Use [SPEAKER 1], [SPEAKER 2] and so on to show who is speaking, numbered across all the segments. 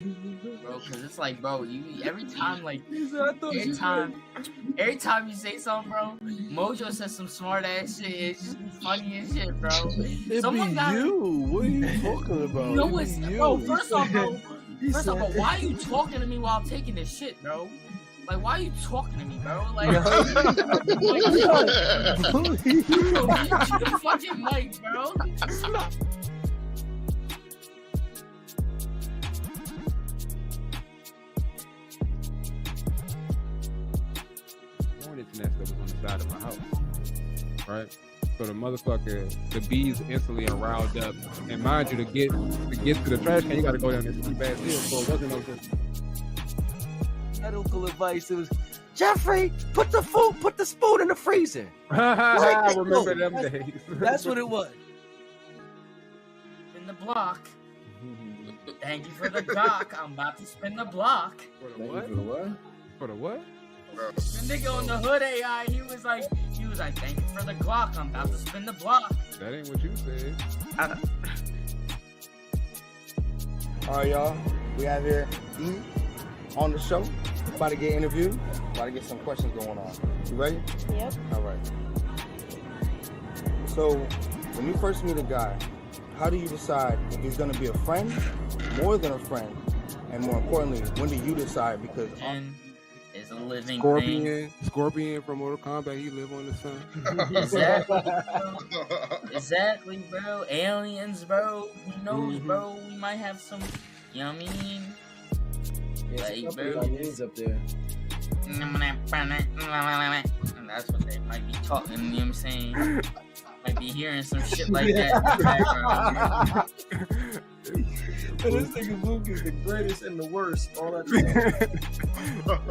[SPEAKER 1] bro. Because it's like, bro, you every time, like,
[SPEAKER 2] He said, I thought you said.
[SPEAKER 1] every time you say something, bro, Mojo says some smart ass shit. It's just be funny as shit, bro.
[SPEAKER 3] It
[SPEAKER 1] Someone
[SPEAKER 3] be
[SPEAKER 1] gotta.
[SPEAKER 3] you. What are you talking about?
[SPEAKER 1] You know
[SPEAKER 3] It
[SPEAKER 1] what's,
[SPEAKER 3] be you.
[SPEAKER 1] bro? First off, bro, why are you talking to me while I'm taking this shit, bro? Like, why are you talking to me, bro? Like, mute the fucking mic, bro.
[SPEAKER 2] Hornet's nest that was on the side of my house, right? So the bees instantly are riled up. And mind you, to get to the trash can, you got to go down this steep ass hill. So it wasn't no just
[SPEAKER 4] medical advice. It was Jeffrey, put the spoon in the freezer.
[SPEAKER 2] I remember them days.
[SPEAKER 4] That's what it was.
[SPEAKER 1] Spin the block. Thank you for the doc. I'm about to spin the block.
[SPEAKER 2] For the what? For the what?
[SPEAKER 1] The nigga on the hood AI, he was like, thank you for the Glock. I'm about to spin the block.
[SPEAKER 2] That ain't what you said.
[SPEAKER 5] All right, y'all. We have here E on the show. About to get interviewed. About to get some questions going on. You ready?
[SPEAKER 6] Yep.
[SPEAKER 5] All right. So, when you first meet a guy, how do you decide if he's going to be a friend, more than a friend, and more importantly, when do you decide? Because
[SPEAKER 1] and is a living thing.
[SPEAKER 2] Scorpion from Mortal Kombat. He live on the sun.
[SPEAKER 1] Exactly, bro. Aliens, bro. Who knows, bro? We might have some. You know what I mean?
[SPEAKER 4] Yeah,
[SPEAKER 1] Like, bro.
[SPEAKER 4] aliens up there.
[SPEAKER 1] And that's what they might be talking. You know what I'm saying? Might be hearing some shit like that in the background.
[SPEAKER 4] And this nigga Luke is the greatest and the worst all at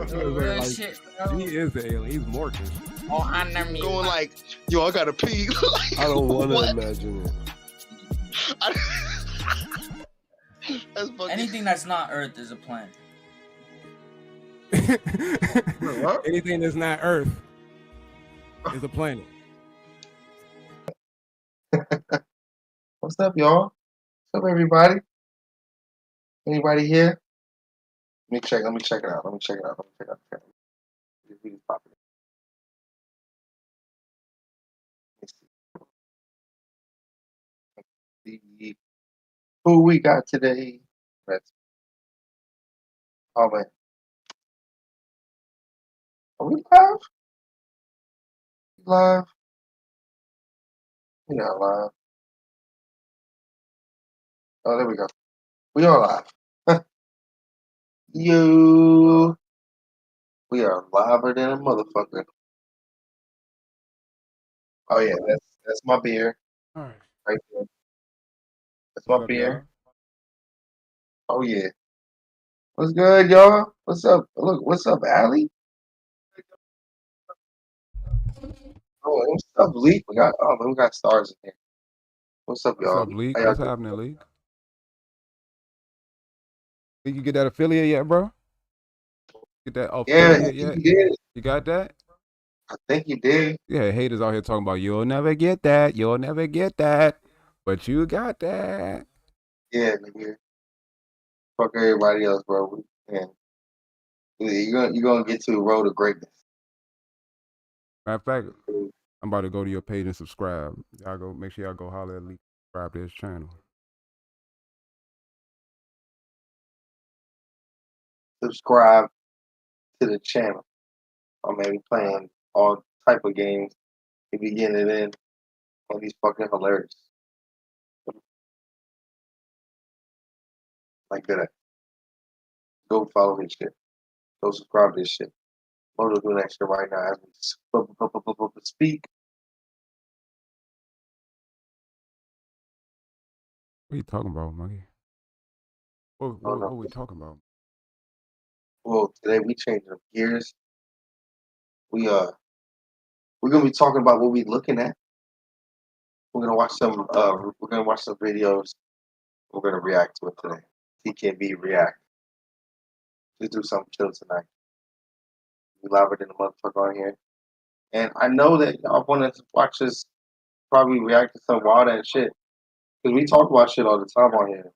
[SPEAKER 1] Real shit, bro.
[SPEAKER 2] He is the alien. He's Morpheus.
[SPEAKER 1] Oh, honor me.
[SPEAKER 7] Going like, yo, I gotta pee.
[SPEAKER 3] I don't want to imagine it.
[SPEAKER 7] That's fucking...
[SPEAKER 1] Anything that's not Earth is a planet.
[SPEAKER 2] Anything that's not Earth is a planet.
[SPEAKER 7] What's up, y'all? What's up, everybody? Anybody here? Let me check it out. Really popular. Let's see who we got today. Oh man, are we live? Live? We not live. Oh, there we go. We are live. You. We are liver than a motherfucker. Oh yeah, that's my beer
[SPEAKER 2] All right.
[SPEAKER 7] right there. That's my
[SPEAKER 2] What's up,
[SPEAKER 7] beer. Oh yeah. What's good, y'all? What's up? Look, what's up, Allie? Oh, what's up, Leak? We got stars in here. What's up,
[SPEAKER 2] What's
[SPEAKER 7] y'all?
[SPEAKER 2] up, Leak?
[SPEAKER 7] How y'all
[SPEAKER 2] What's
[SPEAKER 7] doing?
[SPEAKER 2] happening, Leak? Did you get that affiliate yet, bro? Get that
[SPEAKER 7] Yeah,
[SPEAKER 2] affiliate
[SPEAKER 7] I
[SPEAKER 2] yet?
[SPEAKER 7] think you did.
[SPEAKER 2] You got that?
[SPEAKER 7] I think you did.
[SPEAKER 2] Yeah, haters out here talking about you'll never get that, you'll never get that, but you got that.
[SPEAKER 7] Yeah, nigga. Fuck everybody else, bro. Yeah. You're gonna get to the road to greatness.
[SPEAKER 2] Matter of fact, I'm about to go to your page and subscribe. Y'all go make sure y'all go holler at Leak, subscribe to his channel.
[SPEAKER 7] Subscribe to the channel. Oh man, we playing all type of games. We be getting it in. All these fucking hilarious. Like that. Go follow this shit. Go subscribe to this shit. Mojo doing that shit right now as we speak.
[SPEAKER 2] What are you talking about, monkey? What we talking about?
[SPEAKER 7] Well, today we changing up gears. We're gonna be talking about what we looking at. We're gonna watch some videos. We're gonna react to it today. TKB react. Just do something chill tonight. We louder than a motherfucker on here. And I know that y'all wanna watch us probably react to some wild ass shit. Because we talk about shit all the time on here.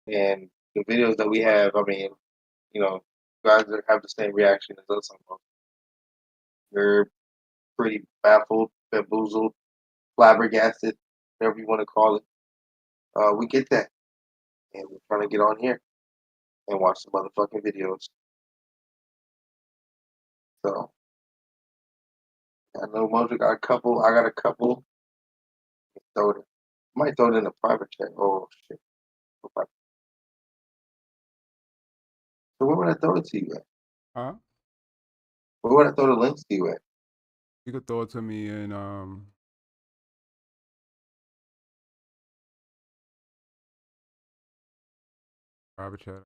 [SPEAKER 7] And the videos that we have, I mean, you know, guys that have the same reaction as us. You're pretty baffled, bamboozled, flabbergasted, whatever you want to call it. We get that, and we're trying to get on here and watch some motherfucking videos. So I know Mojo got a couple. I got a couple. Throw it. Might throw it in a private chat. Oh shit. So where would I throw it to you at?
[SPEAKER 2] Huh?
[SPEAKER 7] Where would I throw the links to you at?
[SPEAKER 2] You could throw it to me in private chat.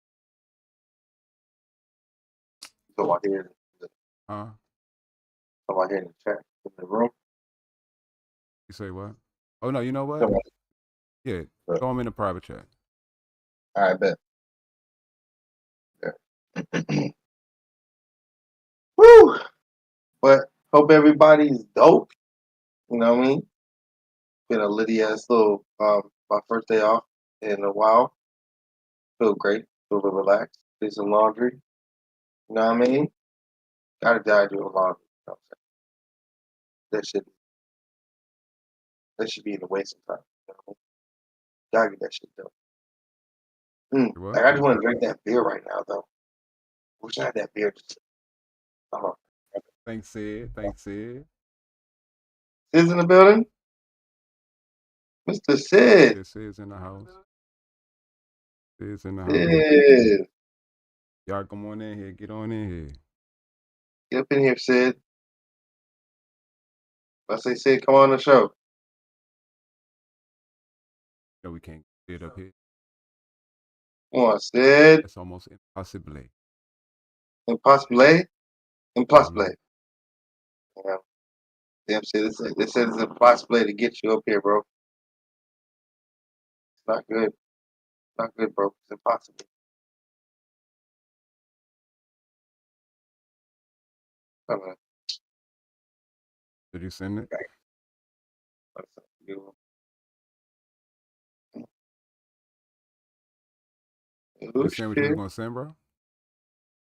[SPEAKER 7] So out here,
[SPEAKER 2] Huh?
[SPEAKER 7] so out here in the chat in the room.
[SPEAKER 2] You say what? Oh no, you know what?
[SPEAKER 7] So,
[SPEAKER 2] Yeah,
[SPEAKER 7] Right.
[SPEAKER 2] throw them in the private chat.
[SPEAKER 7] I bet. Yeah. Woo! But hope everybody's dope. You know what I mean? Been a litty ass little my first day off in a while. Feel great. Feel a little relaxed. Did some laundry. You know what I mean? Gotta die doing laundry. You know what I'm saying? That should be in the waste of time. You know what I mean? Gotta get that shit done.
[SPEAKER 2] What?
[SPEAKER 7] Like I just want to drink that beer right now though. Wish I had that beer.
[SPEAKER 2] Thanks, Sid. Thanks, Sid.
[SPEAKER 7] Sid's in the building? Mr. Sid.
[SPEAKER 2] Yeah, Sid's in the house. Sid's in the house.
[SPEAKER 7] Sid.
[SPEAKER 2] Y'all come on in here. Get on in here.
[SPEAKER 7] Get up in here, Sid. I say, Sid, come on the show.
[SPEAKER 2] No, we can't get up here.
[SPEAKER 7] Come on, Sid.
[SPEAKER 2] It's almost impossible.
[SPEAKER 7] Impossible. Impossible. Yeah. Damn, Sid. They said it's impossible to get you up here, bro. It's not good. It's not good, bro. It's impossible. Come on.
[SPEAKER 2] Did you send it?
[SPEAKER 7] Oh,
[SPEAKER 2] You send what you
[SPEAKER 7] shit.
[SPEAKER 2] was gonna send, bro?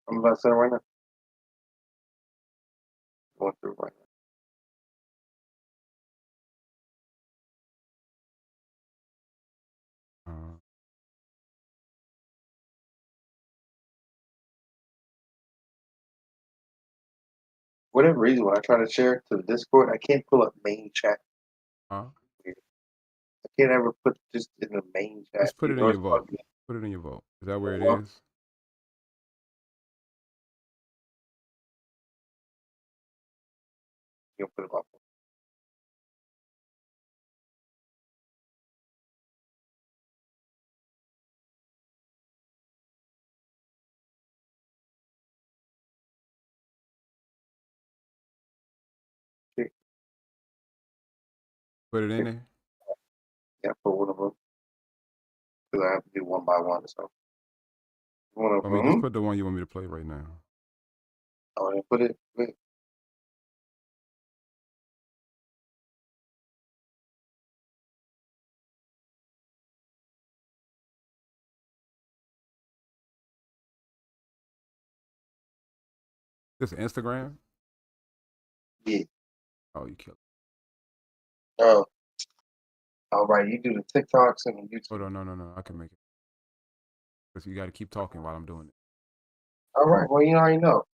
[SPEAKER 7] I'm about to send it right now. Going through right now. Whatever reason, when I try to share to the Discord, I can't pull up main chat.
[SPEAKER 2] Huh?
[SPEAKER 7] I can't ever put just in the main chat.
[SPEAKER 2] Just put it in your vote. Put it in your vote. Is that where it is?
[SPEAKER 7] You put it up.
[SPEAKER 2] Put it in there?
[SPEAKER 7] Yeah, put one of them. Because I have to do one by one, so. One of
[SPEAKER 2] I mean,
[SPEAKER 7] them.
[SPEAKER 2] just put the one you want me to play right now.
[SPEAKER 7] Oh, and put it.
[SPEAKER 2] This Instagram?
[SPEAKER 7] Yeah.
[SPEAKER 2] Oh, you killed
[SPEAKER 7] it. Oh. All right, you do the TikToks and the YouTube.
[SPEAKER 2] Hold on, no. I can make it. Because you got to keep talking while I'm doing it.
[SPEAKER 7] All right, well, you already know.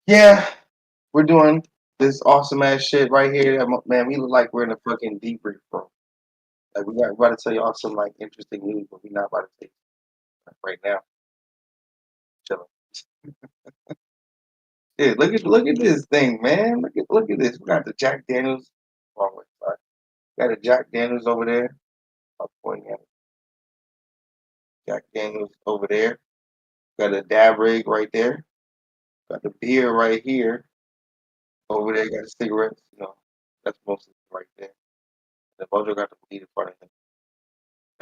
[SPEAKER 7] Yeah, we're doing this awesome ass shit right here. Man, we look like we're in a fucking debrief room. Like we're about to tell y'all some like interesting news, but we're not about to tell you right now. Chilling. Yeah, look at this thing, man. Look at this. We got the Jack Daniels. Wrong way. Sorry. Got a Jack Daniels over there. I'm pointing at it. Jack Daniels over there. Got a dab rig right there. Got the beer right here. Over there, got the cigarettes. You know, that's most of it right there. The Mojo got the weed in front of him.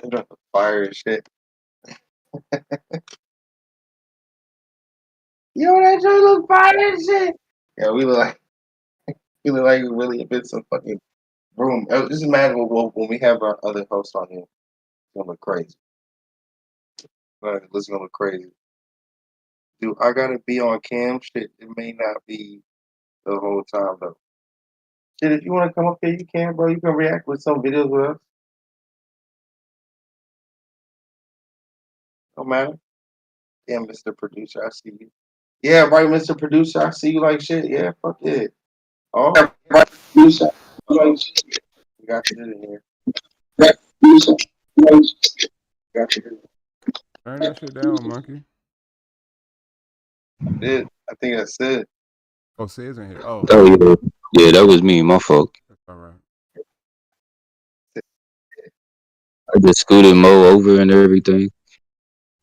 [SPEAKER 7] They drank the fire and shit. Yo, that joint look fire and shit. Yeah, we look like we really been some fucking room. Just imagine when we have our other hosts on here. It's gonna look crazy. Like, it's gonna look crazy. Dude, I gotta be on cam. Shit, it may not be the whole time though. Shit, if you wanna come up here, you can, bro. You can react with some videos with us. No matter. Yeah, Mr. Producer, I see you. Yeah, right, Mr. Producer, I see you like shit. Yeah, fuck it. Oh, right, producer. Like shit. We got you in here. Right, producer. Got you.
[SPEAKER 2] Turn that shit down, monkey.
[SPEAKER 7] Did I think that's it.
[SPEAKER 2] Oh, Sid's in here. Oh,
[SPEAKER 6] Oh yeah, yeah, that was me. My fault.
[SPEAKER 2] that's all right.
[SPEAKER 6] I just scooted Mo over and everything.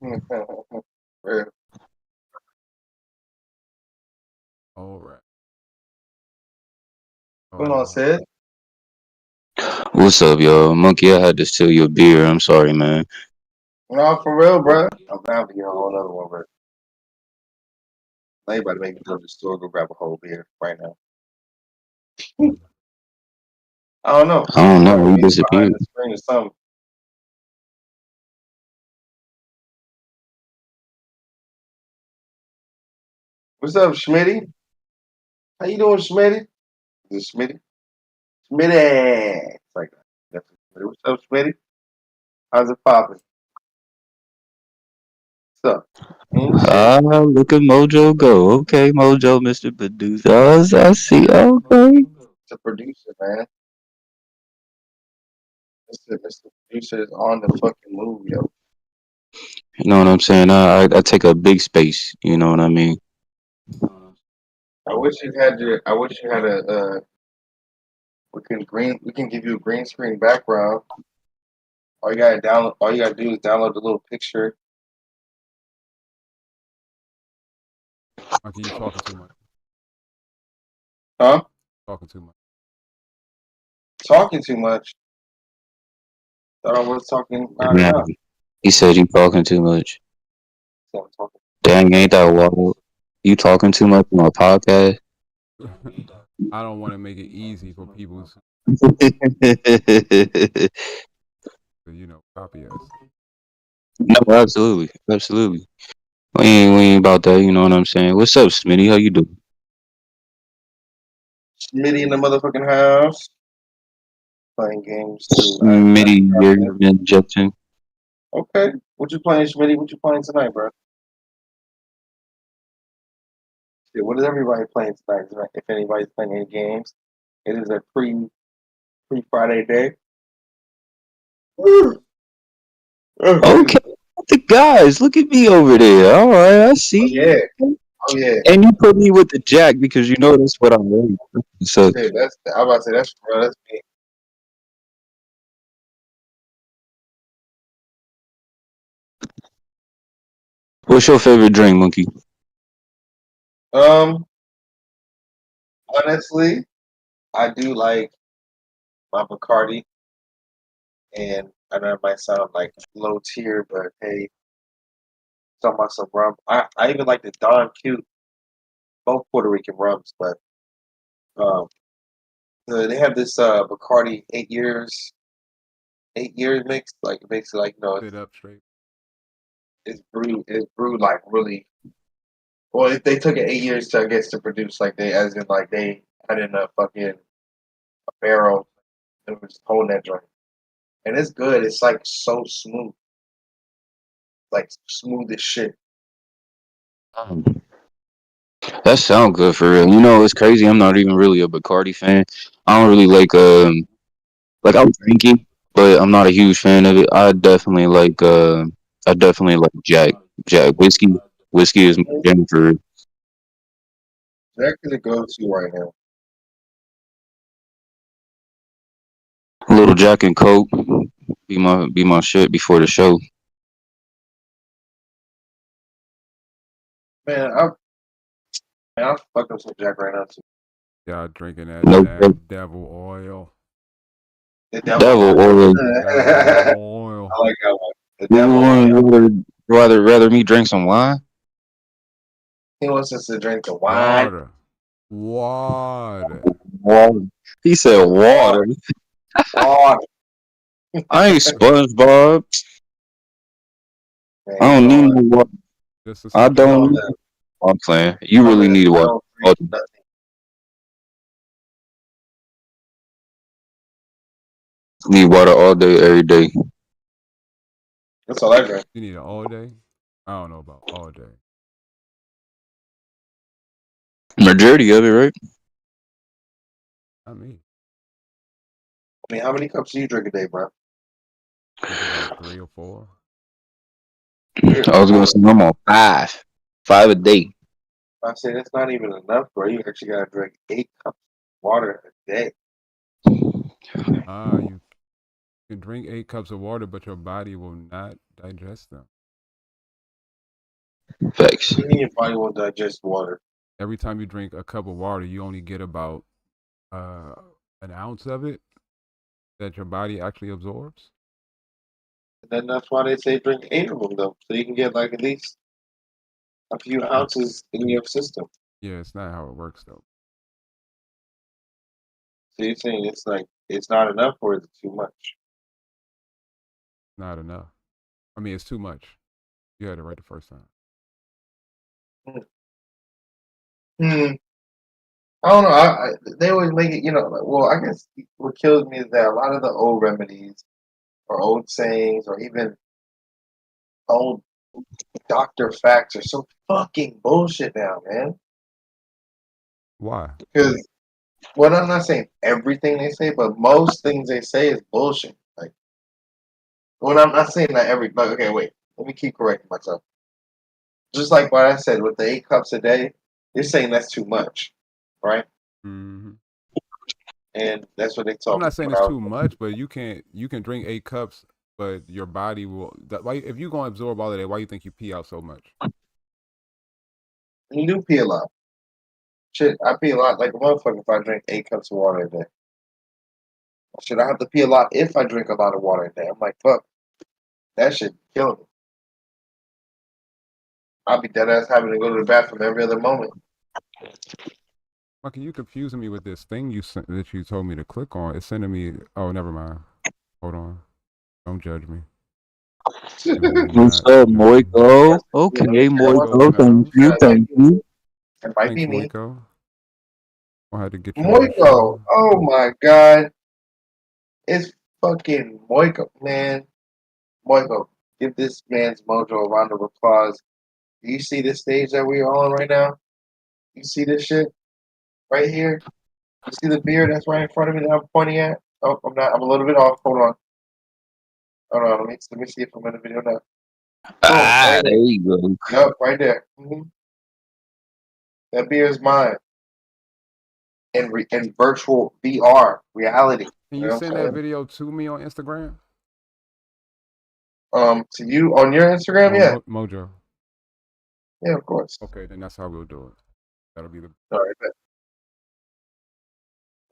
[SPEAKER 7] Real.
[SPEAKER 2] All right.
[SPEAKER 7] What's on, Sid?
[SPEAKER 6] What's up, y'all? Monkey, I had to steal your beer. I'm sorry, man.
[SPEAKER 7] No, for real, bro. I'm down to get a whole other one, bro. Anybody make me go to the store, go grab a whole beer right now. I don't know.
[SPEAKER 6] I don't know.
[SPEAKER 7] Maybe
[SPEAKER 6] You
[SPEAKER 7] behind
[SPEAKER 6] disappeared.
[SPEAKER 7] the screen or something. What's up, Schmitty? How you doing, Schmitty? Is it Schmitty? Schmitty. It's like that. What's up, Schmitty? How's it popping? What's up?
[SPEAKER 6] Ah, look at Mojo go. Okay, Mojo, Mr. Producer. I see. Okay.
[SPEAKER 7] It's a producer, man. Mr. Producer is on the fucking move, yo.
[SPEAKER 6] You know what I'm saying? I take a big space. You know what I mean?
[SPEAKER 7] I wish you had a we can give you a green screen background. All you gotta do is download the little picture.
[SPEAKER 2] Monkey, you talking too much.
[SPEAKER 7] Huh?
[SPEAKER 2] Talking too much.
[SPEAKER 7] Talking too much. Thought I was talking not
[SPEAKER 6] Yeah.
[SPEAKER 7] enough.
[SPEAKER 6] He said you talking too much.
[SPEAKER 7] So I'm talking.
[SPEAKER 6] Dang, ain't that wild? You talking too much on a podcast?
[SPEAKER 2] I don't want to make it easy for people to, copy us.
[SPEAKER 6] No, absolutely, absolutely. We ain't about that. You know what I'm saying? What's up, Smitty? How you doing?
[SPEAKER 7] Smitty in the motherfucking house. Playing games too.
[SPEAKER 6] Smitty, you're injecting.
[SPEAKER 7] Okay. What you playing, Smitty? What you playing tonight, bro? Shit, what is everybody playing tonight? If anybody's playing any games, it is a pre Friday day.
[SPEAKER 6] Okay, the guys, look at me over there. All right, I see.
[SPEAKER 7] Oh yeah.
[SPEAKER 6] And you put me with the jack because you know that's what I'm doing. So
[SPEAKER 7] Shit, I'm about to say that's me.
[SPEAKER 6] what's your favorite drink, Monkey?
[SPEAKER 7] Honestly, I do like my Bacardi, and I know it might sound like low tier, but hey, talking about some rum. I even like the Don Q, both Puerto Rican rums, but um, they have this Bacardi 8 years mix. Like it makes it like
[SPEAKER 2] Sit up straight.
[SPEAKER 7] it's brewed like really. Well, if they took it 8 years to I guess to produce, like they as in like they had in a fucking barrel and was just holding that joint, and it's good. It's like so smooth, like smooth as shit.
[SPEAKER 6] That sound good for real. You know, it's crazy. I'm not even really a Bacardi fan. I don't really like I'll drink it, but I'm not a huge fan of it. I definitely like Jack whiskey. Whiskey is my jam for real.
[SPEAKER 7] That could go to right now.
[SPEAKER 6] A little Jack and Coke be my shit before the show.
[SPEAKER 7] Man, I'll fuck up some Jack right now too.
[SPEAKER 2] Y'all drinking that
[SPEAKER 6] No
[SPEAKER 2] damn devil oil.
[SPEAKER 7] The
[SPEAKER 6] devil oil.
[SPEAKER 2] Devil oil.
[SPEAKER 7] I like that one. The
[SPEAKER 6] You
[SPEAKER 7] devil.
[SPEAKER 6] would rather me drink some wine?
[SPEAKER 7] He wants us to drink the wine.
[SPEAKER 2] Water.
[SPEAKER 6] Water. He said water.
[SPEAKER 7] Water.
[SPEAKER 6] I ain't SpongeBob.
[SPEAKER 7] Man,
[SPEAKER 6] I don't
[SPEAKER 7] you
[SPEAKER 6] need
[SPEAKER 7] know,
[SPEAKER 6] no water.
[SPEAKER 2] Just a
[SPEAKER 6] I
[SPEAKER 2] simple
[SPEAKER 7] you know
[SPEAKER 6] don't.
[SPEAKER 7] that.
[SPEAKER 6] I'm playing. You
[SPEAKER 7] I
[SPEAKER 6] really
[SPEAKER 7] don't
[SPEAKER 6] need water.
[SPEAKER 7] drink nothing.
[SPEAKER 6] Need water all day, every day.
[SPEAKER 7] That's all I drink.
[SPEAKER 2] You need it all day. I don't know about all day.
[SPEAKER 6] Majority of it, right?
[SPEAKER 2] I mean,
[SPEAKER 7] I mean, how many cups do you drink a day, bro?
[SPEAKER 2] maybe about 3 or 4.
[SPEAKER 6] I was gonna say I'm on 5 a day.
[SPEAKER 7] I say that's not even enough, bro. You actually gotta drink 8 cups of water a day.
[SPEAKER 2] You can drink 8 cups of water, but your body will not digest them.
[SPEAKER 6] Facts.
[SPEAKER 7] You mean your body won't digest water?
[SPEAKER 2] Every time you drink a cup of water, you only get about an ounce of it that your body actually absorbs.
[SPEAKER 7] And then that's why they say drink 8 of them, though, so you can get like at least a few ounces in your system.
[SPEAKER 2] Yeah, it's not how it works though.
[SPEAKER 7] So you're saying it's like it's not enough, or is it too much?
[SPEAKER 2] Not enough. I mean, it's too much. You had it right the first time.
[SPEAKER 7] I don't know. They always make it, well, I guess what kills me is that a lot of the old remedies or old sayings or even old doctor facts are so fucking bullshit now, man.
[SPEAKER 2] Why?
[SPEAKER 7] Because, well, I'm not saying everything they say, but most things they say is bullshit. Like, well, I'm not saying that but okay, wait. Let me keep correcting myself. Just like what I said with the 8 cups a day, you're saying that's too much, right?
[SPEAKER 2] Mm-hmm.
[SPEAKER 7] And that's what they told
[SPEAKER 2] I'm
[SPEAKER 7] me.
[SPEAKER 2] not saying it's too much, but you can drink 8 cups, but your body will. Why if you gonna absorb all of that? Why you think you pee out so much?
[SPEAKER 7] You do pee a lot. Shit, I pee a lot like a motherfucker if I drink 8 cups of water a day. Shit, I have to pee a lot if I drink a lot of water a day. I'm like, fuck, that shit killing me. I'll be dead ass having to go to the bathroom every other moment.
[SPEAKER 2] Fucking, you confusing me with this thing that you told me to click on. It's sending me. Oh, never mind. Hold on. Don't judge me.
[SPEAKER 6] What's up, Moiko? Okay, Moiko. Thank you.
[SPEAKER 7] It might
[SPEAKER 2] Thanks,
[SPEAKER 7] be me.
[SPEAKER 2] Moiko. I had to get you.
[SPEAKER 7] Moiko. Oh my god. It's fucking Moiko, man. Moiko, give this man's mojo a round of applause. Do you see this stage that we're on right now? You see this shit right here? You see the beard that's right in front of me that I'm pointing at? Oh, I'm not. I'm a little bit off. Hold on. Hold on. Let me see if I'm in the video now.
[SPEAKER 6] Right there you go.
[SPEAKER 7] Yup, right there. Mm-hmm. That beer is mine. In virtual VR reality.
[SPEAKER 2] Can you send that video to me on Instagram?
[SPEAKER 7] To you on your Instagram, yeah.
[SPEAKER 2] Mojo.
[SPEAKER 7] Yeah, of course.
[SPEAKER 2] Okay, then that's how we'll do it. That'll be the.
[SPEAKER 7] All right, bet.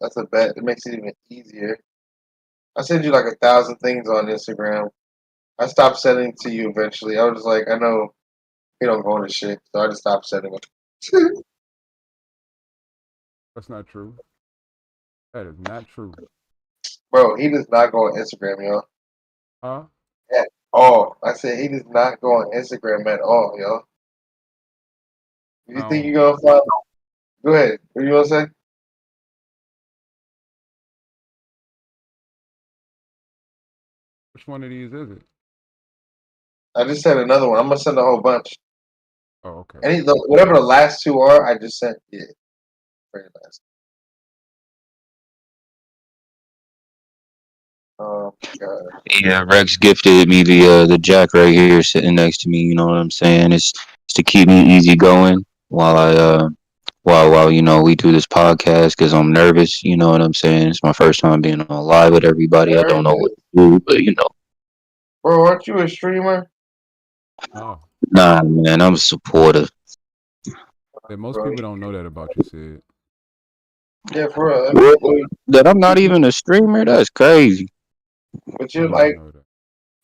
[SPEAKER 7] That's a bet. It makes it even easier. I send you like 1,000 things on Instagram. I stopped sending to you eventually. I was just like, I know you don't go into shit, so I just stopped sending them.
[SPEAKER 2] That's not true. That is not true.
[SPEAKER 7] Bro, he does not go on Instagram, yo.
[SPEAKER 2] Huh?
[SPEAKER 7] At all. I said he does not go on Instagram at all, yo. You think you're gonna find? Go ahead. What you gonna say?
[SPEAKER 2] Which one of these is it?
[SPEAKER 7] I just sent another one. I'm gonna send a whole bunch.
[SPEAKER 2] Oh, okay.
[SPEAKER 7] Whatever the last 2 are, I just sent. Yeah, very last. Oh God.
[SPEAKER 6] Yeah, Rex gifted me the jack right here sitting next to me. You know what I'm saying? It's to keep me easy going while I while we do this podcast because I'm nervous. You know what I'm saying? It's my first time being on live with everybody. I don't know what to do, but
[SPEAKER 7] Bro, aren't you a streamer?
[SPEAKER 2] Oh.
[SPEAKER 6] Nah, man, I'm a supporter.
[SPEAKER 2] Yeah, most people don't know that about you, Sid.
[SPEAKER 7] Yeah, for real.
[SPEAKER 6] That I'm not even a streamer? That's crazy.
[SPEAKER 7] But you're like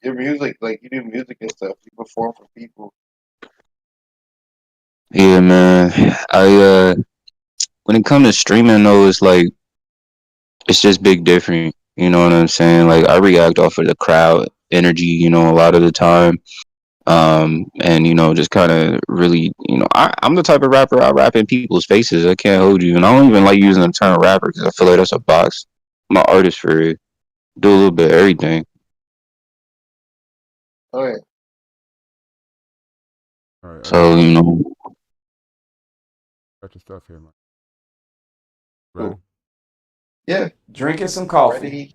[SPEAKER 7] your music, like you do music and stuff. You perform for people.
[SPEAKER 6] Yeah, man. When it comes to streaming though, it's just big different. You know what I'm saying? Like I react off of the crowd energy, a lot of the time. And just kind of really, I'm the type of rapper I rap in people's faces. I can't hold you, and I don't even like using the term rapper because I feel like that's a box. I'm an artist for real. Do a little bit of everything.
[SPEAKER 7] All right.
[SPEAKER 2] All right,
[SPEAKER 6] So
[SPEAKER 2] got your stuff here, man.
[SPEAKER 7] Cool.
[SPEAKER 2] Ready?
[SPEAKER 7] Yeah.
[SPEAKER 8] Drinking some coffee,
[SPEAKER 7] Ready,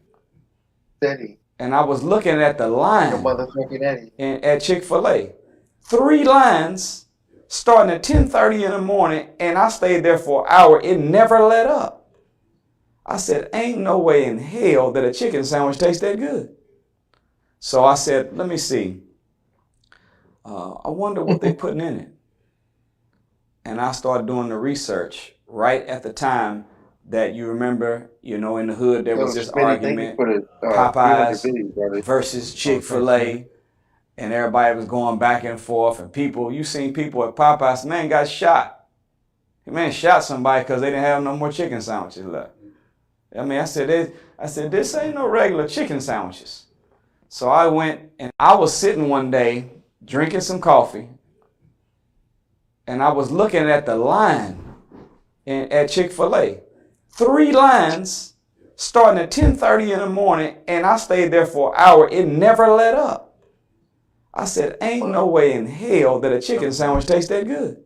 [SPEAKER 7] steady.
[SPEAKER 8] and I was looking at the
[SPEAKER 7] Your
[SPEAKER 8] line
[SPEAKER 7] motherfucking Eddie.
[SPEAKER 8] at Chick-fil-A. 3 lines starting at 10:30 in the morning, and I stayed there for an hour. It never let up. I said, ain't no way in hell that a chicken sandwich tastes that good. So I said, let me see. I wonder what they're putting in it. And I started doing the research right at the time that you remember, in the hood, there was this argument, Popeyes versus Chick-fil-A, and everybody was going back and forth, and you seen people at Popeyes, man, got shot. Man shot somebody because they didn't have no more chicken sandwiches left. I mean, I said, this ain't no regular chicken sandwiches. So I went, and I was sitting one day drinking some coffee, and I was looking at the line at Chick-fil-A. 3 lines starting at 10:30 in the morning, and I stayed there for an hour. It never let up. I said, ain't no way in hell that a chicken sandwich tastes that good.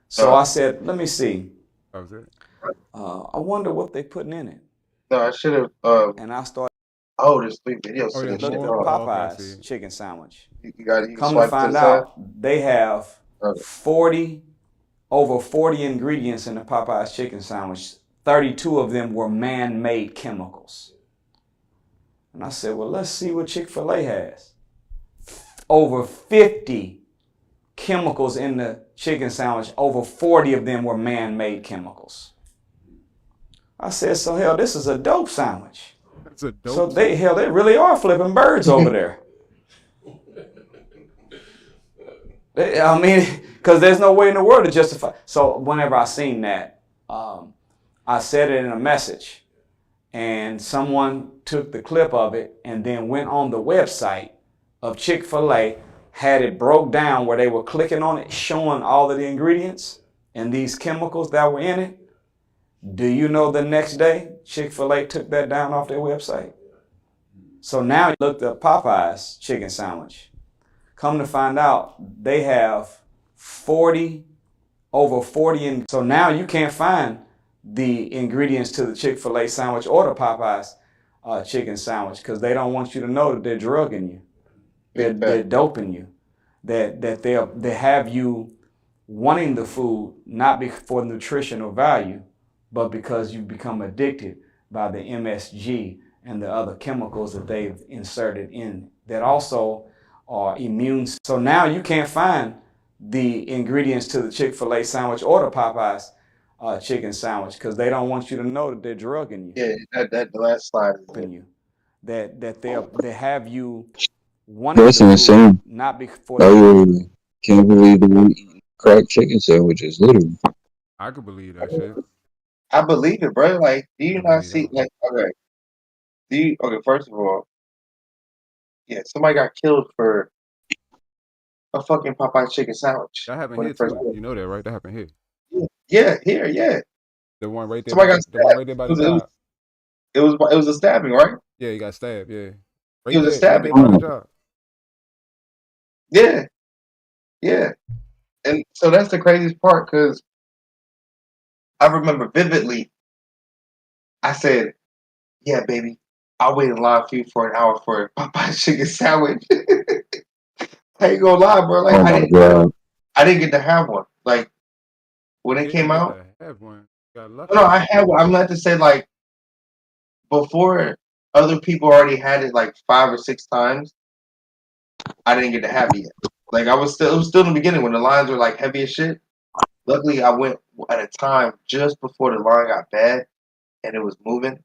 [SPEAKER 8] So I said, let me see.
[SPEAKER 2] That was it.
[SPEAKER 8] I wonder what they putting in it.
[SPEAKER 7] No, I should have.
[SPEAKER 8] And I started
[SPEAKER 7] There's 3 videos.
[SPEAKER 2] Oh,
[SPEAKER 7] to
[SPEAKER 2] yeah,
[SPEAKER 7] this
[SPEAKER 8] looking
[SPEAKER 7] shit.
[SPEAKER 8] at
[SPEAKER 2] more?
[SPEAKER 7] Hold on.
[SPEAKER 2] Okay, I
[SPEAKER 8] Popeyes
[SPEAKER 2] see.
[SPEAKER 8] chicken sandwich.
[SPEAKER 7] You got it. You can
[SPEAKER 8] Come to
[SPEAKER 7] swipe to
[SPEAKER 8] find
[SPEAKER 7] the side.
[SPEAKER 8] out, they have
[SPEAKER 7] Okay.
[SPEAKER 8] over 40 ingredients in the Popeyes chicken sandwich. 32 of them were man-made chemicals. And I said, well, let's see what Chick-fil-A has. Over 50 chemicals in the chicken sandwich. Over 40 of them were man-made chemicals. I said, so hell, this is a dope sandwich.
[SPEAKER 2] It's a dope.
[SPEAKER 8] So they really are flipping birds over there. I mean, because there's no way in the world to justify. So whenever I seen that, I said it in a message, and someone took the clip of it and then went on the website of Chick-fil-A, had it broke down where they were clicking on it, showing all of the ingredients and these chemicals that were in it. Do you know the next day, Chick-fil-A took that down off their website? So now you looked up Popeyes chicken sandwich. Come to find out, they have over 40. So now you can't find the ingredients to the Chick-fil-A sandwich or the Popeyes chicken sandwich because they don't want you to know that they're drugging you. They're doping you. That they have you wanting the food not for nutritional value, but because you become addicted by the MSG and the other chemicals that they've inserted in that also are immune. So now you can't find the ingredients to the Chick-fil-A sandwich or the Popeyes chicken sandwich because they don't want you to know that they're drugging you.
[SPEAKER 7] Yeah, that the last slide is
[SPEAKER 8] Doping you. That they have you wanting
[SPEAKER 6] That's
[SPEAKER 8] the food
[SPEAKER 6] insane.
[SPEAKER 8] not for
[SPEAKER 6] I really can't believe the one eating cracked chicken sandwiches. Literally.
[SPEAKER 2] I could believe that shit.
[SPEAKER 7] I believe it, bro. Like, do you
[SPEAKER 2] I
[SPEAKER 7] not
[SPEAKER 2] believe
[SPEAKER 7] see?
[SPEAKER 2] that.
[SPEAKER 7] Like, okay, first of all, yeah, somebody got killed for a fucking Popeye chicken sandwich.
[SPEAKER 2] That happened
[SPEAKER 7] when
[SPEAKER 2] here
[SPEAKER 7] it first
[SPEAKER 2] too. You know that, right? That happened here.
[SPEAKER 7] Yeah, here, yeah.
[SPEAKER 2] The one right there.
[SPEAKER 7] Somebody got
[SPEAKER 2] The one
[SPEAKER 7] stabbed.
[SPEAKER 2] right there by
[SPEAKER 7] It
[SPEAKER 2] the
[SPEAKER 7] was,
[SPEAKER 2] job.
[SPEAKER 7] it was a stabbing, right?
[SPEAKER 2] Yeah, he got stabbed. Yeah.
[SPEAKER 7] It was a
[SPEAKER 2] Right
[SPEAKER 7] stabbing.
[SPEAKER 2] there by the job.
[SPEAKER 7] Yeah, yeah. And so that's the craziest part because I remember vividly. I said, "Yeah, baby, I'll wait in line for you for an hour for a Popeye chicken sandwich." I ain't gonna lie, bro. Like
[SPEAKER 6] Oh my god.
[SPEAKER 7] I didn't get to have one. Like when it
[SPEAKER 2] You
[SPEAKER 7] came
[SPEAKER 2] didn't
[SPEAKER 7] out.
[SPEAKER 2] get to have one. You got lucky.
[SPEAKER 7] No, I had one. I'm not to say like before other people already had it like 5 or 6 times. I didn't get to have it yet. Like it was still in the beginning when the lines were like heavy as shit. Luckily, I went at a time just before the line got bad and it was moving,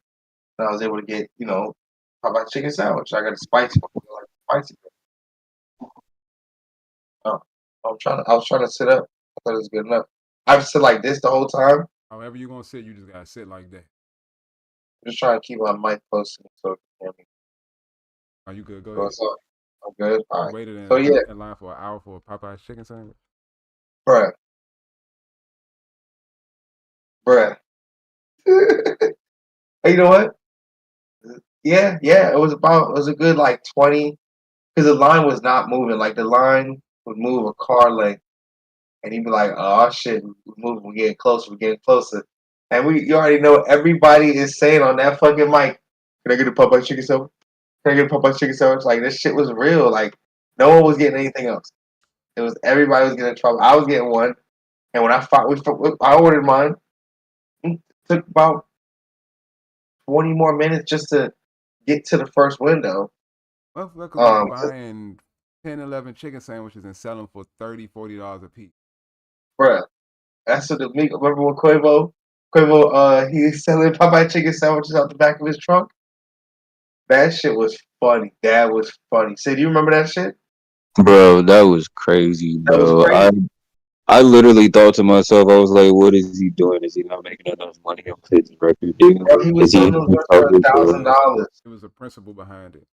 [SPEAKER 7] and I was able to get Popeye chicken sandwich. I got a spicy one, like spicy. Oh, I was trying to sit up. I thought it was good enough. I've sit like this the whole time.
[SPEAKER 2] However you gonna sit, you just gotta sit like that.
[SPEAKER 7] I'm just trying to keep my mic close to me so you can hear me.
[SPEAKER 2] Oh, you good? Go
[SPEAKER 7] So
[SPEAKER 2] ahead.
[SPEAKER 7] it's all- I'm good. All
[SPEAKER 2] I
[SPEAKER 7] right.
[SPEAKER 2] waited
[SPEAKER 7] So yeah,
[SPEAKER 2] in line for an hour for a Popeye's chicken sandwich.
[SPEAKER 7] bruh. Hey, you know what? Yeah, it was a good like 20 because the line was not moving. Like the line would move a car length, and he'd be like, "Oh shit, we're moving, we're getting closer, we're getting closer." And you already know everybody is saying on that fucking mic, "Can I get a Popeye chicken sandwich? Can I get a Popeye chicken sandwich?" Like this shit was real. Like no one was getting anything else. It was everybody was getting trouble. I was getting one, and when I ordered mine, it took about 20 more minutes just to get to the first window.
[SPEAKER 2] Motherfuckers was
[SPEAKER 7] Um,
[SPEAKER 2] buying 10, 11 chicken sandwiches and selling for $30, $40 a piece.
[SPEAKER 7] bruh, that's what the meat. Remember when Quavo, he was selling Popeye chicken sandwiches out the back of his trunk? That shit was funny. That was funny. Say, do you remember that shit?
[SPEAKER 6] Bro, that was crazy,
[SPEAKER 7] That was
[SPEAKER 6] bro.
[SPEAKER 7] crazy.
[SPEAKER 6] I literally thought to myself, I was like, what is he doing? Is he not making enough money on his record deal?
[SPEAKER 7] Bro, he was
[SPEAKER 6] Is he
[SPEAKER 7] selling those for $1,000.
[SPEAKER 2] It was a principle behind it.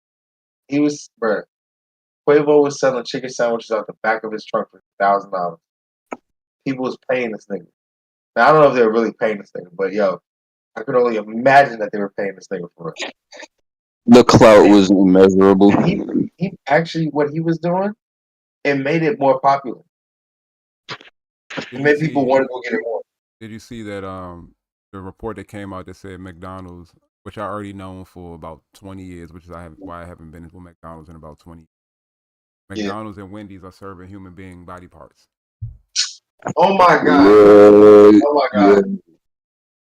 [SPEAKER 7] He was, bruh. Quavo was selling chicken sandwiches out the back of his trunk for $1,000. People was paying this nigga. Now I don't know if they were really paying this nigga, but yo, I could only imagine that they were paying this nigga for it.
[SPEAKER 6] The clout was immeasurable.
[SPEAKER 7] And he actually, what he was doing, it made it more popular. It made people want to go get it more.
[SPEAKER 2] Did you see that the report that came out that said McDonald's, which I already known for about 20 years, which is why I haven't been to McDonald's in about 20 years. McDonald's and Wendy's are serving human being body parts.
[SPEAKER 7] Oh my god!
[SPEAKER 6] Yeah,
[SPEAKER 7] Oh my god!
[SPEAKER 6] yeah.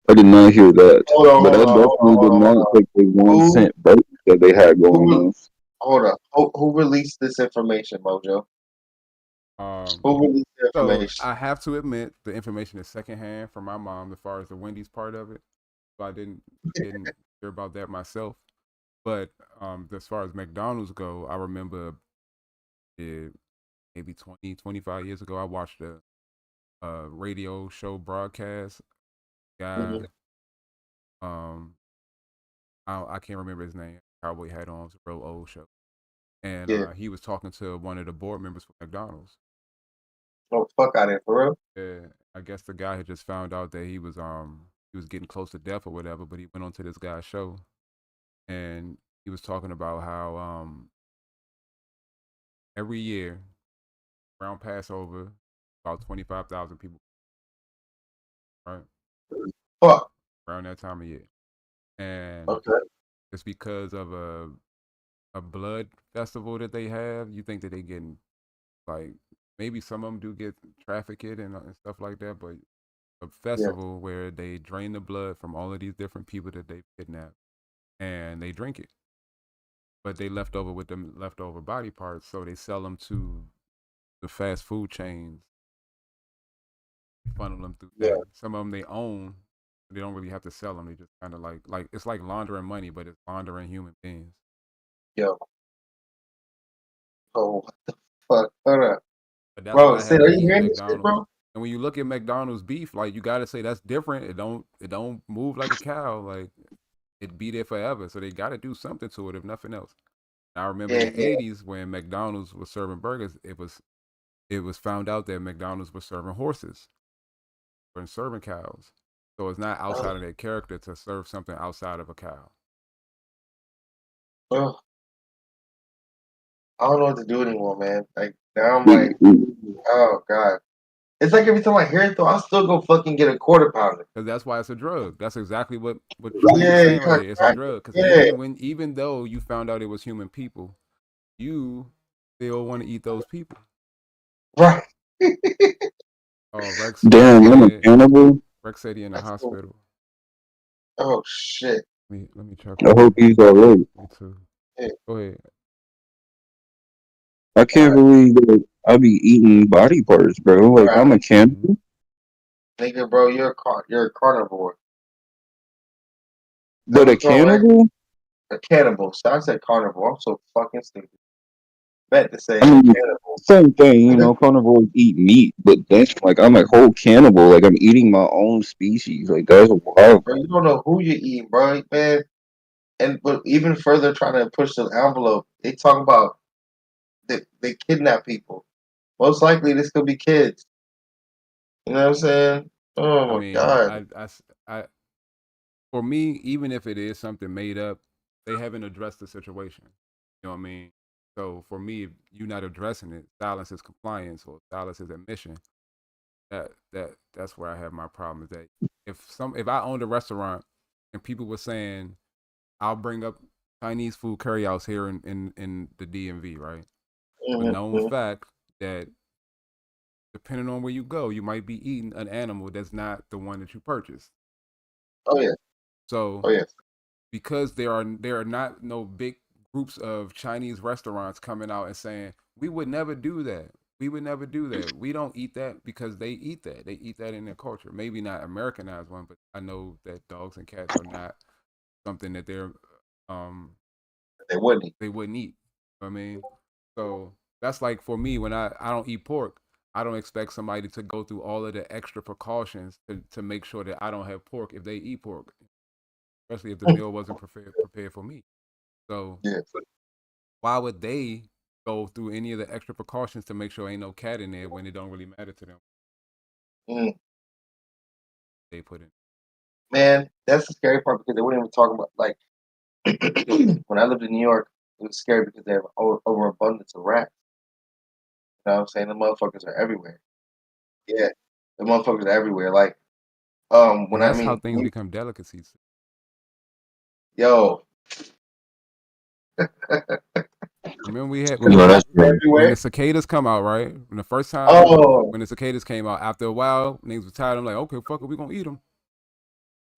[SPEAKER 6] I did not hear that, but I definitely
[SPEAKER 7] hold
[SPEAKER 6] did
[SPEAKER 7] on.
[SPEAKER 6] not take the 1 cent break that they had going on.
[SPEAKER 7] Hold up. Who released this information, Mojo? Who released the information?
[SPEAKER 2] So I have to admit, the information is secondhand from my mom as far as the Wendy's part of it. So I didn't hear about that myself. But as far as McDonald's go, I remember maybe 20, 25 years ago, I watched a radio show broadcast. Guy, I can't remember his name. Cowboy hat on. It's a real old show. And he was talking to one of the board members for McDonald's.
[SPEAKER 7] Oh, fuck out of here, for real?
[SPEAKER 2] Yeah, I guess the guy had just found out that he was getting close to death or whatever, but he went on to this guy's show, and he was talking about how every year around Passover, about 25,000 people, right?
[SPEAKER 7] Fuck.
[SPEAKER 2] Around that time of year, and it's because of a blood festival that they have. You think that they getting like maybe some of them do get trafficked and stuff like that, but a festival where they drain the blood from all of these different people that they kidnap and they drink it. But they left over with them leftover body parts, so they sell them to the fast food chains. Funnel them through that. Some of them they own. They don't really have to sell them. They just kind of like it's like laundering money, but it's laundering human beings.
[SPEAKER 7] Yo. Oh, what the fuck? Hold up.
[SPEAKER 2] But
[SPEAKER 7] Bro, are you hearing this shit, bro?
[SPEAKER 2] And when you look at McDonald's beef, like you gotta say that's different. It don't move like a cow. Like it be there forever. So they gotta do something to it, if nothing else. And I remember in the 80s when McDonald's was serving burgers, it was found out that McDonald's was serving horses and serving cows. So it's not outside of their character to serve something outside of a cow.
[SPEAKER 7] Bro, I don't know what to do anymore, man. Like now I'm like, oh god. It's like every time I hear it though, I'll still go fucking get a quarter pounder.
[SPEAKER 2] Because that's why it's a drug. That's exactly what you're saying right here. It's a drug. Because even though you found out it was human people, you still want to eat those people.
[SPEAKER 7] Right.
[SPEAKER 2] Rex.
[SPEAKER 6] Damn, I'm a cannibal.
[SPEAKER 2] Rex said he in the hospital.
[SPEAKER 7] Oh shit.
[SPEAKER 2] Let me check.
[SPEAKER 6] I hope he's alright.
[SPEAKER 2] Me too.
[SPEAKER 7] Yeah.
[SPEAKER 2] Go ahead.
[SPEAKER 6] I can't believe that I be eating body parts, bro. Like I'm a cannibal.
[SPEAKER 7] Nigga, bro, you're a carnivore.
[SPEAKER 6] But a cannibal?
[SPEAKER 7] A cannibal. So I said carnivore. I'm so fucking stupid. Meant to say cannibal.
[SPEAKER 6] Same thing, you know. Carnivores eat meat, but that's like I'm a whole cannibal. Like I'm eating my own species. Like that's wild.
[SPEAKER 7] Bro, you don't know who you're eating, bro, man. But even further, trying to push the envelope. They talk about they kidnap people. Most likely, this could be kids. You know what I'm saying? Oh
[SPEAKER 2] I
[SPEAKER 7] my
[SPEAKER 2] mean,
[SPEAKER 7] god.
[SPEAKER 2] for me, even if it is something made up, they haven't addressed the situation. You know what I mean? So for me, if you're not addressing it, silence is compliance or silence is admission. That's where I have my problem. Is that if I owned a restaurant and people were saying, I'll bring up Chinese food carryouts here in the DMV, right? But known fact that depending on where you go, you might be eating an animal that's not the one that you purchased.
[SPEAKER 7] Oh yeah.
[SPEAKER 2] So
[SPEAKER 7] Oh yeah.
[SPEAKER 2] because there are not no big groups of Chinese restaurants coming out and saying, we would never do that. We would never do that. We don't eat that because they eat that. They eat that in their culture. Maybe not Americanized one, but I know that dogs and cats are not something that they're
[SPEAKER 7] They wouldn't eat.
[SPEAKER 2] they wouldn't eat. You know what I mean? So that's like for me when I don't eat pork, I don't expect somebody to go through all of the extra precautions to make sure that I don't have pork if they eat pork, especially if the meal wasn't prepared for me. So
[SPEAKER 7] Yeah.
[SPEAKER 2] why would they go through any of the extra precautions to make sure ain't no cat in there when it don't really matter to them?
[SPEAKER 7] Mm.
[SPEAKER 2] They put in.
[SPEAKER 7] Man, that's the scary part because they wouldn't even talk about like when I lived in New York, it was scary because they have overabundance of rats. You know what I'm saying? The motherfuckers are everywhere. Yeah, the motherfuckers are everywhere. Like,
[SPEAKER 2] And
[SPEAKER 7] when I
[SPEAKER 2] that's how
[SPEAKER 7] mean,
[SPEAKER 2] things become delicacies.
[SPEAKER 7] yo,
[SPEAKER 2] Remember we had
[SPEAKER 6] No, that's
[SPEAKER 7] rats are
[SPEAKER 6] right.
[SPEAKER 2] when
[SPEAKER 7] everywhere.
[SPEAKER 2] the cicadas come out, right? When the first time
[SPEAKER 7] Oh,
[SPEAKER 2] when the cicadas came out, after a while, niggas were tired. I'm like, okay, fuck it, we gonna eat them.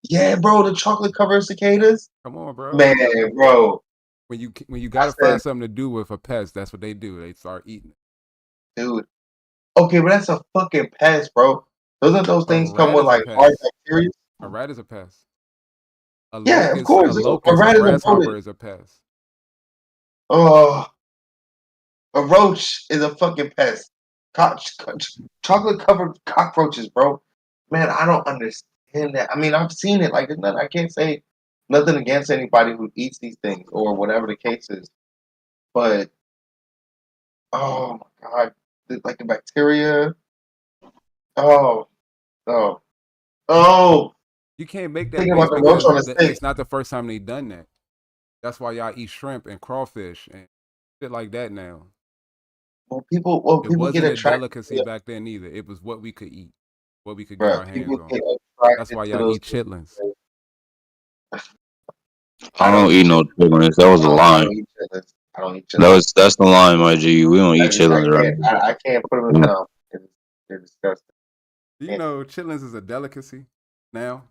[SPEAKER 7] yeah, bro, the chocolate covered cicadas.
[SPEAKER 2] Come on, bro.
[SPEAKER 7] Man, bro,
[SPEAKER 2] When you
[SPEAKER 7] I
[SPEAKER 2] gotta
[SPEAKER 7] said,
[SPEAKER 2] find something to do with a pest, that's what they do. They start eating it.
[SPEAKER 7] dude, okay, but that's a fucking pest, bro. Doesn't those
[SPEAKER 2] A
[SPEAKER 7] things come
[SPEAKER 2] rat
[SPEAKER 7] with
[SPEAKER 2] is a
[SPEAKER 7] like hard
[SPEAKER 2] pest.
[SPEAKER 7] bacteria?
[SPEAKER 2] A rat is a pest. A
[SPEAKER 7] Yeah, of
[SPEAKER 2] a
[SPEAKER 7] course. A
[SPEAKER 2] locust, a
[SPEAKER 7] rat is a
[SPEAKER 2] grasshopper
[SPEAKER 7] rodent.
[SPEAKER 2] is a pest.
[SPEAKER 7] Oh, a roach is a fucking pest. Chocolate covered cockroaches, bro. Man, I don't understand that. I mean, I've seen it. Like, I can't say nothing against anybody who eats these things or whatever the case is. But oh my god, like the bacteria. Oh, oh, oh.
[SPEAKER 2] You can't make that
[SPEAKER 7] Thinking
[SPEAKER 2] face
[SPEAKER 7] about the roach
[SPEAKER 2] because
[SPEAKER 7] on the stick.
[SPEAKER 2] it's not the first time they done that. That's why y'all eat shrimp and crawfish and shit like that now.
[SPEAKER 7] Well,
[SPEAKER 2] It
[SPEAKER 7] people get
[SPEAKER 2] wasn't a
[SPEAKER 7] attracted
[SPEAKER 2] delicacy
[SPEAKER 7] to it,
[SPEAKER 2] back then either. It was what we could eat, what we could get
[SPEAKER 7] bro.
[SPEAKER 2] our hands
[SPEAKER 7] People
[SPEAKER 2] on.
[SPEAKER 7] get
[SPEAKER 2] That's
[SPEAKER 7] attracted
[SPEAKER 2] why
[SPEAKER 7] to
[SPEAKER 2] y'all
[SPEAKER 7] those
[SPEAKER 2] eat chitlins.
[SPEAKER 6] I don't eat no chitlins. That was a
[SPEAKER 7] I
[SPEAKER 6] line.
[SPEAKER 7] don't eat chitlins. I don't eat chitlins.
[SPEAKER 6] That's the line, my G. We don't eat chitlins,
[SPEAKER 7] I can't put them in my mouth. They're disgusting.
[SPEAKER 2] Do you know chitlins is a delicacy now?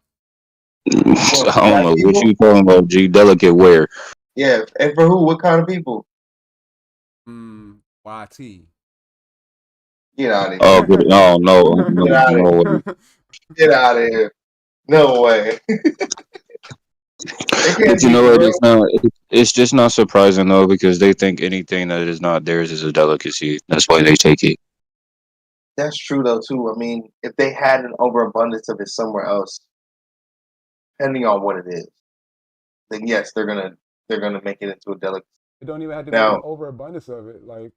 [SPEAKER 6] I don't know what you talking about, G. Delicate where?
[SPEAKER 7] Yeah, and for who? What kind of people?
[SPEAKER 2] YT.
[SPEAKER 7] Get out of here.
[SPEAKER 6] Oh, good. Oh no,
[SPEAKER 7] Get out of
[SPEAKER 6] no
[SPEAKER 7] here.
[SPEAKER 6] way.
[SPEAKER 7] Get out of here. No way. It can't
[SPEAKER 6] But you
[SPEAKER 7] be
[SPEAKER 6] know
[SPEAKER 7] for
[SPEAKER 6] what?
[SPEAKER 7] real.
[SPEAKER 6] It's just not surprising though because they think anything that is not theirs is a delicacy. That's why they take it.
[SPEAKER 7] That's true though too. I mean, if they had an overabundance of it somewhere else, depending on what it is, then yes, they're gonna make it into a delicacy.
[SPEAKER 2] It don't even have to be an
[SPEAKER 7] Now,
[SPEAKER 2] overabundance of it. Like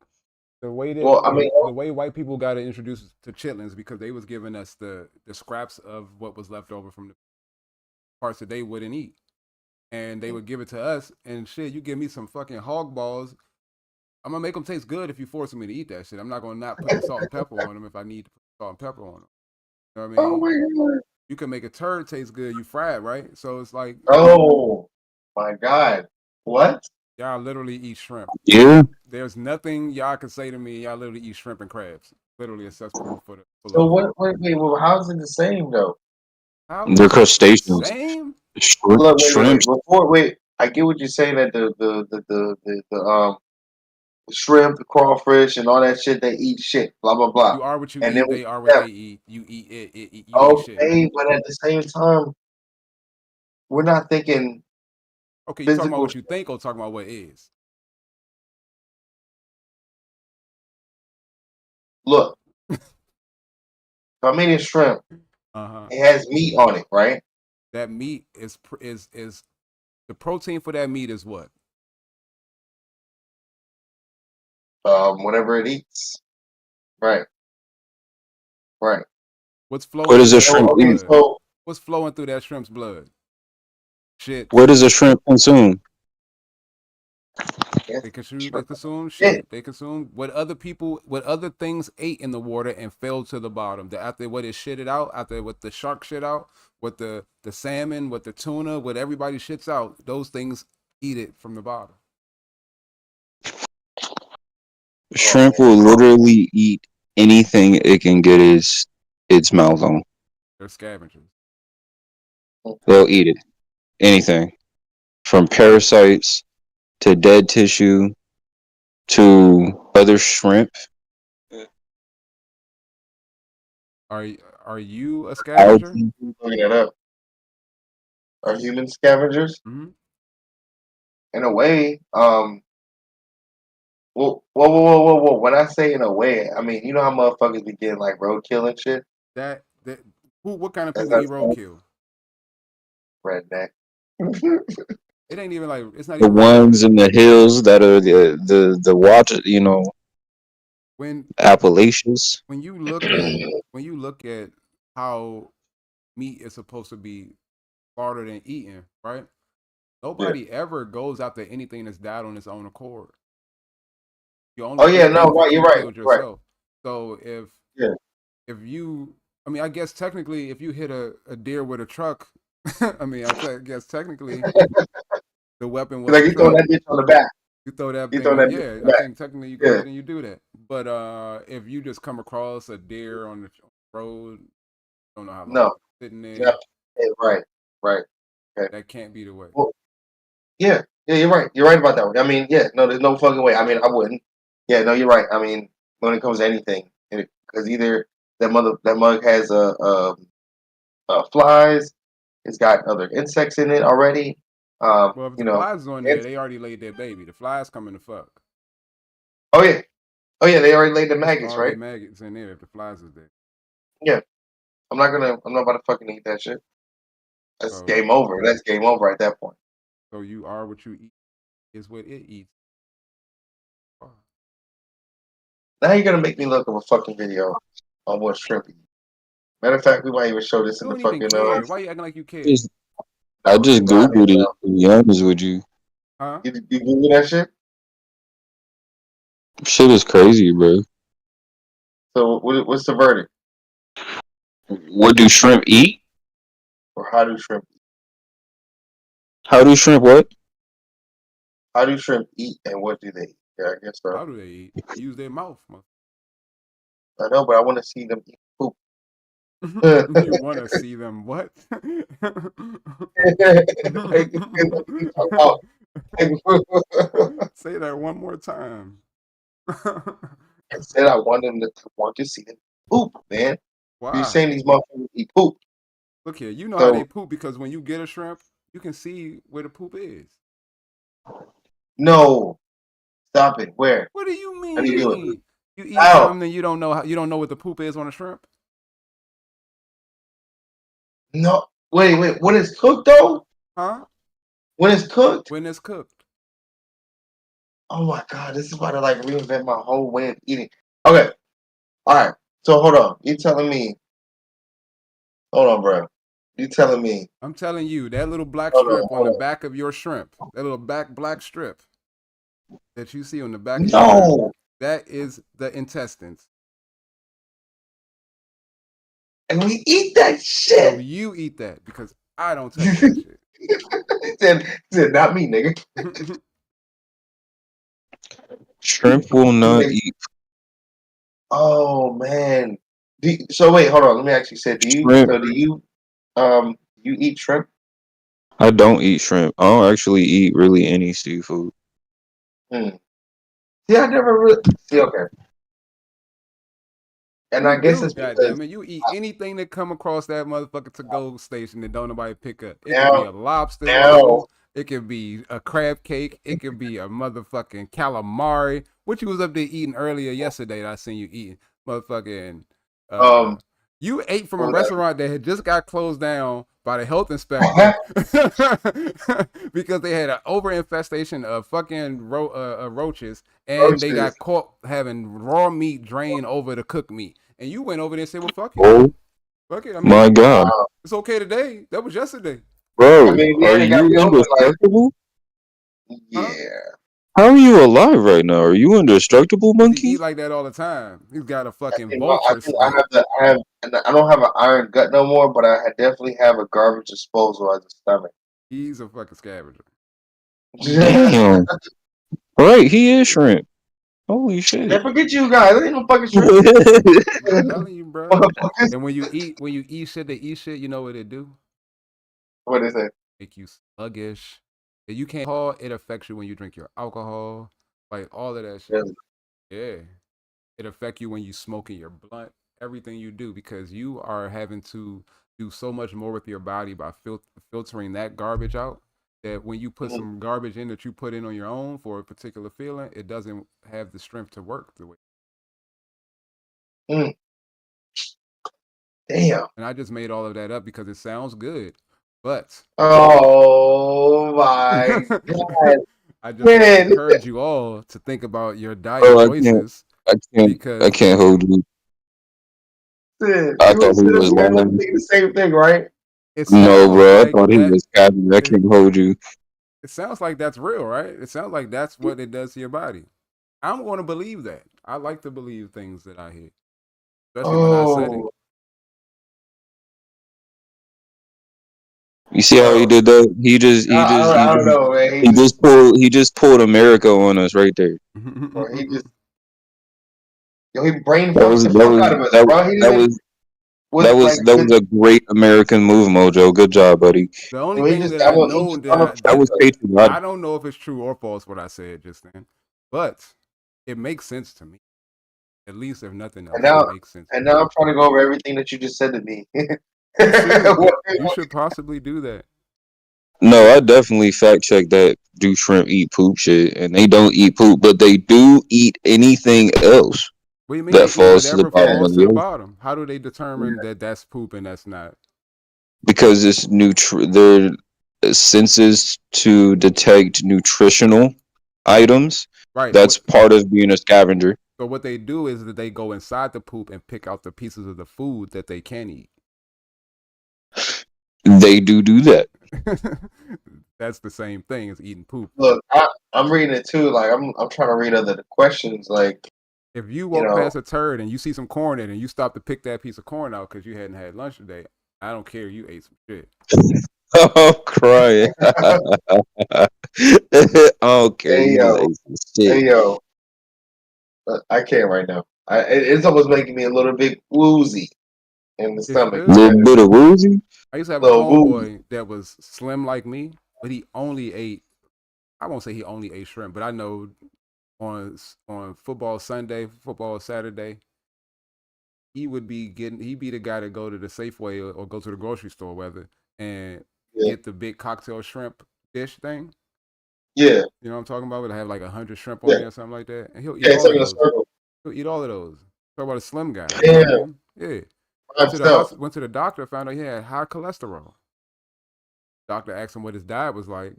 [SPEAKER 2] the way
[SPEAKER 7] well, I mean,
[SPEAKER 2] the way white people got introduced to chitlins because they was giving us the scraps of what was left over from the parts that they wouldn't eat. And they would give it to us and shit, you give me some fucking hog balls. I'm gonna make them taste good if you forcing me to eat that shit. I'm not gonna not put the salt and pepper on them if I need to put salt and pepper on them. You know what I
[SPEAKER 7] oh
[SPEAKER 2] mean?
[SPEAKER 7] my god.
[SPEAKER 2] You can make a turd taste good, you fry it, right? So it's like
[SPEAKER 7] Oh my god. What?
[SPEAKER 2] y'all literally eat shrimp.
[SPEAKER 6] Yeah.
[SPEAKER 2] There's nothing y'all can say to me. Y'all literally eat shrimp and crabs. Literally accessible for the
[SPEAKER 7] So what? Wait. Well, how is it the same though?
[SPEAKER 2] How
[SPEAKER 6] They're
[SPEAKER 2] is it the
[SPEAKER 6] crustaceans.
[SPEAKER 2] same?
[SPEAKER 7] Look, wait.
[SPEAKER 6] Shrimps.
[SPEAKER 7] Before, wait. I get what you're saying that the shrimp, the crawfish, and all that shit. They eat shit. Blah blah blah.
[SPEAKER 2] You are what you
[SPEAKER 7] And then
[SPEAKER 2] eat.
[SPEAKER 7] we
[SPEAKER 2] They are what
[SPEAKER 7] yeah.
[SPEAKER 2] they eat. You eat it. You eat shit.
[SPEAKER 7] Okay, but at the same time, we're not thinking
[SPEAKER 2] Okay, you talking about
[SPEAKER 7] physical.
[SPEAKER 2] what you think or talking about what is?
[SPEAKER 7] Look, if I'm eating shrimp, it has meat on it, right?
[SPEAKER 2] That meat is the protein for that meat is what?
[SPEAKER 7] whenever it eats. Right. Right.
[SPEAKER 2] What's flowing
[SPEAKER 6] What does
[SPEAKER 2] through
[SPEAKER 6] a
[SPEAKER 2] that
[SPEAKER 6] shrimp
[SPEAKER 2] shrimp's
[SPEAKER 7] Okay,
[SPEAKER 6] eat?
[SPEAKER 2] blood?
[SPEAKER 7] so
[SPEAKER 2] What's flowing through that shrimp's blood? Shit.
[SPEAKER 6] What does a shrimp consume?
[SPEAKER 7] yes,
[SPEAKER 2] They consume
[SPEAKER 7] yeah.
[SPEAKER 2] shit. They consume what other things ate in the water and fell to the bottom. After what it shitted out, after what the shark shit out, what the salmon, what the tuna, what everybody shits out, those things eat it from the bottom.
[SPEAKER 6] Shrimp will literally eat anything it can get its mouth on.
[SPEAKER 2] They're scavengers.
[SPEAKER 6] They'll eat it. Anything. From parasites to dead tissue to other shrimp.
[SPEAKER 2] Are you a scavenger?
[SPEAKER 6] Algae.
[SPEAKER 7] Looking it up. Are humans scavengers?
[SPEAKER 2] Mm-hmm.
[SPEAKER 7] In a way, whoa. When I say in a way, I mean, you know how motherfuckers be getting like roadkill and shit?
[SPEAKER 2] What kind of
[SPEAKER 7] That's
[SPEAKER 2] people
[SPEAKER 7] not
[SPEAKER 2] eat roadkill?
[SPEAKER 7] redneck.
[SPEAKER 2] It ain't even like it's not
[SPEAKER 6] The
[SPEAKER 2] even really
[SPEAKER 6] ones in the hills that are the watch,
[SPEAKER 2] when
[SPEAKER 6] Appalachians.
[SPEAKER 2] when you look at how meat is supposed to be slaughtered and eaten, right? Nobody ever goes after anything that's died on its own accord. You only
[SPEAKER 7] Oh yeah,
[SPEAKER 2] eat
[SPEAKER 7] no,
[SPEAKER 2] things
[SPEAKER 7] right,
[SPEAKER 2] that
[SPEAKER 7] you're
[SPEAKER 2] you
[SPEAKER 7] right,
[SPEAKER 2] killed
[SPEAKER 7] right.
[SPEAKER 2] yourself. So
[SPEAKER 7] Yeah.
[SPEAKER 2] if you, I mean, I guess technically, if you hit a deer with a truck, I mean, guess technically the weapon was
[SPEAKER 7] Like
[SPEAKER 2] a
[SPEAKER 7] you throw
[SPEAKER 2] truck.
[SPEAKER 7] that bitch on the back.
[SPEAKER 2] You throw that
[SPEAKER 7] You
[SPEAKER 2] thing
[SPEAKER 7] throw
[SPEAKER 2] on,
[SPEAKER 7] that bitch
[SPEAKER 2] yeah.
[SPEAKER 7] on the
[SPEAKER 2] I
[SPEAKER 7] back.
[SPEAKER 2] think technically you go
[SPEAKER 7] Yeah.
[SPEAKER 2] ahead and you do that. But if you just come across a deer on the road, don't know how long
[SPEAKER 7] No.
[SPEAKER 2] it's sitting there,
[SPEAKER 7] Yep. Yeah, right. Okay.
[SPEAKER 2] that can't be the way.
[SPEAKER 7] Well, yeah, you're right. You're right about that one. I mean, yeah, no, there's no fucking way. I mean, I wouldn't. Yeah, no, you're right. I mean, when it comes to anything, because either that mug has flies, it's got other insects in it already.
[SPEAKER 2] Well, if
[SPEAKER 7] You
[SPEAKER 2] the
[SPEAKER 7] know,
[SPEAKER 2] flies is on there, they already laid their baby. The flies coming to fuck.
[SPEAKER 7] oh yeah, they already laid the
[SPEAKER 2] There's
[SPEAKER 7] maggots,
[SPEAKER 2] already
[SPEAKER 7] right?
[SPEAKER 2] maggots in there if the flies is there.
[SPEAKER 7] Yeah, I'm not about to fucking eat that shit. That's
[SPEAKER 2] So,
[SPEAKER 7] game over. That's game over at that point.
[SPEAKER 2] so you are what you eat is what it eats. Oh.
[SPEAKER 7] Now you're gonna make me look up a fucking video on what shrimp eat. Matter of fact, we might even show this
[SPEAKER 2] You
[SPEAKER 7] in the
[SPEAKER 2] don't even
[SPEAKER 7] fucking.
[SPEAKER 2] care. Why you acting like you care?
[SPEAKER 6] I just
[SPEAKER 7] Nah,
[SPEAKER 6] Googled it,
[SPEAKER 7] no.
[SPEAKER 6] to be honest with you.
[SPEAKER 2] Huh?
[SPEAKER 7] You Google that shit?
[SPEAKER 6] Shit is crazy, bro.
[SPEAKER 7] So what's the verdict?
[SPEAKER 6] What do shrimp eat?
[SPEAKER 7] Or how do shrimp eat?
[SPEAKER 6] How do shrimp what?
[SPEAKER 7] How do shrimp eat and what do they eat? Yeah, I guess so.
[SPEAKER 2] How do they eat? They use their mouth.
[SPEAKER 7] I know, but I want to see them eat poop.
[SPEAKER 2] You want to see them what? Say that one more time.
[SPEAKER 7] I said I want to see them poop, man.
[SPEAKER 2] Why?
[SPEAKER 7] You're saying these motherfuckers eat poop.
[SPEAKER 2] Look here, you know
[SPEAKER 7] So-
[SPEAKER 2] how they poop because when you get a shrimp, you can see where the poop is.
[SPEAKER 7] No. Stop it. Where?
[SPEAKER 2] What do you mean?
[SPEAKER 7] How do you do it?
[SPEAKER 2] You eat
[SPEAKER 7] How?
[SPEAKER 2] something and you don't know what the poop is on a shrimp?
[SPEAKER 7] No. Wait. When it's cooked though?
[SPEAKER 2] Huh?
[SPEAKER 7] When it's cooked?
[SPEAKER 2] When it's cooked.
[SPEAKER 7] Oh my god, this is about to like reinvent my whole way of eating. Okay. Alright. So hold on. You telling me. Hold on, bro. You telling me.
[SPEAKER 2] I'm telling you, that little black
[SPEAKER 7] Hold on,
[SPEAKER 2] strip on
[SPEAKER 7] hold
[SPEAKER 2] the
[SPEAKER 7] on.
[SPEAKER 2] back of your shrimp, that little black strip that you see on the back of your shrimp,
[SPEAKER 7] No.
[SPEAKER 2] that is the intestines.
[SPEAKER 7] And we eat that
[SPEAKER 2] So
[SPEAKER 7] shit.
[SPEAKER 2] you eat that because I don't touch that shit.
[SPEAKER 7] He said, not me, nigga.
[SPEAKER 6] Shrimp will not eat
[SPEAKER 7] Oh man. So wait, hold on. Let me actually say,
[SPEAKER 6] shrimp.
[SPEAKER 7] you eat shrimp?
[SPEAKER 6] I don't eat shrimp. I don't actually eat really any seafood.
[SPEAKER 7] See, I never really see. Okay, and I guess it's because
[SPEAKER 2] goddammit, you eat anything that come across that motherfucker to-go station that don't nobody pick up. It
[SPEAKER 7] Now-
[SPEAKER 2] could be a lobster
[SPEAKER 7] now-
[SPEAKER 2] roll, it could be a crab cake, it could be a motherfucking calamari. What you was up there eating earlier yesterday that I seen you eating? Motherfucking You ate from a
[SPEAKER 7] Well,
[SPEAKER 2] restaurant that had just got closed down by the health inspector because they had an over infestation of fucking roaches, and they got caught having raw meat drained over the cooked meat. And you went over there and said, "Well, fuck it,
[SPEAKER 6] Oh
[SPEAKER 2] fuck it. I mean,
[SPEAKER 6] my God,
[SPEAKER 2] it's okay today. That was yesterday."
[SPEAKER 6] bro,
[SPEAKER 7] I mean,
[SPEAKER 6] are
[SPEAKER 7] they got
[SPEAKER 6] you
[SPEAKER 7] me over like,
[SPEAKER 6] indestructible?
[SPEAKER 7] yeah.
[SPEAKER 6] How are you alive right now? Are you indestructible,
[SPEAKER 2] 'Cause he
[SPEAKER 6] monkey?
[SPEAKER 2] eat like that all the time. He's got a fucking
[SPEAKER 7] I
[SPEAKER 2] vulture
[SPEAKER 7] think I
[SPEAKER 2] spit.
[SPEAKER 7] I don't have an iron gut no more, but I definitely have a garbage disposal as a stomach.
[SPEAKER 2] He's a fucking scavenger.
[SPEAKER 6] Damn. Right, he is shrimp. Holy shit.
[SPEAKER 7] Man, forget you guys. Ain't no fucking shrimp.
[SPEAKER 2] I'm telling you, bro. And when you eat shit, they eat shit. You know what it do?
[SPEAKER 7] What is it?
[SPEAKER 2] Make you sluggish. And you can't call it affects you when you drink your alcohol, like all of that shit.
[SPEAKER 7] Really?
[SPEAKER 2] Yeah, it affect you when you smoking your blunt. Everything you do because you are having to do so much more with your body by filtering that garbage out. That when you put some garbage in that you put in on your own for a particular feeling, it doesn't have the strength to work the way.
[SPEAKER 7] Damn.
[SPEAKER 2] And I just made all of that up because it sounds good, but
[SPEAKER 7] Oh my God.
[SPEAKER 2] I just want to encourage you all to think about your diet choices.
[SPEAKER 6] I can't hold you. I thought he was lying.
[SPEAKER 7] The same thing, right?
[SPEAKER 6] No, bro. I thought he was capping. I can't hold you.
[SPEAKER 2] It sounds like that's real, right? It sounds like that's what it does to your body. I'm going to believe that. I like to believe things that I hear, especially when I said it.
[SPEAKER 6] You see how he did that?
[SPEAKER 7] I don't know, man.
[SPEAKER 6] He just pulled America on us right there.
[SPEAKER 7] Or he just he brain fucked the fuck out of us, bro.
[SPEAKER 6] That was a great American move, Mojo. Good job, buddy.
[SPEAKER 2] The only thing that I know
[SPEAKER 6] that was patriotic.
[SPEAKER 2] I don't know if it's true or false what I said just then, but it makes sense to me. At least if nothing else, it makes sense.
[SPEAKER 7] And now I'm trying to go over everything that you just said to me.
[SPEAKER 2] You should possibly do that.
[SPEAKER 6] No, I definitely fact checked that. Do shrimp eat poop shit? And they don't eat poop, but they do eat anything else.
[SPEAKER 2] What do you mean
[SPEAKER 6] that falls to the bottom of the
[SPEAKER 2] bottom? How do they determine that that's poop and that's not?
[SPEAKER 6] Because it's their senses to detect nutritional items.
[SPEAKER 2] Right.
[SPEAKER 6] That's part of being a scavenger.
[SPEAKER 2] So what they do is that they go inside the poop and pick out the pieces of the food that they can eat.
[SPEAKER 6] They do that.
[SPEAKER 2] That's the same thing as eating poop.
[SPEAKER 7] Look, I'm reading it too. Like I'm trying to read other questions. Like
[SPEAKER 2] if you walk past a turd and you see some corn in it and you stop to pick that piece of corn out because you hadn't had lunch today, I don't care. You ate some shit.
[SPEAKER 6] I'm crying. Okay.
[SPEAKER 7] Hey yo, I can't right now. It's almost making me a little bit woozy in the stomach.
[SPEAKER 6] A little bit of woozy.
[SPEAKER 2] I used to have a homeboy that was slim like me, but he only ate. I won't say he only ate shrimp, but I know on football Sunday, football Saturday, he'd be the guy to go to the Safeway or go to the grocery store, whether and get the big cocktail shrimp dish thing.
[SPEAKER 7] Yeah.
[SPEAKER 2] You know what I'm talking about? Would have like 100 shrimp on there or something like that. And he'll eat all of those. He'll eat all of those. Talk about a slim guy.
[SPEAKER 7] Yeah.
[SPEAKER 2] Yeah. Went to the doctor, found out he had high cholesterol. Doctor asked him what his diet was like,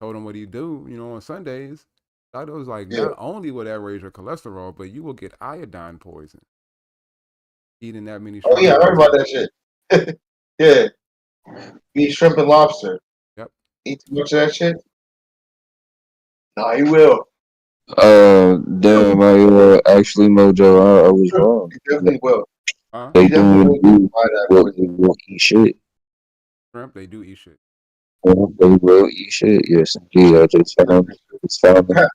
[SPEAKER 2] told him what he do, on Sundays. Doctor was like, not only will that raise your cholesterol, but you will get iodine poison. Eating that many shrimp.
[SPEAKER 7] Oh yeah, I heard about that shit. Yeah. Eat shrimp and lobster.
[SPEAKER 2] Yep.
[SPEAKER 7] Eat too much of that shit? No, he will.
[SPEAKER 6] Damn, actually, Mojo, I was wrong.
[SPEAKER 7] He definitely will.
[SPEAKER 6] They will eat shit.
[SPEAKER 2] Shrimp, they do eat shit.
[SPEAKER 6] They will eat shit. Yes, indeed. I just found it.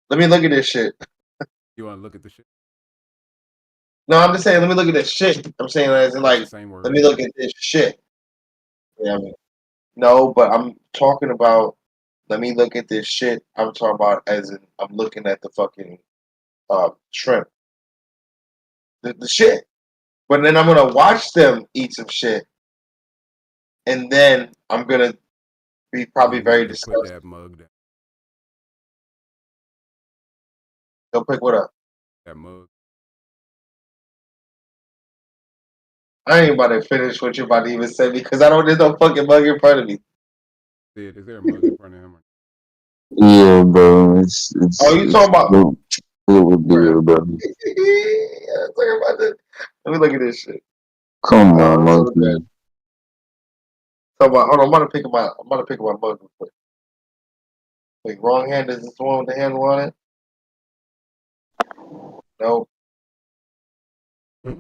[SPEAKER 7] Let me look at this shit.
[SPEAKER 2] You want to look at the shit?
[SPEAKER 7] No, I'm just saying. Let me look at this shit. I'm saying as in like, let me look at this shit. Yeah, no, but I'm talking about. Let me look at this shit. I'm talking about as in I'm looking at the fucking shrimp. The shit. But then I'm gonna watch them eat some shit, and then I'm gonna be probably very disgusted.
[SPEAKER 2] Put that mug down.
[SPEAKER 7] Go pick what up?
[SPEAKER 2] That mug.
[SPEAKER 7] I ain't about to finish what you're about to even say because I don't. There's no fucking mug in front of me.
[SPEAKER 2] Sid, is there a mug in front of him?
[SPEAKER 6] Yeah, bro. It's
[SPEAKER 7] Oh, you talking about?
[SPEAKER 6] fluid beer, bro.
[SPEAKER 7] Yeah, talking about this. Let me look at this shit.
[SPEAKER 6] Come on,
[SPEAKER 7] Okay.
[SPEAKER 6] monkey.
[SPEAKER 7] Hold on, I'm about to pick up my mug real quick. Wait, wrong hand. Is this the one with the handle on it? No.
[SPEAKER 2] You're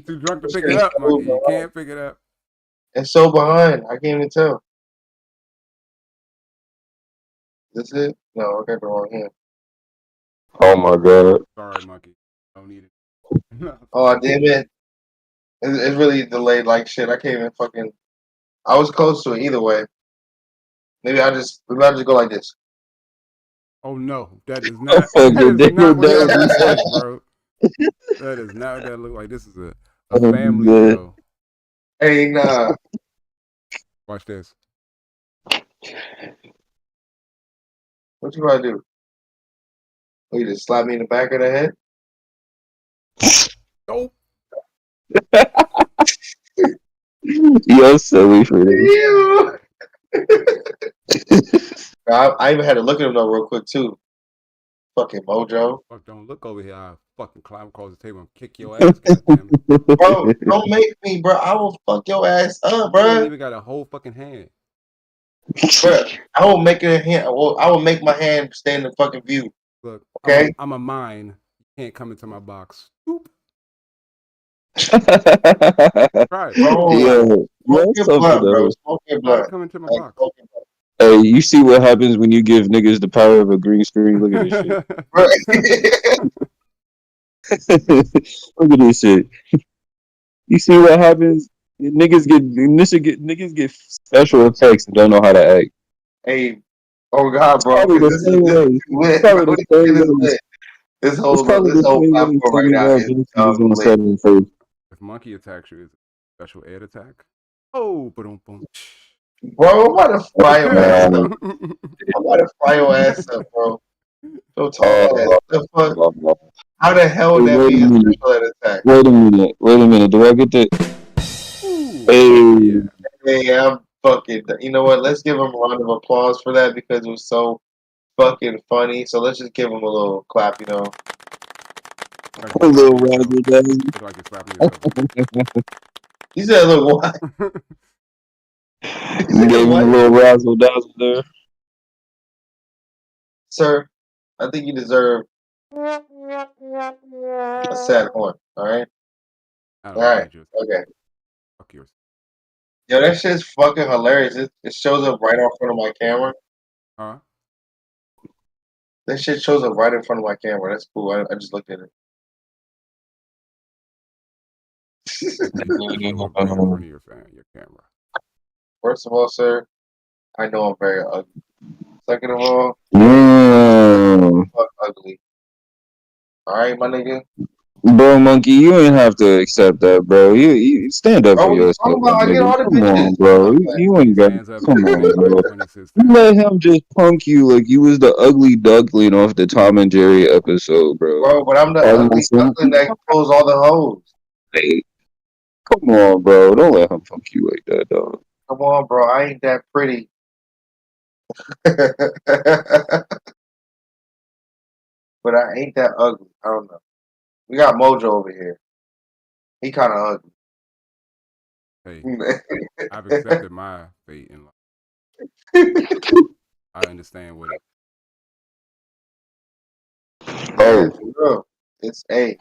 [SPEAKER 2] too drunk to pick it up, monkey. You can't pick it up.
[SPEAKER 7] It's so behind. I can't even tell. This it? No, I got the wrong hand.
[SPEAKER 6] Oh my god.
[SPEAKER 2] Sorry, monkey. Don't need it.
[SPEAKER 7] Oh damn it! It's really delayed like shit. I can't even fucking. I was close to it either way. Maybe I just go like this.
[SPEAKER 2] Oh no, that is not.
[SPEAKER 6] fucking
[SPEAKER 2] That is not what that
[SPEAKER 6] damn.
[SPEAKER 2] looks like, bro. That is not what that look like. This is a
[SPEAKER 6] Oh,
[SPEAKER 2] family
[SPEAKER 6] good.
[SPEAKER 2] show.
[SPEAKER 7] Hey, nah.
[SPEAKER 2] Watch this.
[SPEAKER 7] What you gonna do? Oh, you just slap me in the back of the head?
[SPEAKER 2] Oh,
[SPEAKER 6] You're silly for this.
[SPEAKER 7] Ew. I even had to look at him though real quick too. Fucking Mojo.
[SPEAKER 2] fuck! Don't look over here. I'll fucking climb across the table and kick your ass, goddamn.
[SPEAKER 7] Bro, don't make me, bro. I will fuck your ass up,
[SPEAKER 2] You ain't
[SPEAKER 7] bro.
[SPEAKER 2] even got a whole fucking hand.
[SPEAKER 7] Bro, I will make it a hand. I will make my hand stay in the fucking view.
[SPEAKER 2] Look,
[SPEAKER 7] Okay.
[SPEAKER 2] I'm a mine. You can't come into my box. Oop.
[SPEAKER 6] Bro,
[SPEAKER 2] Try it.
[SPEAKER 6] yeah,
[SPEAKER 7] Smoke your
[SPEAKER 6] something
[SPEAKER 7] blood, bro.
[SPEAKER 6] else.
[SPEAKER 7] Smoke your
[SPEAKER 2] Try to
[SPEAKER 7] blood.
[SPEAKER 2] come into my
[SPEAKER 7] Like,
[SPEAKER 2] box.
[SPEAKER 7] smoke your blood.
[SPEAKER 6] Hey, you see what happens when you give niggas the power of a green screen? Look at this shit. Look at this shit. You see what happens? Niggas get special effects and don't know how to act.
[SPEAKER 7] Hey, oh God, bro.
[SPEAKER 6] Probably the
[SPEAKER 7] This
[SPEAKER 6] same way.
[SPEAKER 7] lit,
[SPEAKER 6] Probably
[SPEAKER 7] bro.
[SPEAKER 6] the same
[SPEAKER 7] This is
[SPEAKER 6] way.
[SPEAKER 7] lit. This
[SPEAKER 6] It's
[SPEAKER 7] whole
[SPEAKER 6] probably the same way
[SPEAKER 7] platform right now
[SPEAKER 6] Samuel
[SPEAKER 7] is
[SPEAKER 6] Jackson is gonna
[SPEAKER 7] lit.
[SPEAKER 6] set in face.
[SPEAKER 2] If monkey attacks you, is it a special ed attack? Oh, boom, boom.
[SPEAKER 7] Bro, I'm about to fry your ass
[SPEAKER 6] Nah.
[SPEAKER 7] up. I'm about to fry your ass up, bro. Yo, tall ass. The fuck? How the hell would that be a special ed attack?
[SPEAKER 6] Wait a minute. Do I get the?
[SPEAKER 2] Ooh,
[SPEAKER 6] Hey,
[SPEAKER 2] yeah.
[SPEAKER 7] Hey, I'm fucking. You know what? Let's give him a round of applause for that because it was so fucking funny. So let's just give him a little clap, you know.
[SPEAKER 2] Like
[SPEAKER 6] a
[SPEAKER 2] you're
[SPEAKER 6] little
[SPEAKER 2] slapping yourself.
[SPEAKER 6] razzle dazzle.
[SPEAKER 2] Look like you're slapping yourself.
[SPEAKER 7] You said, "Look, what?"
[SPEAKER 6] You gave him a little razzle dazzle there.
[SPEAKER 7] Sir, I think you deserve a sad horn. All right.
[SPEAKER 2] I
[SPEAKER 7] All
[SPEAKER 2] don't
[SPEAKER 7] right.
[SPEAKER 2] need you.
[SPEAKER 7] Okay.
[SPEAKER 2] Fuck yours.
[SPEAKER 7] Yo, that shit's fucking hilarious. It shows up right in front of my camera.
[SPEAKER 2] Huh?
[SPEAKER 7] That shit shows up right in front of my camera. That's cool. I just looked at it.
[SPEAKER 2] Show up right in front of your camera.
[SPEAKER 7] First of all, sir, I know I'm very ugly. Second of all, fuck ugly. All right, my nigga.
[SPEAKER 6] Bro, monkey, you ain't have to accept that, bro. You stand up for
[SPEAKER 7] What you
[SPEAKER 6] yourself,
[SPEAKER 7] talking about? I get
[SPEAKER 6] nigga.
[SPEAKER 7] all the
[SPEAKER 6] Come on,
[SPEAKER 7] bitches.
[SPEAKER 6] bro. You ain't got.
[SPEAKER 2] Hands up.
[SPEAKER 6] Come on, bro.
[SPEAKER 2] 26
[SPEAKER 6] You let him just punk you like you was the ugly duckling off the Tom and Jerry episode, bro.
[SPEAKER 7] Bro, but I'm the ugly duckling that pulls all the hoes.
[SPEAKER 6] Hey, come on, bro. Don't let him punk you like that, dog.
[SPEAKER 7] Come on, bro. I ain't that pretty. But I ain't that ugly. I don't know. We got Mojo over here. He kind of ugly.
[SPEAKER 2] Hey, I've accepted my fate in life. I understand what it.
[SPEAKER 7] Oh, it's A.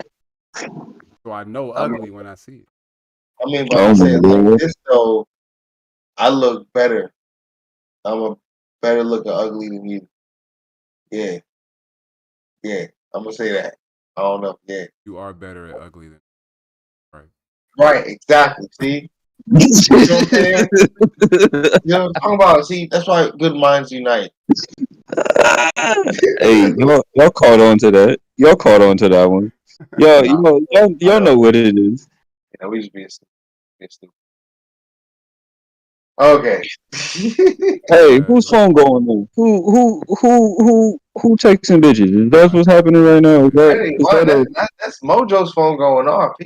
[SPEAKER 2] So I know ugly when I see it.
[SPEAKER 7] I mean, but I'm saying like this though, I look better. I'm a better looking ugly than you. Yeah. Yeah. I'm gonna say that. I don't know. Yeah.
[SPEAKER 2] You are better at ugly than right.
[SPEAKER 7] Right, exactly. See? You know what I'm saying? You know what I'm talking about? See, that's why good minds unite.
[SPEAKER 6] Hey, y'all caught on to that. Y'all caught on to that one. Y'all know what it is.
[SPEAKER 7] Yeah, we just being stupid. Okay.
[SPEAKER 6] Hey, whose phone going on? Who who texting bitches? Is that what's happening right now?
[SPEAKER 7] That ain't
[SPEAKER 6] Is
[SPEAKER 7] what.
[SPEAKER 6] that a
[SPEAKER 7] That's Mojo's phone going off.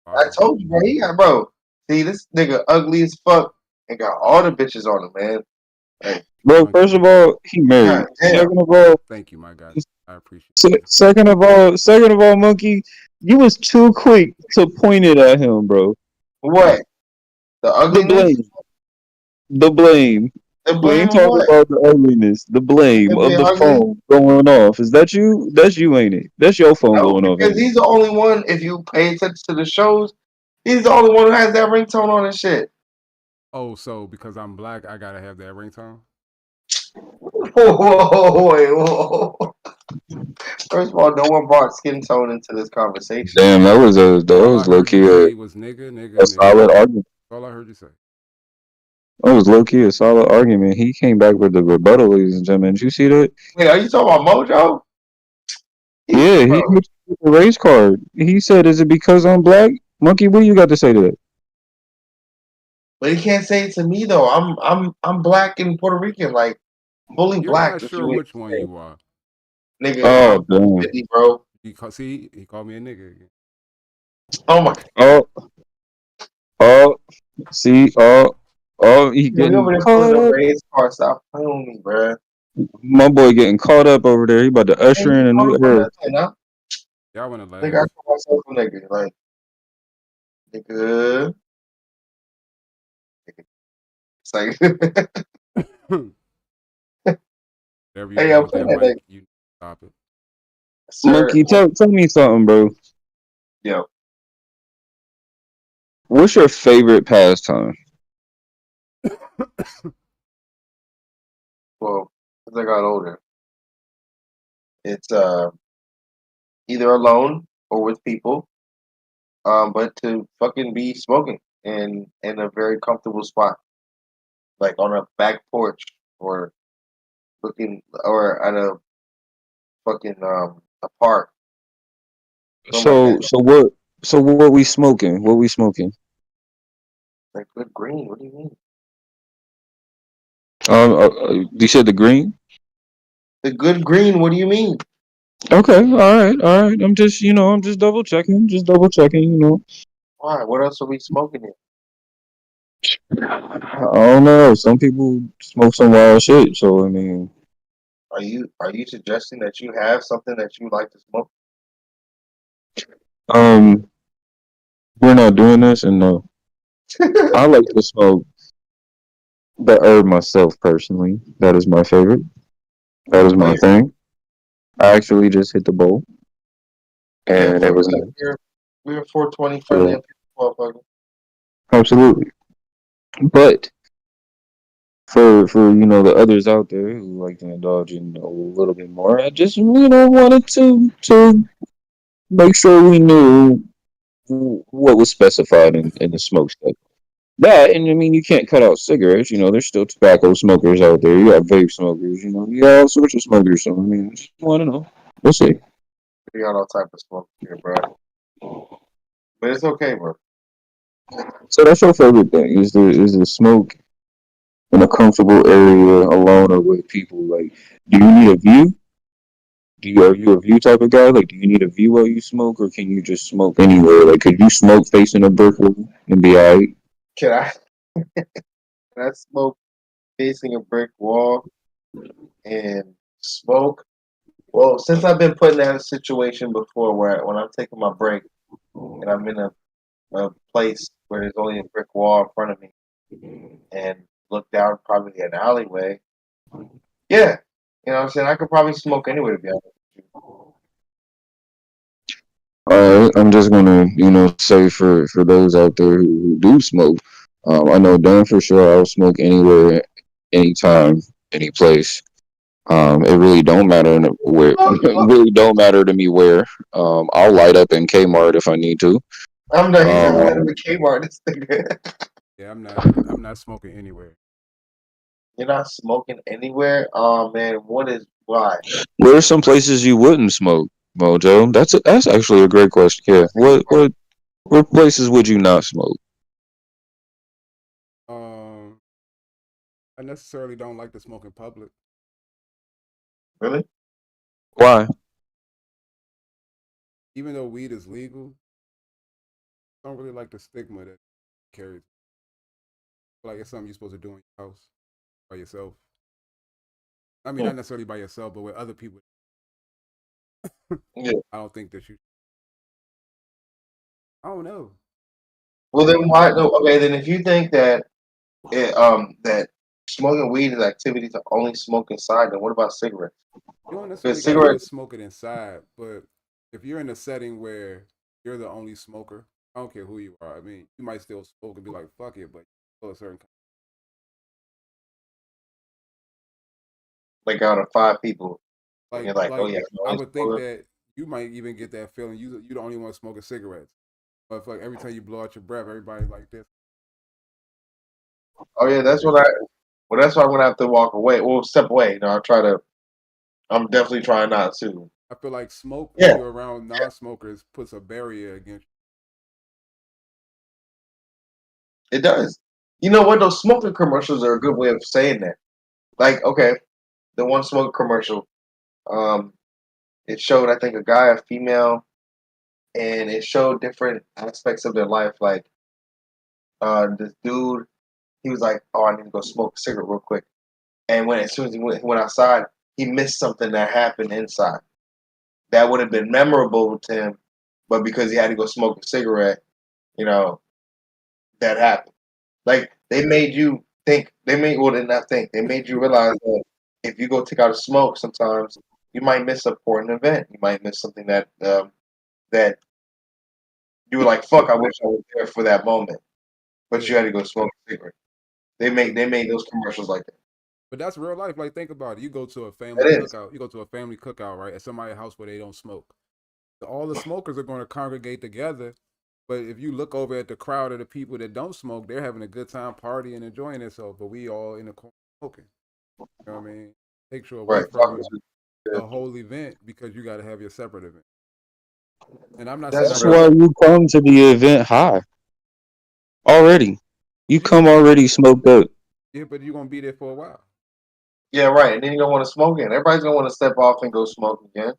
[SPEAKER 7] I told you, bro. He got, bro. See, this nigga ugly as fuck and got all the bitches on him, man. Like,
[SPEAKER 6] bro? First of all, he married.
[SPEAKER 7] God damn.
[SPEAKER 6] Second of all,
[SPEAKER 2] Thank you, my guy. I appreciate it.
[SPEAKER 6] second of all, Monkey, you was too quick to point it at him, bro.
[SPEAKER 7] What? The
[SPEAKER 6] The
[SPEAKER 7] ugliness?
[SPEAKER 6] blame. The blame.
[SPEAKER 7] The
[SPEAKER 6] We
[SPEAKER 7] blame
[SPEAKER 6] ain't
[SPEAKER 7] of
[SPEAKER 6] talking
[SPEAKER 7] what?
[SPEAKER 6] about the ugliness. The blame
[SPEAKER 7] Him
[SPEAKER 6] of
[SPEAKER 7] being
[SPEAKER 6] the
[SPEAKER 7] ugly?
[SPEAKER 6] phone going off. Is that you? That's you, ain't it? That's your phone
[SPEAKER 7] No,
[SPEAKER 6] going off.
[SPEAKER 7] because he's the only one, if you pay attention to the shows, he's the only one who has that ringtone on and shit.
[SPEAKER 2] Oh, so because I'm black, I gotta have that ringtone?
[SPEAKER 7] Whoa. First of all, no one brought skin tone into this conversation.
[SPEAKER 6] Damn, that was
[SPEAKER 2] All I
[SPEAKER 6] low
[SPEAKER 2] heard
[SPEAKER 6] key
[SPEAKER 2] you say was nigga,
[SPEAKER 6] a solid argument.
[SPEAKER 2] That's all I heard you say.
[SPEAKER 6] That was low key a solid argument. He came back with the rebuttal, ladies and gentlemen. Did you see that?
[SPEAKER 7] Wait, are you talking about Mojo?
[SPEAKER 6] Yeah, he hit you with the race card. He said, "Is it because I'm black?" Monkey, what you got to say to that?
[SPEAKER 7] But he can't say it to me though. I'm black and Puerto Rican, like fully
[SPEAKER 2] You're
[SPEAKER 7] black.
[SPEAKER 2] not
[SPEAKER 7] if
[SPEAKER 2] sure
[SPEAKER 7] you
[SPEAKER 2] which one you are.
[SPEAKER 7] Nigga,
[SPEAKER 6] Oh,
[SPEAKER 7] I'm
[SPEAKER 6] damn.
[SPEAKER 7] 50, bro.
[SPEAKER 2] He called me a nigga again.
[SPEAKER 7] Oh my.
[SPEAKER 6] See, he
[SPEAKER 7] You
[SPEAKER 6] getting
[SPEAKER 7] over there
[SPEAKER 6] caught
[SPEAKER 7] pulling up
[SPEAKER 6] up.
[SPEAKER 7] race car. Stop playing with me, bro.
[SPEAKER 6] My boy getting caught up over there. He about to usher in a new era.
[SPEAKER 2] Y'all wanna laugh?
[SPEAKER 7] Nigga, I call myself a nigga. Like, nigga. It's like,
[SPEAKER 2] Whatever you
[SPEAKER 7] hey,
[SPEAKER 2] do
[SPEAKER 7] I'm
[SPEAKER 2] with that
[SPEAKER 7] playing
[SPEAKER 2] mic,
[SPEAKER 7] that.
[SPEAKER 2] you stop it.
[SPEAKER 6] Monkey, tell me something, bro.
[SPEAKER 7] Yo.
[SPEAKER 6] What's your favorite pastime?
[SPEAKER 7] Well, as I got older, it's either alone or with people. But to fucking be smoking in a very comfortable spot, like on a back porch or looking or at a fucking a park.
[SPEAKER 6] So what we smoking? What we smoking?
[SPEAKER 7] Like good green. What do you mean?
[SPEAKER 6] You said the green?
[SPEAKER 7] The good green. What do you mean?
[SPEAKER 6] Okay, all right. I'm just double checking,
[SPEAKER 7] Why? What else are we smoking here?
[SPEAKER 6] I don't know. Some people smoke some wild shit, so I mean.
[SPEAKER 7] Are you suggesting that you have something that you like to smoke?
[SPEAKER 6] We're not doing this, and no. I like to smoke the herb myself personally. That is my favorite. That is my thing. I actually just hit the bowl, and it was nice.
[SPEAKER 7] We're 420 friendly, motherfucker.
[SPEAKER 6] Absolutely. But for the others out there who like to indulge in a little bit more, I just wanted to make sure we knew what was specified in the smoke stuff. That, and I mean, you can't cut out cigarettes. There's still tobacco smokers out there. You got vape smokers. You got all sorts of smokers. So I mean, I just want to know. We'll see.
[SPEAKER 7] We got all type of smoke here, bro. But it's okay, bro.
[SPEAKER 6] So that's your favorite thing? Is the smoke in a comfortable area, alone or with people? Like, do you need a view? Are you a view type of guy? Like, do you need a view while you smoke, or can you just smoke anywhere? Like, could you smoke facing a brick wall and be alright?
[SPEAKER 7] Can I? Can I smoke facing a brick wall and smoke? Well, since I've been put in that situation before, where when I'm taking my break and I'm in a place where there's only a brick wall in front of me and look down probably an alleyway. Yeah, you know what I'm saying? I could probably smoke anywhere, to be honest with you.
[SPEAKER 6] I'm just gonna, say for those out there who do smoke, I know Dan for sure I'll smoke anywhere, anytime, any place. It really don't matter where. It really don't matter to me where. I'll light up in Kmart if I need to.
[SPEAKER 7] I'm not. He's not letting me Kmart. This nigga.
[SPEAKER 2] Yeah, I'm not smoking anywhere.
[SPEAKER 7] You're not smoking anywhere? Oh man, why?
[SPEAKER 6] Where are some places you wouldn't smoke, Mojo? That's actually a great question. Yeah. What places would you not smoke?
[SPEAKER 2] I necessarily don't like to smoke in public.
[SPEAKER 7] Really?
[SPEAKER 6] Why?
[SPEAKER 2] Even though weed is legal, I don't really like the stigma that it carries. Like it's something you're supposed to do in your house by yourself. I mean, not necessarily by yourself, but with other people.
[SPEAKER 7] Yeah.
[SPEAKER 2] I don't think that you. I don't know.
[SPEAKER 7] Well, then why? No, okay, then if you think that that smoking weed is activity to only smoke inside, then what about cigarettes?
[SPEAKER 2] You don't necessarily
[SPEAKER 7] Because
[SPEAKER 2] got to do
[SPEAKER 7] cigarettes,
[SPEAKER 2] smoke it inside, but if you're in a setting where you're the only smoker, I don't care who you are. I mean, you might still smoke and be like, "Fuck it," but you a certain.
[SPEAKER 7] like out of 5 people, and you're like, oh
[SPEAKER 2] Like
[SPEAKER 7] yeah, no,
[SPEAKER 2] I
[SPEAKER 7] I
[SPEAKER 2] would think
[SPEAKER 7] smoke.
[SPEAKER 2] that you might even get that feeling. You the only one smoking cigarettes, but like every time you blow out your breath, everybody like this.
[SPEAKER 7] Oh yeah, that's what I. Well, that's why I'm gonna have to walk away. Well, step away. You know, I try to. I'm definitely trying not to.
[SPEAKER 2] I feel like smoke when
[SPEAKER 7] Yeah,
[SPEAKER 2] you're around non-smokers puts a barrier against.
[SPEAKER 7] it does. You know what? Those smoking commercials are a good way of saying that. Like, okay, the one smoke commercial, um, it showed I think a guy, a female, and it showed different aspects of their life. Like, this dude, he was like, "Oh, I need to go smoke a cigarette real quick." And when as soon as he went outside, he missed something that happened inside that would have been memorable to him, but because he had to go smoke a cigarette, you know, that happened. Like they made you think. They made well, they not think. They made you realize that if you go take out a smoke, sometimes you might miss an important event. You might miss something that you were like, "Fuck, I wish I was there for that moment," but you
[SPEAKER 2] Yeah,
[SPEAKER 7] had to go smoke a cigarette. They made those commercials like that.
[SPEAKER 2] but that's real life. Like think about it. You go to a
[SPEAKER 7] It
[SPEAKER 2] family
[SPEAKER 7] is
[SPEAKER 2] cookout. You go to a family cookout, right? At somebody's house where they don't smoke. So all the smokers are going to congregate together. But if you look over at the crowd of the people that don't smoke, they're having a good time partying and enjoying themselves. But we all in the corner smoking. You know what I mean? Takes you away
[SPEAKER 7] right. Talking
[SPEAKER 2] from
[SPEAKER 7] to
[SPEAKER 2] the whole event because you got to have your separate event. And I'm not saying
[SPEAKER 7] that's
[SPEAKER 2] I'm
[SPEAKER 6] That's
[SPEAKER 7] true.
[SPEAKER 6] why you come to the event high already. You
[SPEAKER 2] yeah,
[SPEAKER 6] come already smoked up.
[SPEAKER 2] yeah, but you're gonna be there for a while.
[SPEAKER 7] Yeah, right. And then you don't want to smoke again. Everybody's gonna want to step off and go smoke again.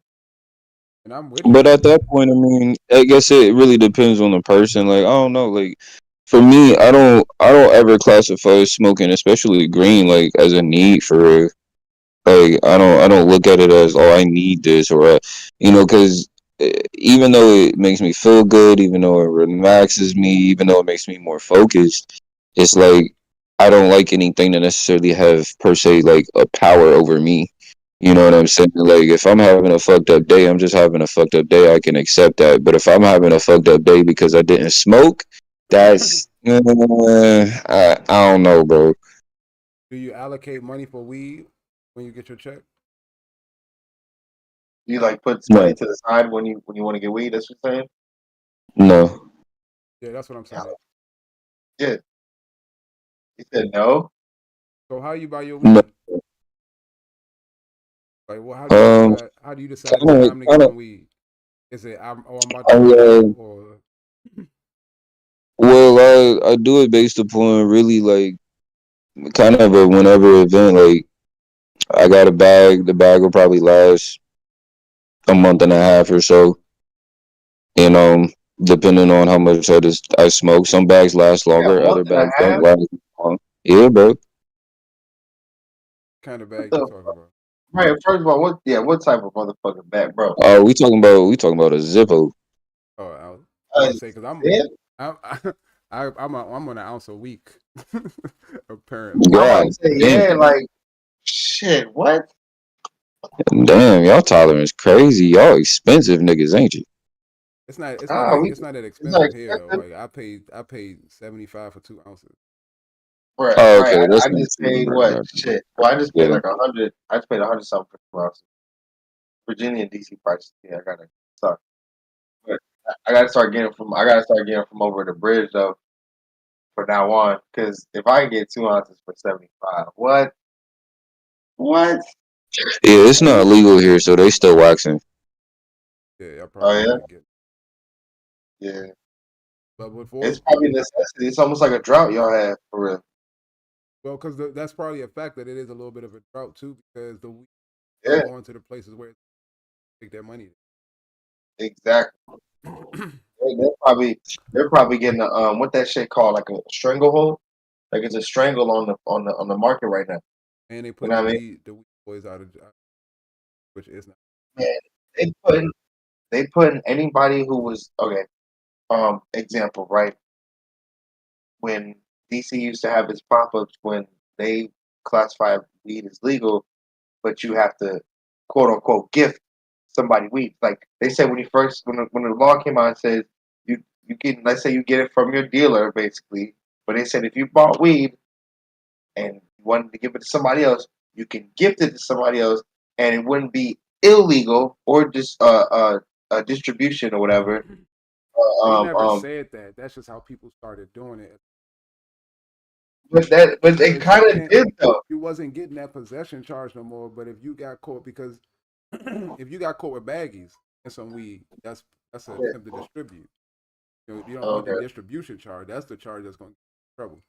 [SPEAKER 2] And I'm with
[SPEAKER 6] But
[SPEAKER 2] you.
[SPEAKER 6] at that point, I mean, I guess it really depends on the person. Like, I don't know. Like, for me, I don't ever classify smoking, especially green, like as a need for real. Like, I don't look at it as, oh, I need this or, because even though it makes me feel good, even though it relaxes me, even though it makes me more focused, it's like I don't like anything to necessarily have per se like a power over me. You know what I'm saying? Like if I'm having a fucked up day, I'm just having a fucked up day. I can accept that. But if I'm having a fucked up day because I didn't smoke, that's I don't know, bro.
[SPEAKER 2] Do you allocate money for weed when you get your check?
[SPEAKER 7] You like put money
[SPEAKER 6] No,
[SPEAKER 7] to the side when you want to get weed. That's what you're saying.
[SPEAKER 6] no,
[SPEAKER 2] Yeah, that's what I'm saying.
[SPEAKER 7] Yeah. He said no.
[SPEAKER 2] So how you buy your
[SPEAKER 6] no.
[SPEAKER 2] weed? Like, well, how do you decide? How do you decide it's time to get
[SPEAKER 6] Kind of.
[SPEAKER 2] some weed? Is it I'm about to run out, or
[SPEAKER 6] Well, I do it based upon really like kind of a whenever event. Like I got a bag. The bag will probably last a month and a half or so. You know, depending on how much I smoke. Some bags last
[SPEAKER 7] Yeah, a
[SPEAKER 6] longer.
[SPEAKER 7] month
[SPEAKER 6] Other
[SPEAKER 7] and a
[SPEAKER 6] bags don't
[SPEAKER 7] half.
[SPEAKER 6] last long. Yeah, bro.
[SPEAKER 2] kind of
[SPEAKER 7] What
[SPEAKER 2] bag you
[SPEAKER 7] the
[SPEAKER 2] talking about?
[SPEAKER 7] right? First of all, what? Yeah, what type of motherfucking bag, bro?
[SPEAKER 6] We talking about a Zippo.
[SPEAKER 2] Oh, I'm
[SPEAKER 7] Uh,
[SPEAKER 2] about to say because
[SPEAKER 7] yeah,
[SPEAKER 2] I'm I'm on an ounce a week, apparently.
[SPEAKER 7] I'm about
[SPEAKER 6] God
[SPEAKER 7] to say
[SPEAKER 6] damn,
[SPEAKER 7] yeah. Like shit. What?
[SPEAKER 6] damn, y'all tolerance crazy. Y'all expensive niggas, ain't you?
[SPEAKER 7] Ah, we.
[SPEAKER 2] It's not that
[SPEAKER 7] It's not
[SPEAKER 2] expensive here though.
[SPEAKER 7] expensive.
[SPEAKER 2] Like I paid 75 for 2 ounces.
[SPEAKER 7] Right,
[SPEAKER 6] Oh,
[SPEAKER 7] right.
[SPEAKER 6] okay,
[SPEAKER 7] I
[SPEAKER 6] that's not
[SPEAKER 7] just
[SPEAKER 6] too
[SPEAKER 7] paid what?
[SPEAKER 6] bad.
[SPEAKER 7] Shit. Well, I just paid
[SPEAKER 6] Yeah.
[SPEAKER 7] like 100. I just paid 100 something for 2 ounces. Virginia and DC prices. Yeah, I gotta start. But I gotta start getting from. I gotta start getting from over the bridge though. From now on, because if I can get 2 ounces for 75, what? What?
[SPEAKER 6] Yeah, it's not legal here, so they still waxing.
[SPEAKER 2] Yeah, I
[SPEAKER 7] Oh
[SPEAKER 2] probably
[SPEAKER 7] yeah,
[SPEAKER 2] gotta get.
[SPEAKER 7] yeah.
[SPEAKER 2] But
[SPEAKER 7] It's
[SPEAKER 2] before,
[SPEAKER 7] probably a necessity. It's almost like a drought y'all have for real.
[SPEAKER 2] well, because that's probably a fact that it is a little bit of a drought too, because the weed not
[SPEAKER 7] Yeah,
[SPEAKER 2] going to the places where. take that money.
[SPEAKER 7] Exactly. They're probably getting a what that shit called, like a stranglehold. Like it's a strangle on the market right now.
[SPEAKER 2] And they
[SPEAKER 7] You
[SPEAKER 2] put
[SPEAKER 7] know
[SPEAKER 2] the
[SPEAKER 7] what I mean?
[SPEAKER 2] weed boys out of which is not.
[SPEAKER 7] Man, they putting anybody who was okay. Example, right? When DC used to have its pop-ups when they classify weed as legal, but you have to quote unquote gift somebody weed. Like they said when when the law came out, it says you can, let's say you get it from your dealer basically, but they said if you bought weed and you wanted to give it to somebody else, you can gift it to somebody else, and it wouldn't be illegal or just a distribution or whatever.
[SPEAKER 2] They
[SPEAKER 7] Um,
[SPEAKER 2] never
[SPEAKER 7] um,
[SPEAKER 2] said that. That's just how people started doing it.
[SPEAKER 7] but they
[SPEAKER 2] Because you
[SPEAKER 7] kind of
[SPEAKER 2] can't,
[SPEAKER 7] did though.
[SPEAKER 2] you wasn't getting that possession charge no more. But if you got caught, because if you got caught with baggies and some weed, that's an attempt to distribute. You don't want the
[SPEAKER 7] Okay.
[SPEAKER 2] distribution charge. That's the charge that's going to get you in trouble.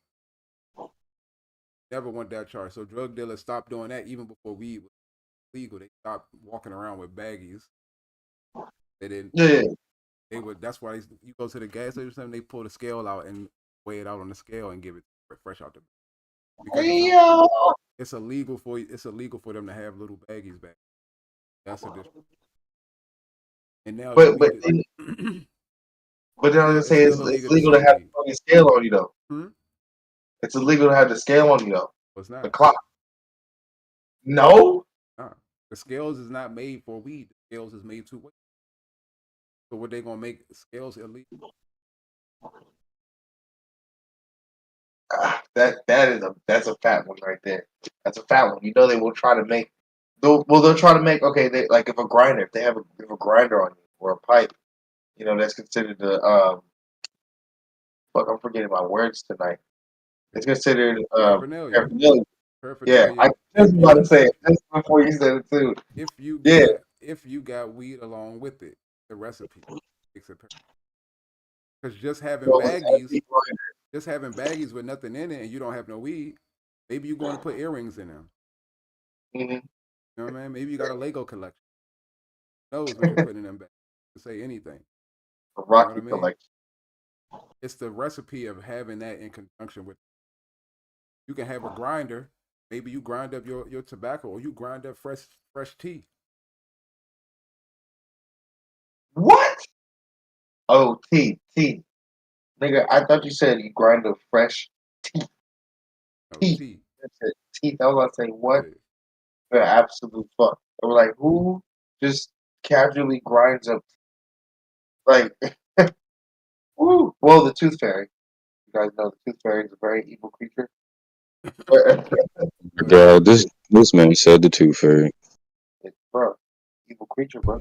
[SPEAKER 2] Never want that charge. So drug dealers stopped doing that even before weed was legal. They stopped walking around with baggies. They didn't.
[SPEAKER 7] Yeah.
[SPEAKER 2] They would. That's why you go to the gas station or something. They pull the scale out and weigh it out on the scale and give it fresh out the. Because it's illegal for them to have little baggies back. That's a difference. And now,
[SPEAKER 7] But
[SPEAKER 2] but
[SPEAKER 7] then I was gonna say
[SPEAKER 2] still
[SPEAKER 7] it's
[SPEAKER 2] illegal
[SPEAKER 7] legal
[SPEAKER 2] to
[SPEAKER 7] to have
[SPEAKER 2] weed.
[SPEAKER 7] the scale on you though.
[SPEAKER 2] Hmm?
[SPEAKER 7] It's illegal to have the scale on you though.
[SPEAKER 2] It's
[SPEAKER 7] The
[SPEAKER 2] not.
[SPEAKER 7] clock. No.
[SPEAKER 2] The scales is not made for weed. The scales is made to weigh. So what they gonna make scales illegal?
[SPEAKER 7] That's a fat one right there. That's a fat one. You know they will try to make. They'll try to make. Okay, they like if they have a grinder on you or a pipe. You know that's considered the Fuck, I'm forgetting my words tonight. It's considered
[SPEAKER 2] Paraphernalia.
[SPEAKER 7] paraphernalia. Yeah,
[SPEAKER 2] Paraphernalia.
[SPEAKER 7] I just about to say it just before you said it too.
[SPEAKER 2] If you
[SPEAKER 7] Yeah.
[SPEAKER 2] got weed along with it, the recipe makes it perfect. Because just having
[SPEAKER 7] So it's
[SPEAKER 2] baggies with nothing in it, and you don't have no weed, maybe you're going to put earrings in them.
[SPEAKER 7] Mhm.
[SPEAKER 2] You know what I mean? Maybe you got a Lego collection. Who knows what you're putting in them bags? To say anything.
[SPEAKER 7] A Rocky
[SPEAKER 2] You know what I mean?
[SPEAKER 7] collection.
[SPEAKER 2] It's the recipe of having that in conjunction with. You can have a grinder. Maybe you grind up your tobacco, or you grind up fresh tea.
[SPEAKER 7] What? Oh, tea. Nigga, I thought you said you grind up fresh teeth.
[SPEAKER 2] No,
[SPEAKER 7] Teeth.
[SPEAKER 2] tea.
[SPEAKER 7] That's it. Teeth. I was about to say, what
[SPEAKER 2] Yeah.
[SPEAKER 7] the absolute fuck? I was like, who just casually grinds up like woo. Well, the tooth fairy. You guys know the tooth fairy is a very evil creature.
[SPEAKER 6] God, this man said the tooth fairy.
[SPEAKER 7] Bro, evil creature, bro.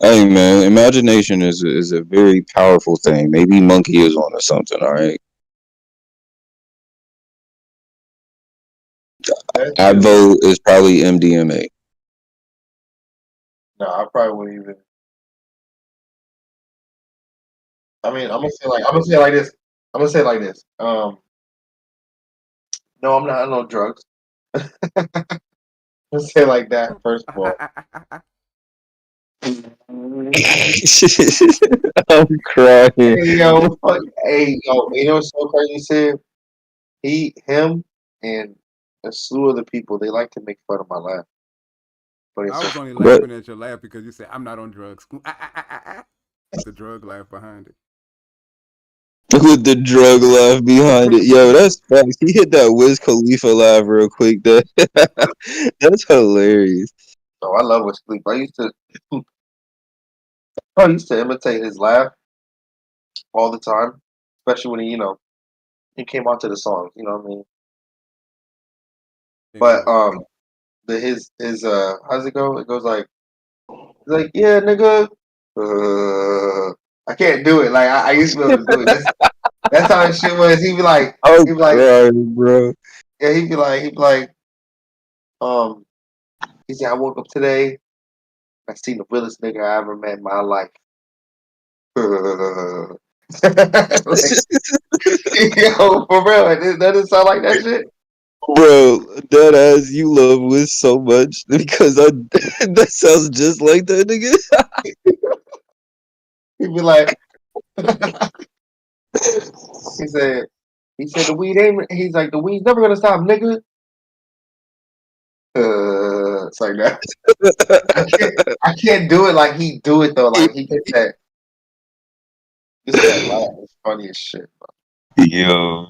[SPEAKER 6] Hey man, imagination is a very powerful thing. Maybe Monkey is on or something. All right. I vote is probably MDMA.
[SPEAKER 7] No, I probably wouldn't even. I mean, I'm gonna say it like this. I'm gonna say it like this. No, I'm not on drugs. Let's say it like that first of all.
[SPEAKER 6] I'm crying.
[SPEAKER 7] Hey yo, fuck, hey yo, you know what's so crazy? Sid? Him, and a slew of the people. They like to make fun of my laugh, but
[SPEAKER 2] I
[SPEAKER 7] it's
[SPEAKER 2] was only laughing at your laugh because you said I'm not on drugs. The drug laugh behind it.
[SPEAKER 6] With the drug laugh behind it. Yo, that's facts. He hit that Wiz Khalifa laugh real quick. That's hilarious.
[SPEAKER 7] so I love Wiz Khalifa. I used to imitate his laugh all the time, especially when he came onto the songs. You know what I mean? But his how's it go? It goes like yeah, nigga. I can't do it. Like I used to be able to do it. That's how his shit was. He'd be like,
[SPEAKER 6] bro.
[SPEAKER 7] Yeah, he'd be like, he said, I woke up today, I seen the realest nigga I ever met in my life. Like, yo, for real, that doesn't sound like that shit.
[SPEAKER 6] Bro, that ass you love Wiz so much because I that sounds just like that nigga.
[SPEAKER 7] He'd be like, he said the weed ain't. He's like the weed's never gonna stop, nigga. It's like that. I can't do it like he do it though. Like he gets that. Just that laugh. It's funny as shit.
[SPEAKER 6] Yo,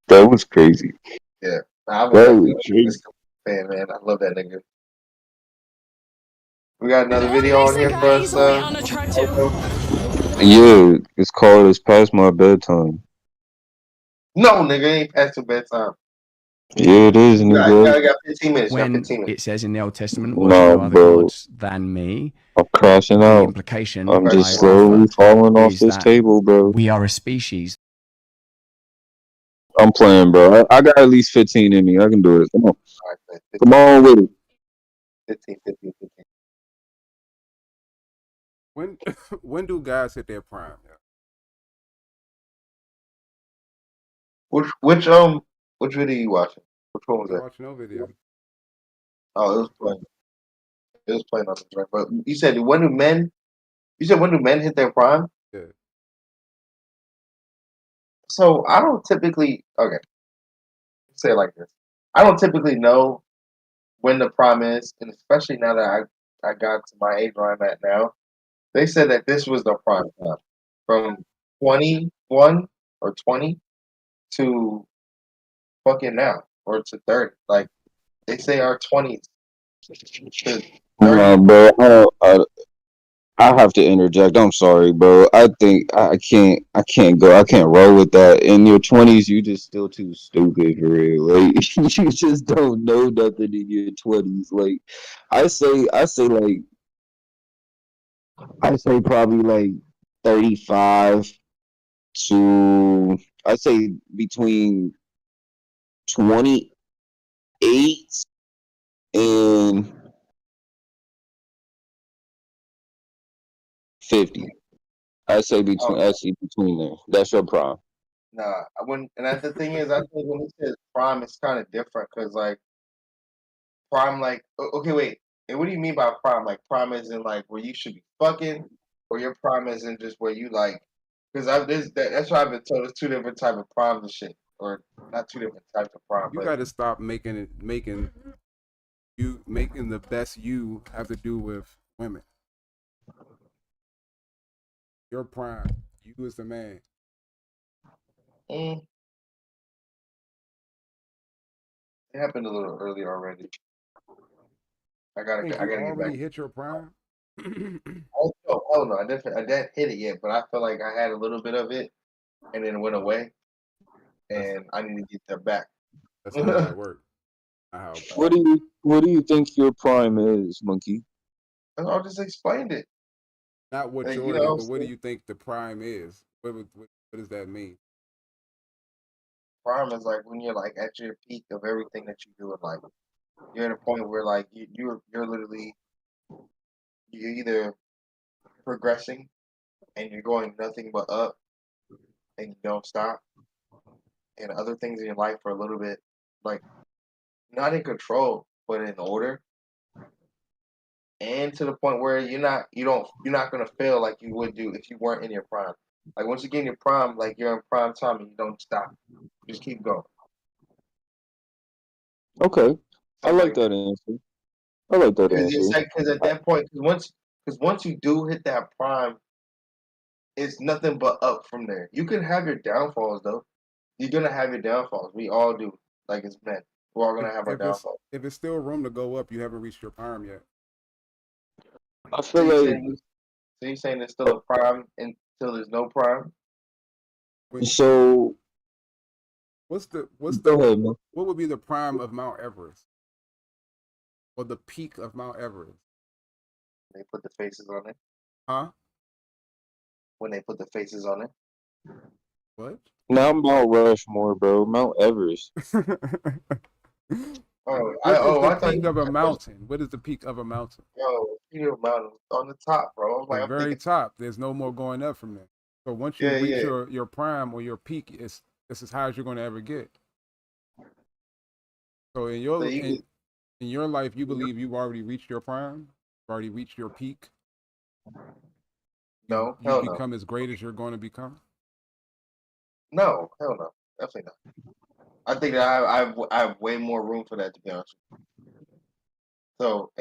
[SPEAKER 6] that was crazy.
[SPEAKER 7] Yeah, I'm
[SPEAKER 6] That
[SPEAKER 7] a
[SPEAKER 6] was crazy.
[SPEAKER 7] Wiz fan, man. I love that nigga. We got another video on here for us.
[SPEAKER 6] Yeah, it's called "It's Past My Bedtime."
[SPEAKER 7] No, nigga, ain't past your bedtime.
[SPEAKER 6] Yeah, it is,
[SPEAKER 7] You
[SPEAKER 6] nigga.
[SPEAKER 7] got 15 minutes. You got
[SPEAKER 9] When
[SPEAKER 7] 15 minutes.
[SPEAKER 9] it says in the Old Testament, "Worship
[SPEAKER 6] Nah,
[SPEAKER 9] no other
[SPEAKER 6] bro.
[SPEAKER 9] gods than me,"
[SPEAKER 6] I'm crashing
[SPEAKER 9] the
[SPEAKER 6] out.
[SPEAKER 9] implication
[SPEAKER 6] I'm
[SPEAKER 9] by
[SPEAKER 6] just slowly
[SPEAKER 9] Alpha
[SPEAKER 6] falling off
[SPEAKER 9] is
[SPEAKER 6] this
[SPEAKER 9] that
[SPEAKER 6] table, bro.
[SPEAKER 9] we are a species.
[SPEAKER 6] I'm playing, bro. I got at least 15 in me. I can do it. Come on.
[SPEAKER 7] All right,
[SPEAKER 6] Come on with it.
[SPEAKER 7] 15.
[SPEAKER 2] When do guys hit their prime? Yeah.
[SPEAKER 7] Which video you watching? Which one was
[SPEAKER 2] I
[SPEAKER 7] that?
[SPEAKER 2] watch no video.
[SPEAKER 7] Oh, it was playing. It was playing on the track. But you said when do men? You said when do men hit their prime?
[SPEAKER 2] Yeah.
[SPEAKER 7] So I don't typically. Okay, say it like this. I don't typically know when the prime is, and especially now that I got to my age where I'm at now. They said that this was the prime time from 21 or 20 to fucking now or to 30. Like they say our 20s to 30.
[SPEAKER 6] Bro. I have to interject. I'm sorry, bro. I think I can't go. I can't roll with that. In your 20s, you just still too stupid for real. Like you just don't know nothing in your 20s. Like I say probably like 35 to I say between 28 and 50. I say between there. That's your prime.
[SPEAKER 7] Nah, and that's the thing is, I think when it says prime, it's kind of different because like prime, like okay, wait, and what do you mean by prime? Like prime is in like where you should be fucking, or your prime is in just where you like? Because that's why I've been told there's two different type of primes and shit, or not two different types of prime.
[SPEAKER 2] You
[SPEAKER 7] But
[SPEAKER 2] got to stop making the best you have to do with women. Your prime, you as the man.
[SPEAKER 7] it happened a little early already. I gotta get
[SPEAKER 2] already
[SPEAKER 7] back.
[SPEAKER 2] hit your prime.
[SPEAKER 7] Oh no, I didn't hit it yet, but I feel like I had a little bit of it, and then it went away, and I need to get that back.
[SPEAKER 2] That's not how it works.
[SPEAKER 6] What do you think your prime is, Monkey?
[SPEAKER 7] I just explained it.
[SPEAKER 2] Not what
[SPEAKER 7] Like,
[SPEAKER 2] yours is, but what do you think the prime is? What does that mean?
[SPEAKER 7] Prime is like when you're like at your peak of everything that you do in life. You're at a point where like you're literally you're either progressing and you're going nothing but up and you don't stop, and other things in your life are a little bit like not in control but in order, and to the point where you're not gonna feel like you would do if you weren't in your prime. Like once you get in your prime, like you're in prime time and you don't stop. You just keep going.
[SPEAKER 6] Okay, I like that answer. I like that
[SPEAKER 7] Because it's
[SPEAKER 6] answer.
[SPEAKER 7] like because at that point, because once you do hit that prime, it's nothing but up from there. You can have your downfalls though. You're gonna have your downfalls. We all do. Like it's men. We're all gonna have our downfalls.
[SPEAKER 2] If it's still room to go up, you haven't reached your prime yet.
[SPEAKER 6] I feel like
[SPEAKER 7] So you're saying there's still a prime until there's no prime?
[SPEAKER 6] so.
[SPEAKER 2] Go ahead, man. What would be the prime of Mount Everest? Or the peak of Mount Everest?
[SPEAKER 7] They put the faces on it.
[SPEAKER 2] Huh?
[SPEAKER 7] When they put the faces on it.
[SPEAKER 2] What?
[SPEAKER 6] Not Mount Rushmore, bro. Mount Everest.
[SPEAKER 7] I
[SPEAKER 2] thought peak of a mountain. What is the peak of a mountain?
[SPEAKER 7] Peak of a mountain on the top, bro.
[SPEAKER 2] The very top. There's no more going up from there. So once you reach your prime or your peak, it's as high as you're going to ever get. So in
[SPEAKER 7] So
[SPEAKER 2] your
[SPEAKER 7] you
[SPEAKER 2] in your life, you believe you've already reached your prime, you've already reached your peak.
[SPEAKER 7] no,
[SPEAKER 2] You've
[SPEAKER 7] hell no,
[SPEAKER 2] become as great as you're going to become.
[SPEAKER 7] no, hell no, definitely not. I think that I have way more room for that, to be honest. So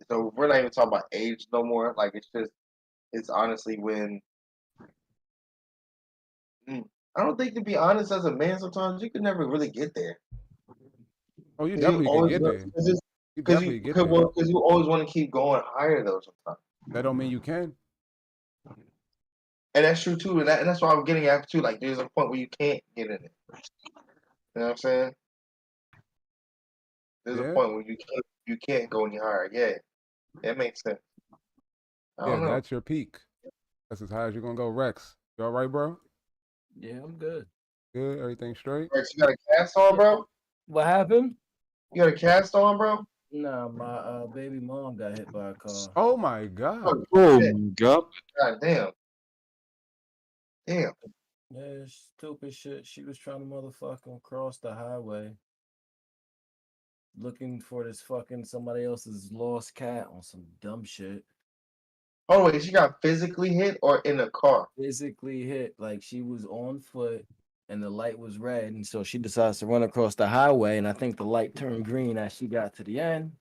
[SPEAKER 7] so we're not even talking about age no more. Like it's honestly when I don't think, to be honest, as a man, sometimes you can never really get there
[SPEAKER 2] Oh, you
[SPEAKER 7] because you
[SPEAKER 2] definitely can
[SPEAKER 7] always
[SPEAKER 2] get there. You
[SPEAKER 7] because
[SPEAKER 2] definitely get there.
[SPEAKER 7] you always want to keep going higher though sometimes.
[SPEAKER 2] That don't mean you can.
[SPEAKER 7] And that's true too, and that's why I'm getting at too. Like, there's a point where you can't get in it. You know what I'm saying? There's a
[SPEAKER 2] Yeah.
[SPEAKER 7] point where you can't go any higher. Yeah, that makes sense. I
[SPEAKER 2] Yeah,
[SPEAKER 7] don't know.
[SPEAKER 2] that's your peak. That's as high as you're gonna go. Rex, you all right, bro?
[SPEAKER 4] Yeah, I'm good.
[SPEAKER 2] Good. Everything straight?
[SPEAKER 7] Rex, you got a cast on, bro?
[SPEAKER 4] What happened?
[SPEAKER 7] You got a cast on, bro?
[SPEAKER 4] Nah, my baby mom got hit by a car.
[SPEAKER 2] Oh my God.
[SPEAKER 6] Oh
[SPEAKER 7] Shit.
[SPEAKER 6] my God.
[SPEAKER 7] God damn. Damn.
[SPEAKER 4] Yeah, stupid shit. She was trying to motherfucking cross the highway, looking for this fucking somebody else's lost cat on some dumb shit.
[SPEAKER 7] Oh wait, she got physically hit or in a car?
[SPEAKER 4] Physically hit, like she was on foot and the light was red, and so she decides to run across the highway, and I think the light turned green as she got to the end.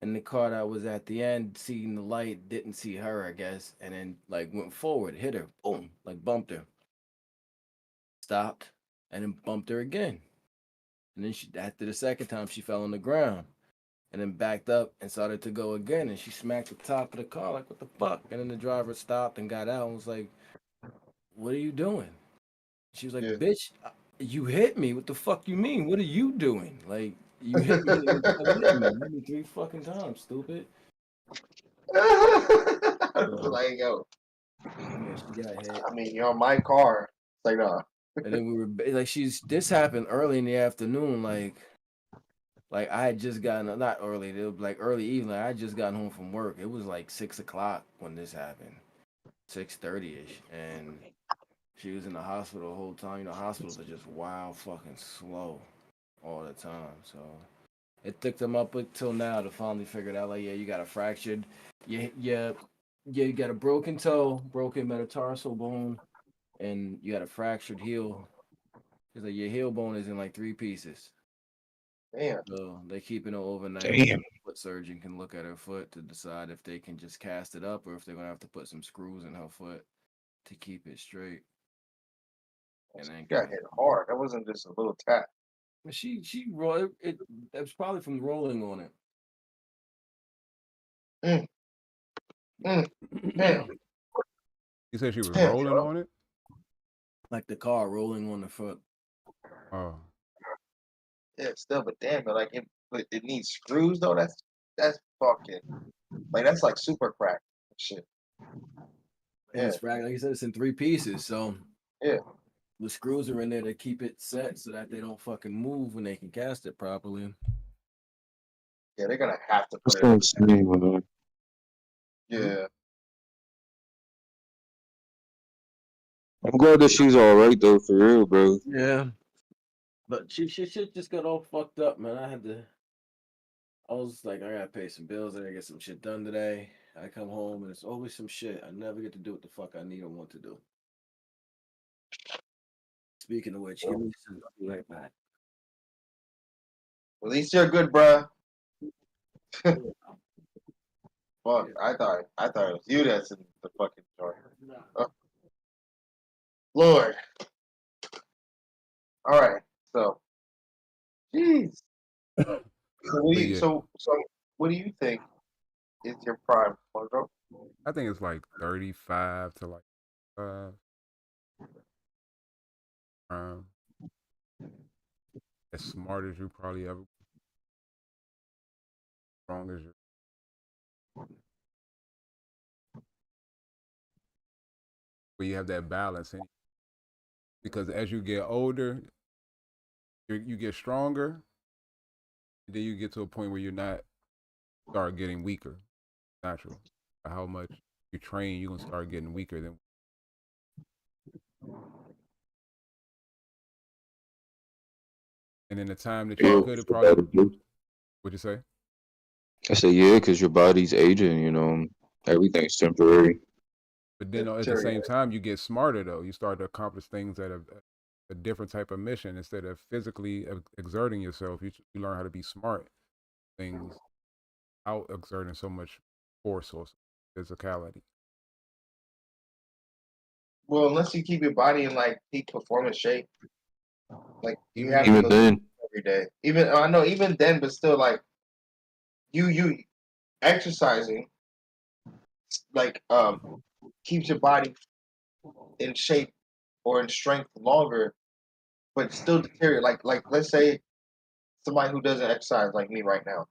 [SPEAKER 4] And the car that was at the end, seeing the light, didn't see her, I guess, and then like went forward, hit her, boom, like bumped her. Stopped, and then bumped her again. And then she, after the second time, she fell on the ground, and then backed up and started to go again, and she smacked the top of the car, like, what the fuck? And then the driver stopped and got out and was like, what are you doing? She was like,
[SPEAKER 7] Yeah.
[SPEAKER 4] bitch, you hit me. What the fuck you mean? What are you doing? Like, you hit me. You hit me 3 fucking times, stupid.
[SPEAKER 7] Like, yo,
[SPEAKER 4] Yeah, she got hit.
[SPEAKER 7] I mean, you're on my car. It's like, nah.
[SPEAKER 4] And then we were like, this happened early in the afternoon. Like I had just gotten, not early, it was like early evening. I had just gotten home from work. It was like 6 o'clock when this happened, 6:30ish, and she was in the hospital the whole time. You know, hospitals are just wild fucking slow all the time. So it took them up until now to finally figure it out. Like, yeah, you got a fractured, you got a broken toe, broken metatarsal bone, and you got a fractured heel. It's like your heel bone is in like 3 pieces.
[SPEAKER 7] Damn.
[SPEAKER 4] So they keeping it overnight.
[SPEAKER 6] Damn.
[SPEAKER 4] Foot surgeon can look at her foot to decide if they can just cast it up or if they're gonna have to put some screws in her foot to keep it straight. And then
[SPEAKER 7] She got hit hard. That wasn't just a little tap.
[SPEAKER 4] she rolled it. It was probably from rolling on it.
[SPEAKER 7] Damn.
[SPEAKER 2] You said she was
[SPEAKER 7] Damn,
[SPEAKER 2] rolling
[SPEAKER 7] bro.
[SPEAKER 2] on it?
[SPEAKER 4] Like the car rolling on the foot.
[SPEAKER 2] Oh.
[SPEAKER 7] Yeah, still, but damn, but it needs screws though. That's fucking like that's like super crack shit.
[SPEAKER 4] And it's like you said, it's in 3 pieces. So
[SPEAKER 7] Yeah.
[SPEAKER 4] the screws are in there to keep it set so that they don't fucking move when they can cast it properly.
[SPEAKER 7] Yeah, they're gonna have to put
[SPEAKER 6] That's
[SPEAKER 7] it in.
[SPEAKER 6] insane, man.
[SPEAKER 7] Yeah.
[SPEAKER 6] I'm glad that she's all right though, for real, bro.
[SPEAKER 4] Yeah. But she just got all fucked up, man. I was like, I gotta pay some bills. I gotta get some shit done today. I come home and it's always some shit. I never get to do what the fuck I need or want to do. Speaking of which, give me some. I'll be right back.
[SPEAKER 7] At least you're good, bruh. Fuck, I thought it was you that's in the fucking joint. Lord. All right, so, jeez. So what do you?
[SPEAKER 2] Yeah.
[SPEAKER 7] So what do you think is your prime, Mojo?
[SPEAKER 2] I think it's like 35 to like as smart as you probably ever, strong as you. But you have that balance, because as you get older, you get stronger, and then you get to a point where you're not start getting weaker. Natural. How much you train, you're gonna start getting weaker than. And in the time that you could have probably, what'd you say?
[SPEAKER 6] I said, yeah, because your body's aging, you know, everything's temporary.
[SPEAKER 2] But then at the same time, you get smarter though. You start to accomplish things at a different type of mission instead of physically exerting yourself. You learn how to be smart. Things out exerting so much force or physicality.
[SPEAKER 7] Well, unless you keep your body in like peak performance shape, like you have to
[SPEAKER 6] Even
[SPEAKER 7] go
[SPEAKER 6] then,
[SPEAKER 7] every day. Even I know, even then, but still, like you exercising, like keeps your body in shape or in strength longer, but still deteriorate. Like let's say somebody who doesn't exercise like me right now,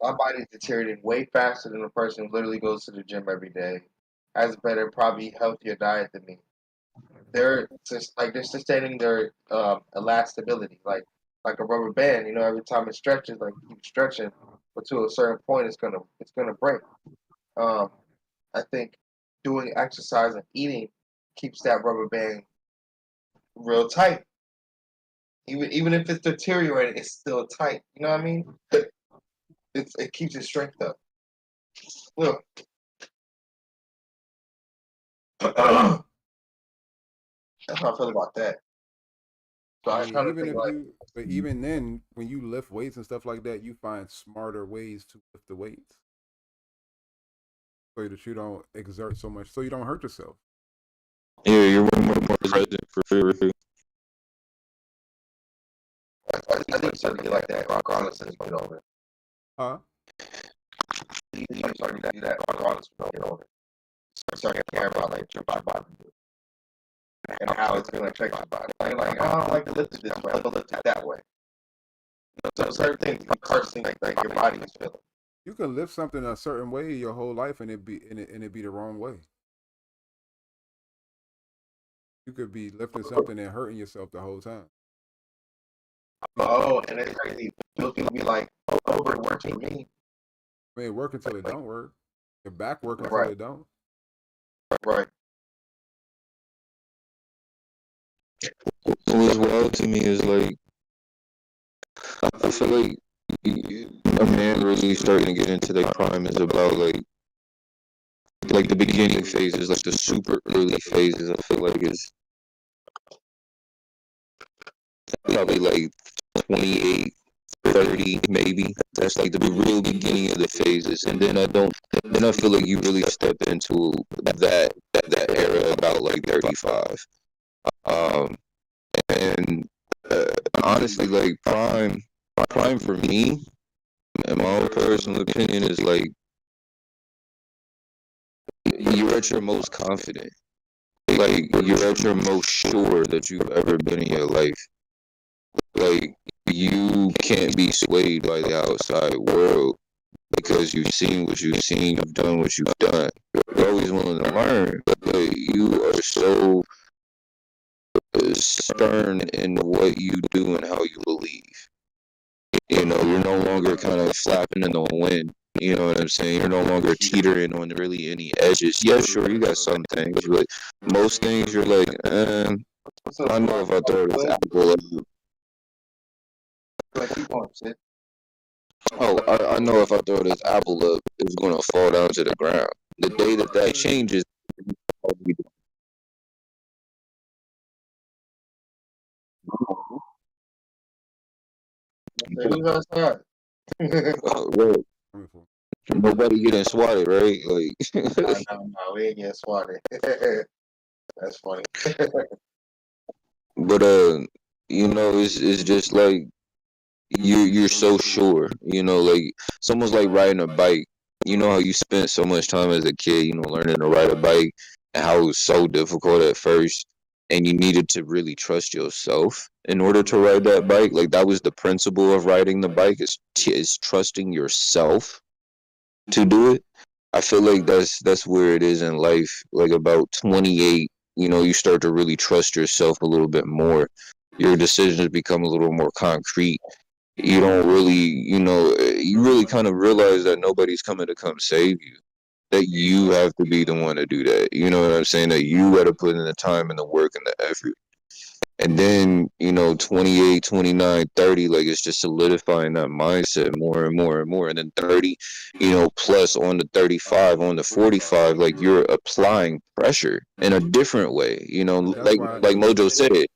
[SPEAKER 7] my body's deteriorating way faster than a person who literally goes to the gym every day, has a better, probably healthier diet than me. They're just like they're sustaining their elastability, like a rubber band. You know, every time it stretches, like keep stretching, but to a certain point, it's gonna break. Um, I think doing exercise and eating keeps that rubber band real tight. Even if it's deteriorating, it's still tight. You know what I mean? It keeps its strength up. Look. That's how I feel about that. So I kind of
[SPEAKER 2] even
[SPEAKER 7] think
[SPEAKER 2] if
[SPEAKER 7] like,
[SPEAKER 2] but even then, when you lift weights and stuff like that, you find smarter ways to lift the weights so that you don't exert so much, so you don't hurt yourself.
[SPEAKER 6] yeah, you're more exerting for free.
[SPEAKER 7] I think something like that, regardless as you get older.
[SPEAKER 2] Huh?
[SPEAKER 7] You start to do that regardless as you get older. Start to care about like your body and how it's gonna affect your body. Like I don't like to lift it this way. I'm gonna lift it that way. So certain things you start seeing like your body is feeling.
[SPEAKER 2] You can lift something a certain way your whole life and it be the wrong way. You could be lifting something and hurting yourself the whole time.
[SPEAKER 7] Oh, and it's crazy. Those people be like, "Oh, it works for me."
[SPEAKER 2] I mean, work until it don't work. Your back work until
[SPEAKER 7] Right.
[SPEAKER 2] it don't.
[SPEAKER 7] Right.
[SPEAKER 6] What's wild to me is like, I feel like a man really starting to get into their prime is about like the beginning phases, like the super early phases. I feel like is probably like 28, 30 maybe. That's like the real beginning of the phases, and then I feel like you really step into that era about like 35. And honestly, like prime for me, in my own personal opinion, is like you're at your most confident. Like you're at your most sure that you've ever been in your life. Like you can't be swayed by the outside world because you've seen what you've seen, you've done what you've done. You're always willing to learn, but you are so stern in what you do and how you believe. You know, you're no longer kind of flapping in the wind. You know what I'm saying? You're no longer teetering on really any edges. Yeah, sure, you got some things, but most things you're like, I know if I throw this apple up. Oh, I know if I throw this apple up, it's gonna fall down to the ground. The day that changes, right. Nobody getting swatted, right? Like,
[SPEAKER 7] no, we ain't getting swatted. That's funny.
[SPEAKER 6] but you know, it's just like you're so sure. You know, like it's almost like riding a bike. You know how you spent so much time as a kid, you know, learning to ride a bike, and how it was so difficult at first, and you needed to really trust yourself in order to ride that bike. Like that was the principle of riding the bike is trusting yourself to do it. I feel like that's where it is in life. Like about 28, you know, you start to really trust yourself a little bit more. Your decisions become a little more concrete. You don't really, you know, you really kind of realize that nobody's coming to come save you. That you have to be the one to do that. You know what I'm saying? That you got to put in the time and the work and the effort. And then, 28, 29, 30, like it's just solidifying that mindset more and more and more. And then 30, plus on the 35, on the 45, like you're applying pressure in a different way. Like Mojo said,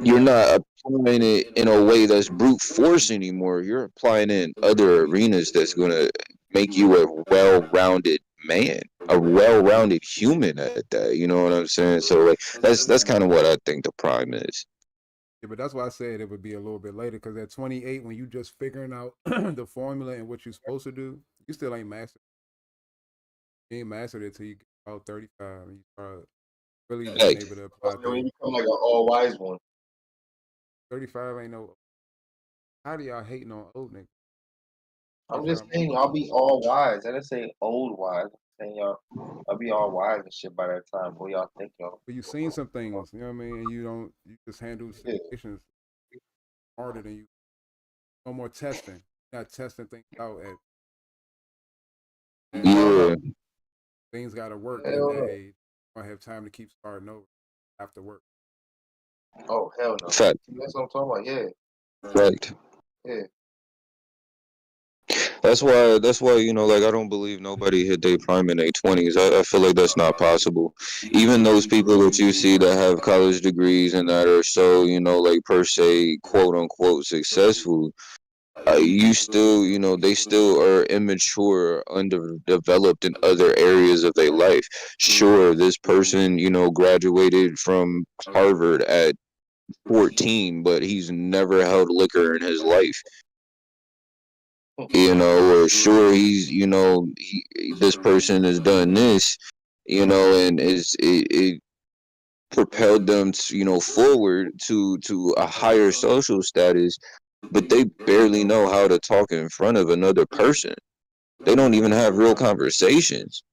[SPEAKER 6] you're not applying it in a way that's brute force anymore. You're applying it in other arenas that's going to make you a well-rounded man, a well-rounded human at that. You know what I'm saying? So like that's kind of what I think the prime is.
[SPEAKER 2] Yeah, but that's why I said it would be a little bit later, because at 28, when you just figuring out the formula and what you're supposed to do, you still ain't mastered. You ain't mastered it till you get about 35 and you start really being able to apply
[SPEAKER 7] When you
[SPEAKER 2] things.
[SPEAKER 7] become like an all wise one.
[SPEAKER 2] 35 ain't no. How do y'all hating on old niggas?
[SPEAKER 7] I'm just saying y'all be all wise. I didn't say old wise. I'm saying y'all be all wise and shit by that time. Boy, y'all think y'all.
[SPEAKER 2] But you've seen some things, you know what I mean? And you just handle situations harder than you. No more testing. You're not testing things out at.
[SPEAKER 6] Yeah.
[SPEAKER 2] Things got to work at that age. You don't have time to keep starting over after work.
[SPEAKER 7] Oh, hell no.
[SPEAKER 6] Fact.
[SPEAKER 7] That's what I'm talking about. Yeah.
[SPEAKER 6] Right.
[SPEAKER 7] Yeah.
[SPEAKER 6] That's why, like I don't believe nobody hit their prime in their 20s. I feel like that's not possible. Even those people that you see that have college degrees and that are so, like per se, quote unquote, successful, you still, they still are immature, underdeveloped in other areas of their life. Sure, this person, graduated from Harvard at 14, but he's never held liquor in his life. Or sure he's, this person has done this, and it propelled them to, forward to a higher social status, but they barely know how to talk in front of another person. They don't even have real conversations.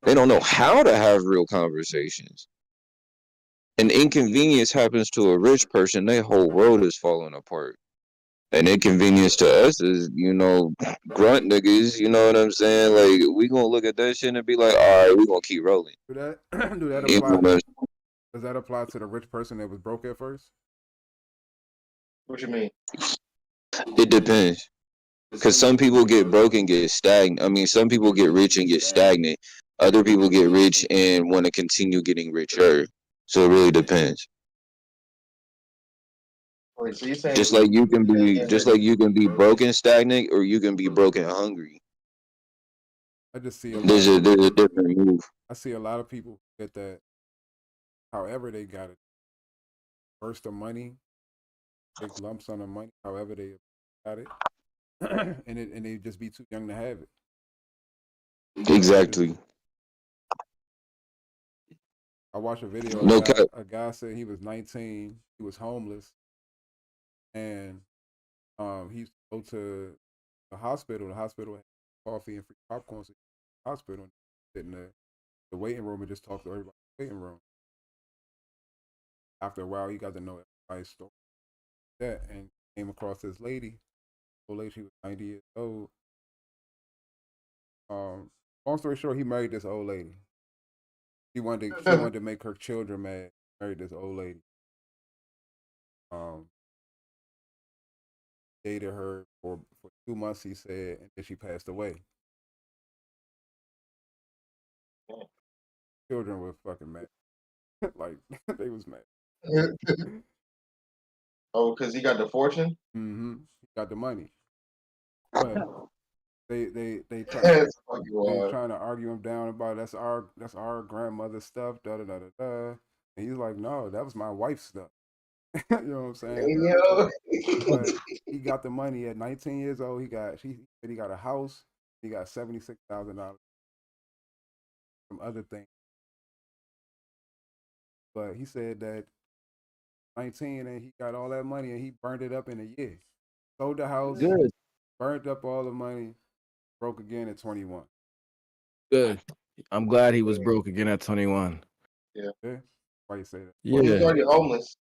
[SPEAKER 6] They don't know how to have real conversations. An inconvenience happens to a rich person, their whole world is falling apart. An inconvenience to us is, grunt niggas, you know what I'm saying? Like, we gonna look at that shit and be like, all right, we gonna keep rolling.
[SPEAKER 2] Do that apply? Does that apply to the rich person that was broke at first?
[SPEAKER 7] What you mean?
[SPEAKER 6] It depends. Because some people get broke and get stagnant. I mean, some people get rich and get stagnant. Other people get rich and want to continue getting richer. So it really depends.
[SPEAKER 7] Wait, so you're saying
[SPEAKER 6] just like you can be broken stagnant, or you can be broken hungry.
[SPEAKER 2] I just see
[SPEAKER 6] there's a different move.
[SPEAKER 2] I see a lot of people get that. However they got it, burst of money, big lump sum of money. However they got it, and they just be too young to have it.
[SPEAKER 6] Exactly.
[SPEAKER 2] I watched a video. A guy said he was 19. He was homeless. And he used to go to the hospital. The hospital had coffee and free popcorn. So the hospital, sit in the waiting room and just talk to everybody in the waiting room. After a while, he got to know everybody's story. And came across this lady. Old lady, she was 90 years old. Long story short, he married this old lady. He wanted to make her children mad. Married this old lady. Dated her for 2 months, he said, and then she passed away. Children were fucking mad. Like, they was mad.
[SPEAKER 7] Oh, because he got the fortune?
[SPEAKER 2] Mm-hmm. He got the money. But they trying to argue him down about that's our grandmother's stuff, da da da da da. And he's like, no, that was my wife's stuff. You know what I'm saying? But he got the money at 19 years old. He got a house. He got $76,000 from other things. But he said that 19 and he got all that money and he burned it up in a year. Sold the house, burned up all the money, broke again at 21.
[SPEAKER 4] Good. I'm glad he was broke again at 21.
[SPEAKER 7] Yeah.
[SPEAKER 2] Why you say that?
[SPEAKER 7] Well, he was already homeless.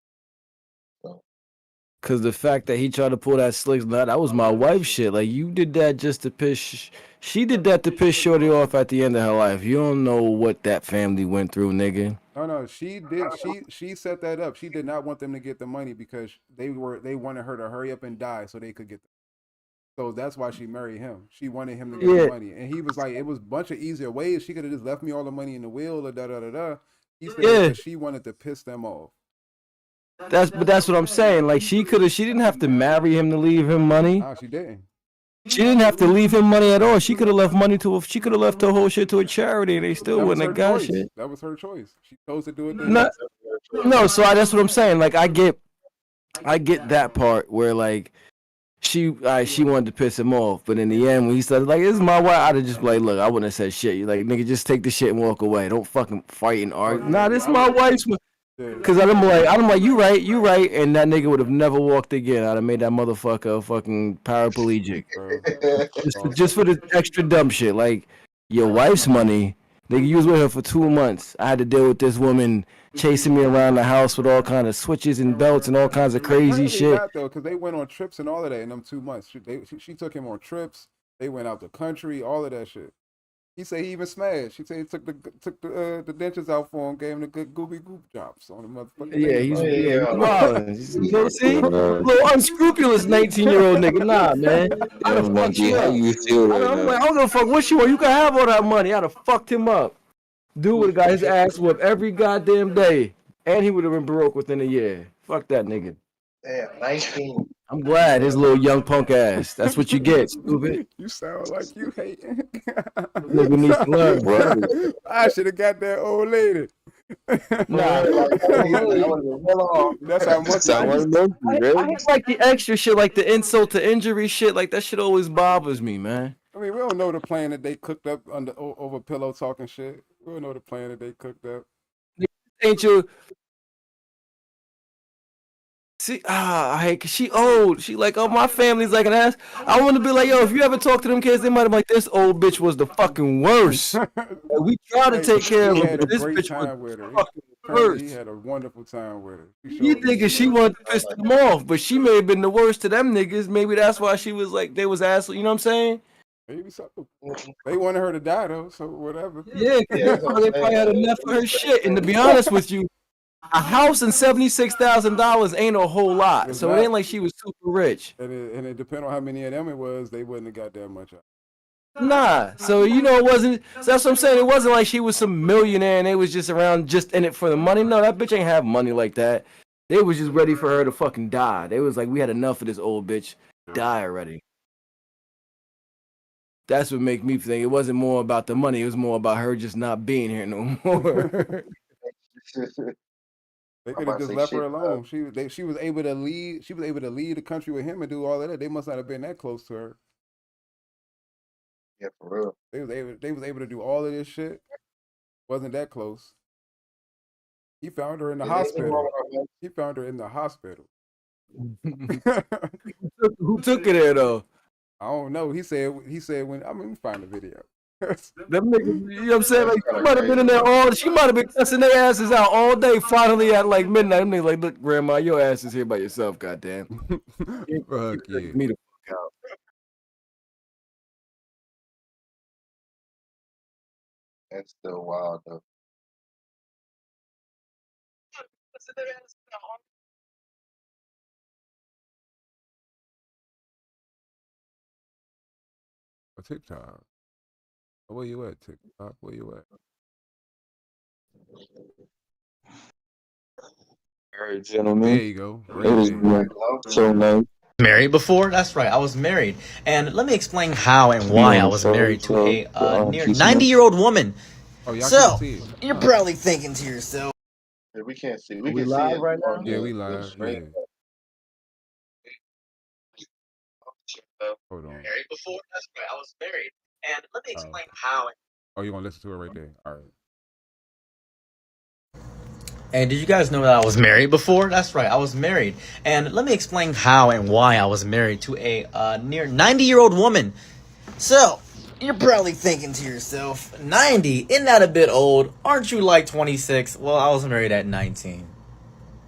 [SPEAKER 4] Cause the fact that he tried to pull that slicks, that was my wife's shit. Like, you did that just to piss. She did that to piss Shorty off at the end of her life. You don't know what that family went through, nigga.
[SPEAKER 2] No, she did. She set that up. She did not want them to get the money because they wanted her to hurry up and die so they could get. So that's why she married him. She wanted him to get the money, and he was like, it was a bunch of easier ways. She could have just left me all the money in the will, or da da da da. He said because she wanted to piss them off.
[SPEAKER 10] That's what I'm saying. Like she didn't have to marry him to leave him money.
[SPEAKER 2] Nah, she didn't.
[SPEAKER 10] She didn't have to leave him money at all. She could have left she could have left her whole shit to a charity, and they still wouldn't have got shit.
[SPEAKER 2] That was her choice. She chose to do it.
[SPEAKER 10] No, so that's what I'm saying. Like I get that part where like she wanted to piss him off, but in the end when he started like, "This is my wife," I'd have just like, "Look, I wouldn't have said shit. You like, nigga, just take the shit and walk away. Don't fucking fight and argue. Nah, this is my wife's." Cause I'm like, you right, and that nigga would have never walked again. I'd have made that motherfucker fucking paraplegic, just for the extra dumb shit. Like your wife's money, nigga, you was with her for 2 months. I had to deal with this woman chasing me around the house with all kinds of switches and belts and all kinds of crazy shit.
[SPEAKER 2] Not, though, because they went on trips and all of that in them 2 months. She took him on trips. They went out the country, all of that shit. He said he even smashed. He said he took the dentures out for him, gave him the good gooby goop drops on the motherfucker.
[SPEAKER 10] Yeah, he's wildin'. You know, see, little unscrupulous 19-year-old nigga. Nah, man. I'd have fucked you up. I'm like, I don't give a fuck what you want. You can have all that money. I'd have fucked him up. Dude would have got his ass whooped every goddamn day, and he would have been broke within a year. Fuck that nigga.
[SPEAKER 7] Damn, 19.
[SPEAKER 10] I'm glad his little young punk ass. That's what you get, stupid.
[SPEAKER 2] You sound like you hating.
[SPEAKER 10] Nigga needs to learn, bro.
[SPEAKER 2] I should have got that old lady.
[SPEAKER 10] Nah,
[SPEAKER 2] that's how much
[SPEAKER 10] I hate like the extra shit, like the insult to injury shit. Like that shit always bothers me, man.
[SPEAKER 2] I mean, we don't know the plan that they cooked up over pillow talking shit. We don't know the plan that they cooked up.
[SPEAKER 10] Ain't you? See, I hate cause she old. She like, oh, my family's like an ass. I want to be like, yo, if you ever talk to them kids, they might have been like, this old bitch was the fucking worst. Like, we try to take care of her, but this bitch was the fucking worst.
[SPEAKER 2] He had a wonderful time with her.
[SPEAKER 10] You thinking she wanted to piss them off, but she may have been the worst to them niggas. Maybe that's why she was like, they was asshole. You know what I'm saying?
[SPEAKER 2] Maybe so. They wanted her to die though, so whatever.
[SPEAKER 10] Yeah, they probably had enough of her shit. And to be honest with you, a house and $76,000 ain't a whole lot, so it ain't like she was super rich.
[SPEAKER 2] And it depends on how many of them it was. They wouldn't have got that much out.
[SPEAKER 10] Nah, so you know it wasn't. So that's what I'm saying. It wasn't like she was some millionaire and they was just around just in it for the money. No, that bitch ain't have money like that. They was just ready for her to fucking die. They was like, we had enough of this old bitch. Die already. That's what make me think it wasn't more about the money. It was more about her just not being here no more.
[SPEAKER 2] They could have just left her alone. She was able to lead. She was able to lead the country with him and do all of that. They must not have been that close to her.
[SPEAKER 7] Yeah, for real.
[SPEAKER 2] They was able to do all of this shit. Wasn't that close. He found her in the hospital. He found her in the hospital.
[SPEAKER 10] Who took her there though?
[SPEAKER 2] I don't know. He said when I'm gonna find the video.
[SPEAKER 10] Them niggas, you know what I'm saying? Like she might have been in there she might have been cussing their asses out all day. Finally at like midnight, them niggas like, look, grandma, your ass is here by yourself, goddamn.
[SPEAKER 2] Fuck yeah.
[SPEAKER 10] Me the fuck out.
[SPEAKER 7] That's still wild though.
[SPEAKER 2] TikTok. Where you at, TikTok? Where you at?
[SPEAKER 6] All right, gentlemen.
[SPEAKER 2] There you go.
[SPEAKER 6] It was so nice.
[SPEAKER 11] Married before? That's right, I was married. And let me explain how and why I was married to a near 90-year-old woman.
[SPEAKER 2] Oh, y'all
[SPEAKER 11] so,
[SPEAKER 2] can't see it.
[SPEAKER 11] You're probably thinking to yourself.
[SPEAKER 7] Yeah, we can't see.
[SPEAKER 10] We
[SPEAKER 7] can
[SPEAKER 10] live
[SPEAKER 7] see
[SPEAKER 10] right now?
[SPEAKER 2] Yeah, we live. Yeah. Hold on.
[SPEAKER 11] Married before? That's right, I was married. And let me explain how.
[SPEAKER 2] Oh, you're gonna listen to it right there. All right.
[SPEAKER 11] And did you guys know that I was married before? That's right, I was married. And let me explain how and why I was married to a near 90-year-old woman. So, you're probably thinking to yourself, 90? Isn't that a bit old? Aren't you like 26? Well, I was married at 19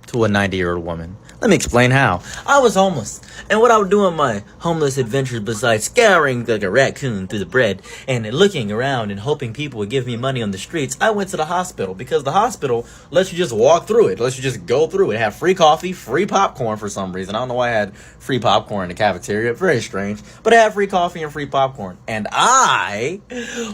[SPEAKER 11] to a 90-year-old woman. Let me explain how. I was homeless, and what I would do on my homeless adventures besides scouring like a raccoon through the bread and looking around and hoping people would give me money on the streets, I went to the hospital because the hospital lets you just walk through it, lets you just go through it. It had free coffee, free popcorn for some reason. I don't know why I had free popcorn in the cafeteria. Very strange. But it had free coffee and free popcorn. And I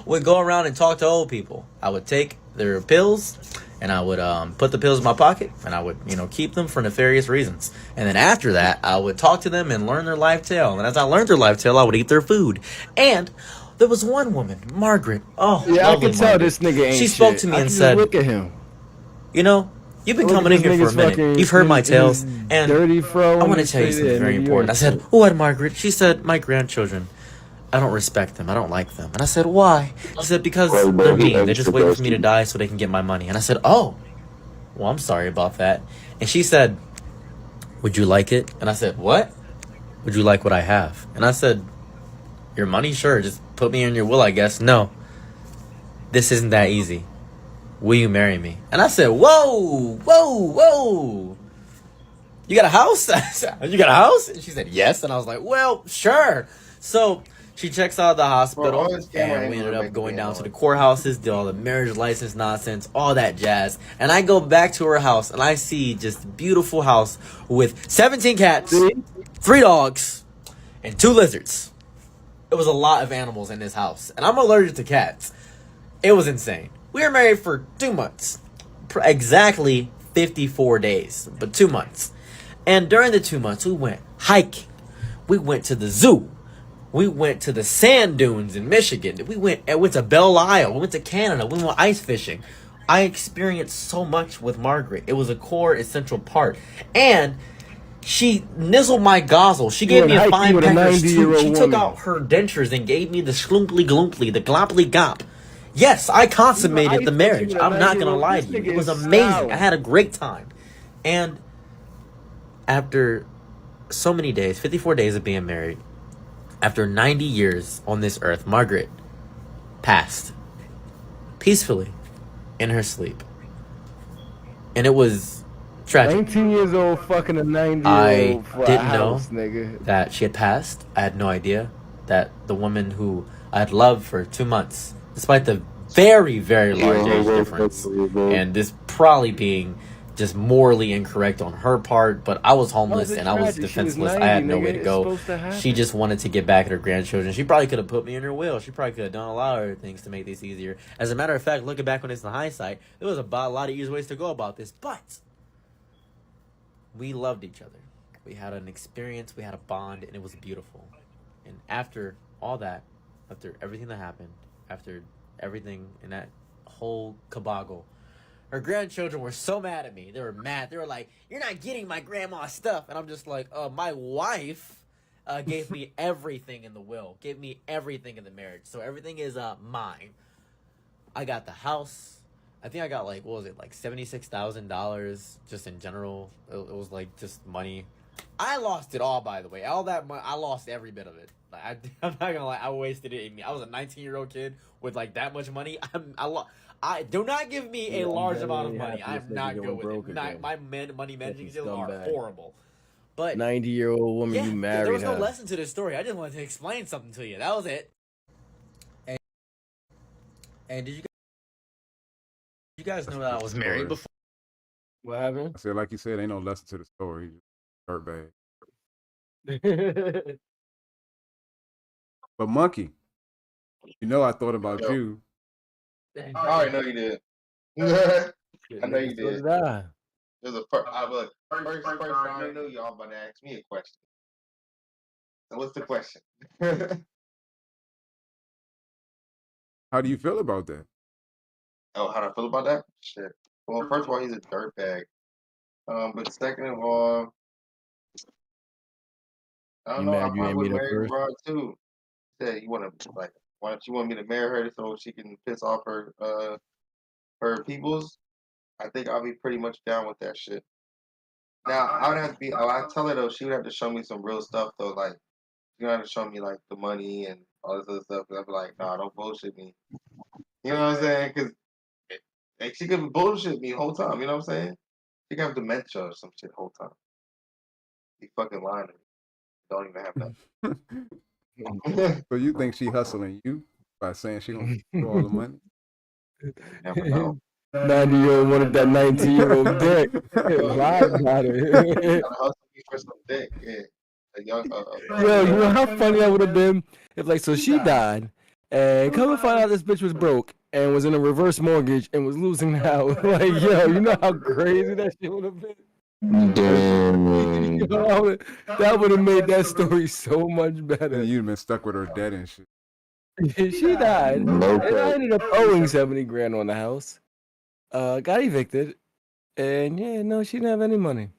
[SPEAKER 11] would go around and talk to old people. I would take their pills, and I would put the pills in my pocket, and I would, keep them for nefarious reasons. And then after that, I would talk to them and learn their life tale. And as I learned their life tale, I would eat their food. And there was one woman, Margaret. Oh,
[SPEAKER 10] Yeah, I
[SPEAKER 11] lovely
[SPEAKER 10] can tell
[SPEAKER 11] Margaret.
[SPEAKER 10] this nigga ain't
[SPEAKER 11] She spoke
[SPEAKER 10] shit.
[SPEAKER 11] to me
[SPEAKER 10] I
[SPEAKER 11] and
[SPEAKER 10] can
[SPEAKER 11] said,
[SPEAKER 10] look at him.
[SPEAKER 11] You've been
[SPEAKER 10] Look
[SPEAKER 11] coming
[SPEAKER 10] at
[SPEAKER 11] in
[SPEAKER 10] this
[SPEAKER 11] here for a
[SPEAKER 10] nigga's
[SPEAKER 11] minute.
[SPEAKER 10] fucking-
[SPEAKER 11] You've heard my
[SPEAKER 10] his
[SPEAKER 11] tales, and
[SPEAKER 10] dirty fro
[SPEAKER 11] I want to
[SPEAKER 10] and
[SPEAKER 11] tell you
[SPEAKER 10] shit,
[SPEAKER 11] something
[SPEAKER 10] yeah,
[SPEAKER 11] very
[SPEAKER 10] nigga, you
[SPEAKER 11] important. I
[SPEAKER 10] ain't
[SPEAKER 11] said,
[SPEAKER 10] shit.
[SPEAKER 11] what, Margaret? She said, my grandchildren, I don't respect them. I don't like them. And I said, why? She said, because they're mean. They're just waiting for me to die so they can get my money. And I said, oh, well, I'm sorry about that. And she said, would you like it? And I said, what? Would you like what I have? And I said, your money? Sure, just put me in your will, I guess. No, this isn't that easy. Will you marry me? And I said, whoa. You got a house? You got a house? And she said, yes. And I was like, well, sure. So she checks out of the hospital, and we ended up going down to the courthouses, did all the marriage license nonsense, all that jazz. And I go back to her house, and I see just a beautiful house with 17 cats, 3 dogs, and 2 lizards. It was a lot of animals in this house, and I'm allergic to cats. It was insane. We were married for 2 months, exactly 54 days, but 2 months. And during the 2 months, we went hiking. We went to the zoo. We went to the sand dunes in Michigan. We went to Belle Isle. We went to Canada. We went ice fishing. I experienced so much with Margaret. It was a core essential part. And she nizzled my gozzle. She gave me a fine peckers too. She took out her dentures and gave me the schlumply glomply, the glomply gomp. Yes, I consummated the marriage. I'm not going to lie to you. It was amazing. I had a great time. And after so many days, 54 days of being married, after 90 years on this earth, Margaret passed peacefully in her sleep. And it was tragic.
[SPEAKER 10] 19 years old fucking a 90-year-old
[SPEAKER 11] I
[SPEAKER 10] for a
[SPEAKER 11] didn't
[SPEAKER 10] house,
[SPEAKER 11] know
[SPEAKER 10] nigga.
[SPEAKER 11] that she had passed. I had no idea that the woman who I had loved for 2 months, despite the very, very large age difference, and this probably being just morally incorrect on her part, but I was homeless and I was defenseless. I had no way to go. She just wanted to get back at her grandchildren. She probably could have put me in her will. She probably could have done a lot of other things to make this easier. As a matter of fact, looking back on this in hindsight, there was a lot of easier ways to go about this, but we loved each other. We had an experience, we had a bond, and it was beautiful. And after all that, after everything that happened, after everything in that whole caboggle, her grandchildren were so mad at me. They were mad. They were like, you're not getting my grandma's stuff. And I'm just like, my wife gave me everything in the will, gave me everything in the marriage. So everything is mine. I got the house. I think I got like, what was it, like $76,000 just in general. It was like just money. I lost it all, by the way. All that money, I lost every bit of it. Like, I'm not gonna lie, I wasted it in me. I was a 19-year-old kid with like that much money. I do not give me a large amount of money. I'm not good with it. My money managing skills are horrible. But
[SPEAKER 10] 90-year-old woman, you married
[SPEAKER 11] there was no
[SPEAKER 10] her.
[SPEAKER 11] lesson to this story. I just wanted to explain something to you. That was it. And did you guys know that I was married before?
[SPEAKER 10] What happened?
[SPEAKER 2] I said, like you said, ain't no lesson to the story. Dirtbag. But Monkey, I thought about you.
[SPEAKER 7] I already know you did. I know you did. There's a first round. I know y'all about to ask me a question. So what's the question?
[SPEAKER 2] How do you feel about that?
[SPEAKER 7] Oh, how do I feel about that? Shit. Well, first of all, he's a dirtbag. But second of all, I don't know. I probably would marry Rod too. Said you want to why don't you want me to marry her so she can piss off her peoples? I think I'll be pretty much down with that shit. Now I would have to be. I tell her though, she would have to show me some real stuff though. Like you have to show me like the money and all this other stuff. I'd be like, nah, don't bullshit me. You know what I'm saying? Because she could bullshit me the whole time. You know what I'm saying? She could have dementia or some shit the whole time. He fucking lying to me. Don't even have that.
[SPEAKER 2] So you think she hustling you by saying she gonna give you all the money?
[SPEAKER 7] You never know.
[SPEAKER 10] 90-year-old wanted that 19-year-old dick. Lied about it.
[SPEAKER 7] Gotta hustle me for some dick. Yeah. A young,
[SPEAKER 10] Yo, you know how funny that would have been if, like, so she died, and come to find out this bitch was broke and was in a reverse mortgage and was losing the house. Like, yo, you know how crazy that shit would have been.
[SPEAKER 6] Damn.
[SPEAKER 10] Yo, that would have made that story so much better.
[SPEAKER 2] And you'd been stuck with her dead and shit.
[SPEAKER 10] She died,
[SPEAKER 6] No
[SPEAKER 10] and I ended up owing 70 grand on the house. Got evicted, and yeah, no, she didn't have any money.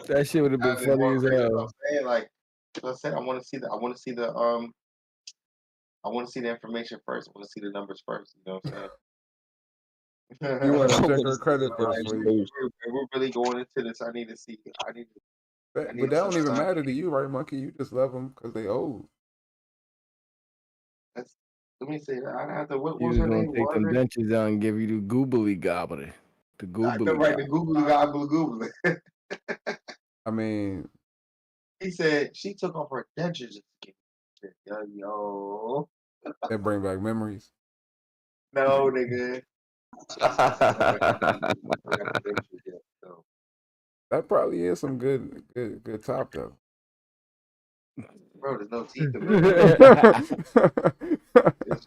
[SPEAKER 10] That shit would have been funny as hell.
[SPEAKER 7] I'm saying, like, I said, I want to see the information first. I want to see the numbers first. You know what I'm saying?
[SPEAKER 2] You want to check her credit first,
[SPEAKER 7] Like,
[SPEAKER 2] please.
[SPEAKER 7] we're really going into this. I need to see.
[SPEAKER 2] But that don't even matter to you, right, Monkey? You just love them because they old.
[SPEAKER 7] Let me say that. I have to. What
[SPEAKER 10] He
[SPEAKER 7] was
[SPEAKER 10] was
[SPEAKER 7] her
[SPEAKER 10] gonna
[SPEAKER 7] name?
[SPEAKER 10] take them
[SPEAKER 7] Margaret?
[SPEAKER 10] dentures out and give you the goobly gobbly. The
[SPEAKER 7] I
[SPEAKER 10] goobly
[SPEAKER 7] know, right? The
[SPEAKER 10] gobbly.
[SPEAKER 7] googly.
[SPEAKER 2] I mean,
[SPEAKER 7] He said she took off her dentures. Yo.
[SPEAKER 2] that bring back memories.
[SPEAKER 7] No, nigga.
[SPEAKER 2] That probably is some good top though.
[SPEAKER 7] Bro, there's no teeth in it. It's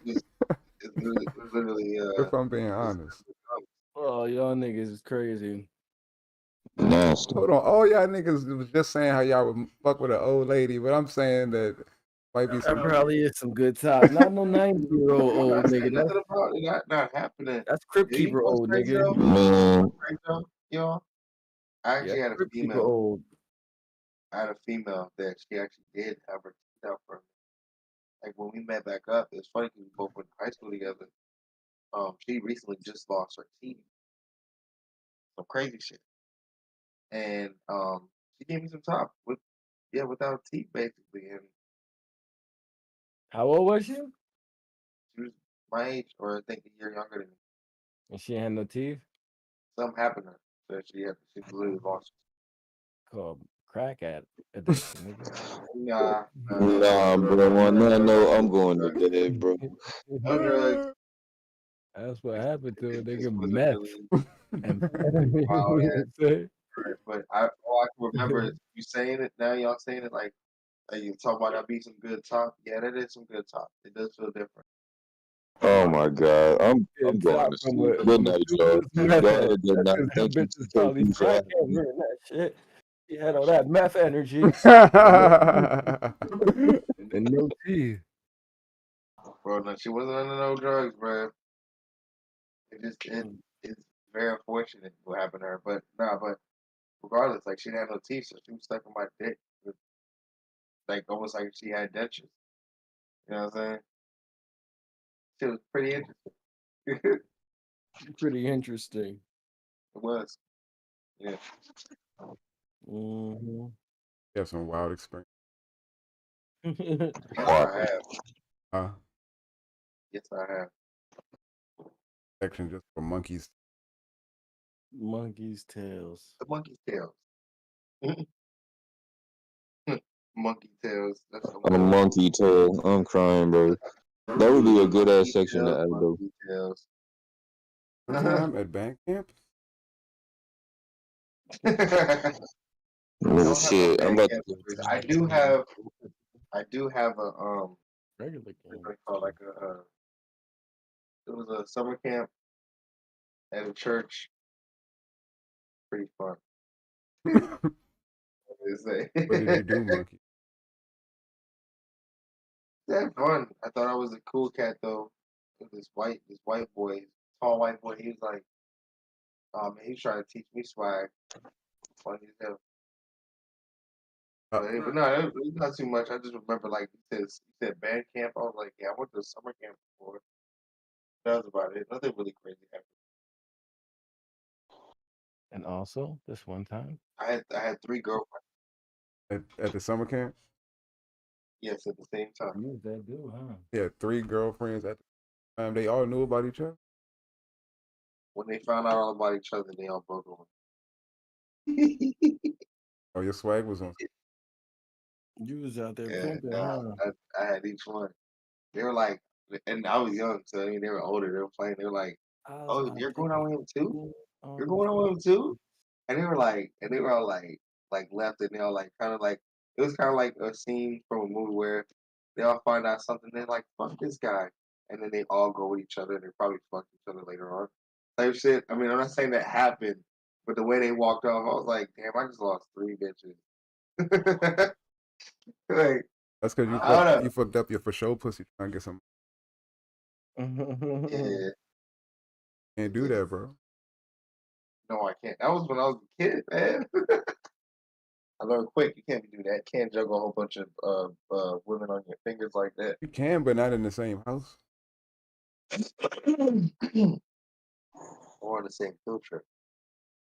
[SPEAKER 7] literally.
[SPEAKER 2] If I'm being honest.
[SPEAKER 10] Oh, y'all niggas is crazy.
[SPEAKER 6] Nasty.
[SPEAKER 2] Hold on, all y'all niggas was just saying how y'all would fuck with an old lady, but I'm saying that might be
[SPEAKER 10] That
[SPEAKER 2] some.
[SPEAKER 10] probably is some good top. Not no 90-year-old
[SPEAKER 7] I'm
[SPEAKER 10] old
[SPEAKER 7] not saying
[SPEAKER 10] nigga.
[SPEAKER 7] nothing about it not happening.
[SPEAKER 10] That's Crypt
[SPEAKER 7] Yeah, you
[SPEAKER 10] Keeper
[SPEAKER 7] know what's
[SPEAKER 10] old
[SPEAKER 7] crazy,
[SPEAKER 10] nigga.
[SPEAKER 7] though?
[SPEAKER 6] Man.
[SPEAKER 7] Crazy, though, y'all? I actually had a
[SPEAKER 10] Crypt Keeper
[SPEAKER 7] female.
[SPEAKER 10] old.
[SPEAKER 7] I had a female that she actually did have her teeth out for me. Like when we met back up, it's funny because we both went to high school together. She recently just lost her teeth. Some crazy shit. And she gave me some top without teeth basically. And
[SPEAKER 10] How old was she?
[SPEAKER 7] she was my age, or I think a year younger than me.
[SPEAKER 10] And she had no teeth?
[SPEAKER 7] Something happened to her. So she literally lost
[SPEAKER 10] Called crack addiction.
[SPEAKER 7] Nah,
[SPEAKER 6] bro. On that note, I'm going to bed, bro.
[SPEAKER 10] That's what happened to a nigga.
[SPEAKER 7] wasn't
[SPEAKER 10] Meth.
[SPEAKER 7] really wild ass. But all I can remember is you saying it now. Y'all saying it like you talk about that be some good top. Yeah, that is some good top. It does feel different.
[SPEAKER 6] Oh my God, I'm going to sleep. Good night, y'all. Go ahead, good night. Thank you for taking for having me.
[SPEAKER 10] That shit. He had all that meth energy. And no teeth.
[SPEAKER 7] Bro, no, she wasn't under no drugs, bro. It's very unfortunate what happened to her. But regardless, like she didn't have no teeth, so she was stuck in my dick, like almost like she had dentures. You know what I'm saying? It was pretty interesting.
[SPEAKER 10] Pretty interesting.
[SPEAKER 7] It was. Yeah.
[SPEAKER 10] Mm-hmm.
[SPEAKER 2] You have some wild experience.
[SPEAKER 7] Yes, I have.
[SPEAKER 2] Huh?
[SPEAKER 7] Yes, I have.
[SPEAKER 2] Section just for monkeys.
[SPEAKER 10] Monkey's tails.
[SPEAKER 7] The monkey's tails. Monkey tails. That's
[SPEAKER 6] A monkey tail. I'm crying, bro. That would be a good ass section to add, though.
[SPEAKER 7] Monkey tails.
[SPEAKER 2] What time at band camp?
[SPEAKER 6] Oh shit! I'm about to.
[SPEAKER 7] I do have a
[SPEAKER 10] regular
[SPEAKER 7] what's it called? Like it was a summer camp at a church. Pretty fun.
[SPEAKER 2] What did you do, monkey?
[SPEAKER 7] Yeah, fun. I thought I was a cool cat though. This white boy, tall white boy. He was like, man, he was trying to teach me swag. Funny as hell. But no, it was not too much. I just remember like you said band camp. I was like, yeah, I went to a summer camp before. That was about it. Nothing really crazy happened.
[SPEAKER 10] And also, this one time,
[SPEAKER 7] I had 3 girlfriends.
[SPEAKER 2] At the summer camp?
[SPEAKER 7] Yes, at the same time.
[SPEAKER 10] you that dude, huh?
[SPEAKER 2] Yeah, 3 girlfriends at the time. They all knew about each other.
[SPEAKER 7] When they found out all about each other, they all broke away.
[SPEAKER 2] Oh, your swag was on.
[SPEAKER 10] You was out there
[SPEAKER 7] Yeah,
[SPEAKER 10] pimping,
[SPEAKER 7] nah,
[SPEAKER 10] huh?
[SPEAKER 7] I had each one. They were like, and I was young, so I mean, they were older. They were playing. They were like,
[SPEAKER 10] I was
[SPEAKER 7] "Oh,
[SPEAKER 10] out
[SPEAKER 7] you're
[SPEAKER 10] there
[SPEAKER 7] going out with him too? You're
[SPEAKER 10] on
[SPEAKER 7] going out with him too?" And they were like, and they were all like left, and they all like kind of like it was kind of like a scene from a movie where they all find out something. They're like, "Fuck this guy," and then they all go with each other, and they probably fuck each other later on. Type shit. I mean, I'm not saying that happened, but the way they walked off, I was like, "Damn, I just lost 3 bitches." Like,
[SPEAKER 2] That's because
[SPEAKER 7] I don't know.
[SPEAKER 2] you fucked up your for show pussy trying to get some.
[SPEAKER 7] Yeah,
[SPEAKER 2] Can't do that, bro.
[SPEAKER 7] no, I can't. That was when I was a kid, man. I learned quick. You can't do that. Can't juggle a whole bunch of women on your fingers like that.
[SPEAKER 2] You can, but not in the same house.
[SPEAKER 7] Or on the same field trip.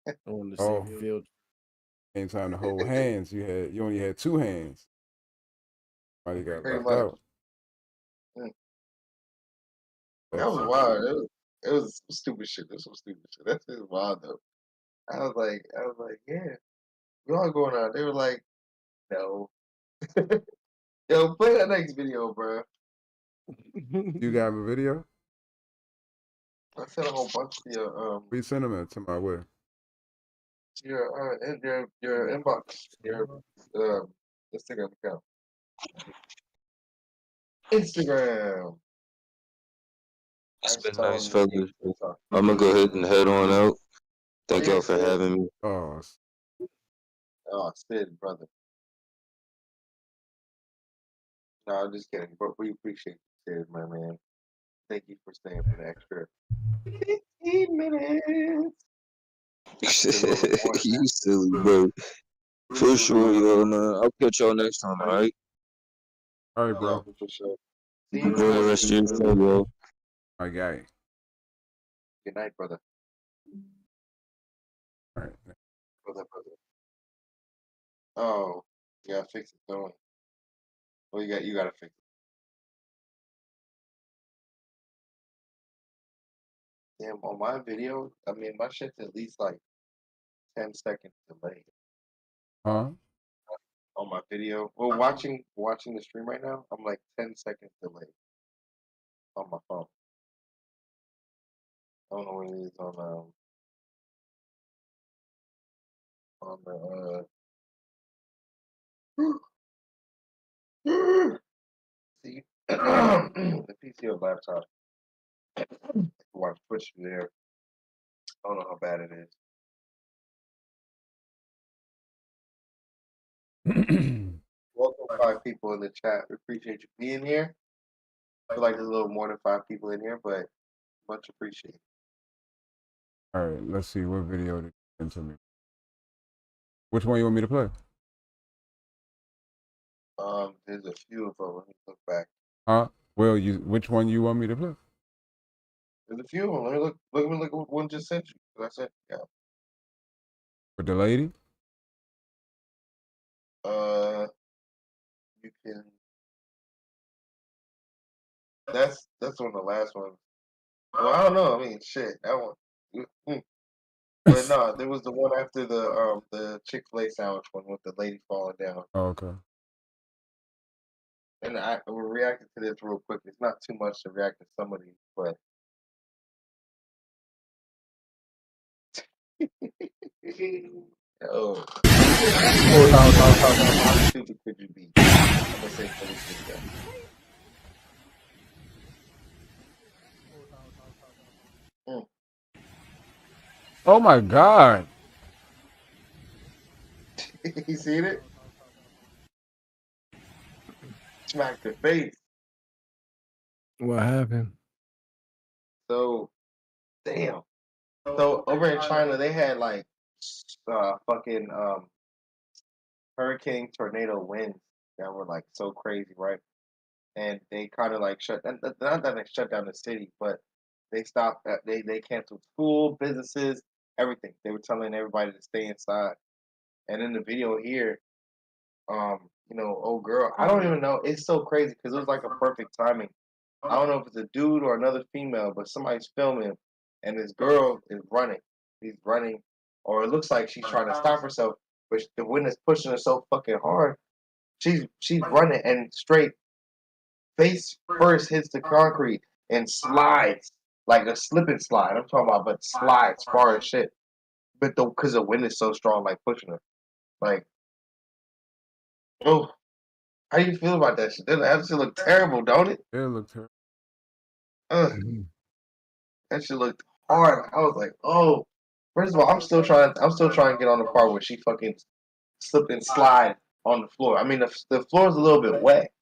[SPEAKER 10] the
[SPEAKER 2] Oh,
[SPEAKER 10] same field.
[SPEAKER 2] same time to hold hands. You only had 2 hands. Somebody got
[SPEAKER 7] Pretty
[SPEAKER 2] left
[SPEAKER 7] much.
[SPEAKER 2] out.
[SPEAKER 7] Mm. That
[SPEAKER 2] That's
[SPEAKER 7] was wild. It was some stupid shit. That's some stupid shit. That's just wild though. I was like, yeah, we all going out. They were like, no. Yo, play that next video, bro.
[SPEAKER 2] You got a video?
[SPEAKER 7] I sent a whole bunch to your
[SPEAKER 2] We sent them to my way.
[SPEAKER 7] your inbox, your Instagram account. Instagram.
[SPEAKER 6] It's
[SPEAKER 7] I
[SPEAKER 6] been
[SPEAKER 7] saw
[SPEAKER 6] nice,
[SPEAKER 7] him in
[SPEAKER 6] fellas. I'm gonna go ahead and head on out. Thank y'all for having me.
[SPEAKER 2] Oh,
[SPEAKER 7] Sid, brother. No, I'm just kidding. But we appreciate you, Sid, my man. Thank you for staying for the extra 15 minutes.
[SPEAKER 6] You silly, bro. For sure, yo, man. I'll catch y'all next time, alright?
[SPEAKER 2] all right, bro.
[SPEAKER 7] For sure. See you
[SPEAKER 6] Enjoy the rest of your show, yo.
[SPEAKER 2] I got it.
[SPEAKER 7] Good night, brother.
[SPEAKER 2] All right.
[SPEAKER 7] Brother. Oh, you gotta fix it, don't you? Well, you gotta fix it. Damn, on my video, I mean, my shit's at least like 10 seconds delayed
[SPEAKER 2] Huh?
[SPEAKER 7] on my video. Well, watching the stream right now, I'm like 10 seconds delayed on my phone. I don't know what it is on the see the PC or laptop. Watch Twitch there. I don't know how bad it is. Welcome 5 people in the chat. We appreciate you being here. I feel like there's a little more than 5 people in here, but much appreciated.
[SPEAKER 2] All right, let's see what video did you send to me. Which one you want me to play?
[SPEAKER 7] There's a few of them. Let me look back.
[SPEAKER 2] Huh? Well, which one you want me to play?
[SPEAKER 7] There's a few of them. Let me look what one just sent you. That's it. Yeah.
[SPEAKER 2] With the lady?
[SPEAKER 7] You can. That's on the last one. Well, I don't know. I mean, shit, that one. But no, there was the one after the Chick-fil-A sandwich one with the lady falling down.
[SPEAKER 2] Oh, okay.
[SPEAKER 7] And we're reacting to this real quick. It's not too much to react to some of these, but oh, how stupid could you be? I'm gonna say for this video.
[SPEAKER 2] Oh my God.
[SPEAKER 7] You seen it? Smack the face.
[SPEAKER 10] What happened?
[SPEAKER 7] So, damn. So over in China, they had like fucking hurricane tornado winds that were like so crazy, right? And they kind of like not that they shut down the city, but they stopped. They canceled school, businesses, everything. They were telling everybody to stay inside. And in the video here, old girl, I don't even know. It's so crazy because it was like a perfect timing. I don't know if it's a dude or another female, but somebody's filming, and this girl is running. He's running, or it looks like she's trying to stop herself, but the wind is pushing her so fucking hard. She's running and straight face first hits the concrete and slides like a slip and slide. I'm talking about, but slides far as shit. But because the wind is so strong, like pushing her, like, oh, how do you feel about that shit? That shit look terrible, don't it?
[SPEAKER 2] It looked terrible.
[SPEAKER 7] That shit looked hard. I was like, oh. First of all, I'm still trying to get on the part where she fucking slip and slide on the floor. I mean, the floor is a little bit wet,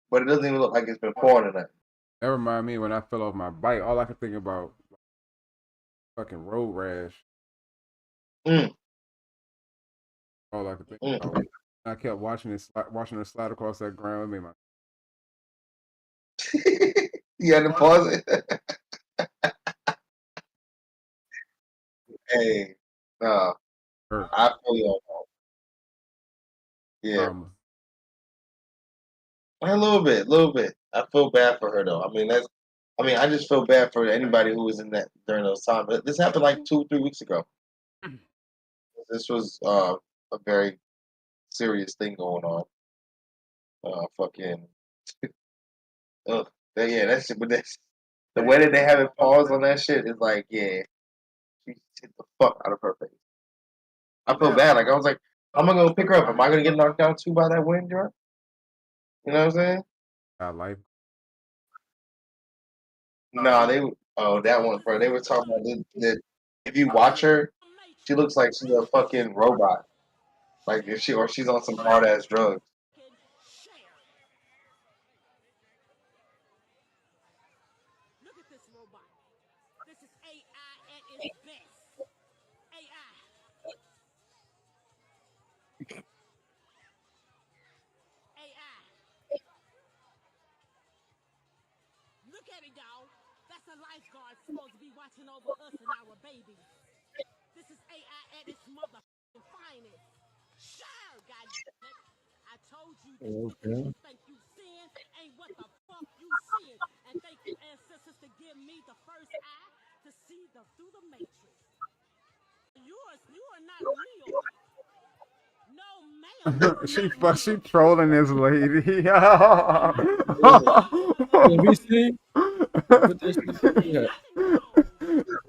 [SPEAKER 7] but it doesn't even look like it's been pouring in that.
[SPEAKER 2] That reminded me when I fell off my bike. All I could think about fucking road rash. All I could think about. I kept watching her slide across that ground. It made my
[SPEAKER 7] You had to pause it. Hey, no, I feel you on that. Yeah, a little bit. I feel bad for her though. I mean, I just feel bad for anybody who was in that during those times. But this happened like 2-3 weeks ago. This was a very serious thing going on. Fucking, yeah, that shit. But the way that they have it paused on that shit is like, yeah, she hit the fuck out of her face. I feel bad. Like I was like, I'm gonna go pick her up. Am I gonna get knocked down too by that wind, Jordan? You know what I'm saying?
[SPEAKER 2] life.
[SPEAKER 7] No, that one, bro. They were talking about that if you watch her, she looks like she's a fucking robot. Like if she's on some hard ass drugs.
[SPEAKER 12] Look at it, y'all. That's a lifeguard supposed to be watching over us and our babies. This is AI at its motherfucking finest. Sure, goddammit. I told you this you think you sin ain't what the fuck you sin. And thank you, ancestors, to give me the first eye to see through the matrix. You are not real. No, ma'am.
[SPEAKER 2] she trolling this lady.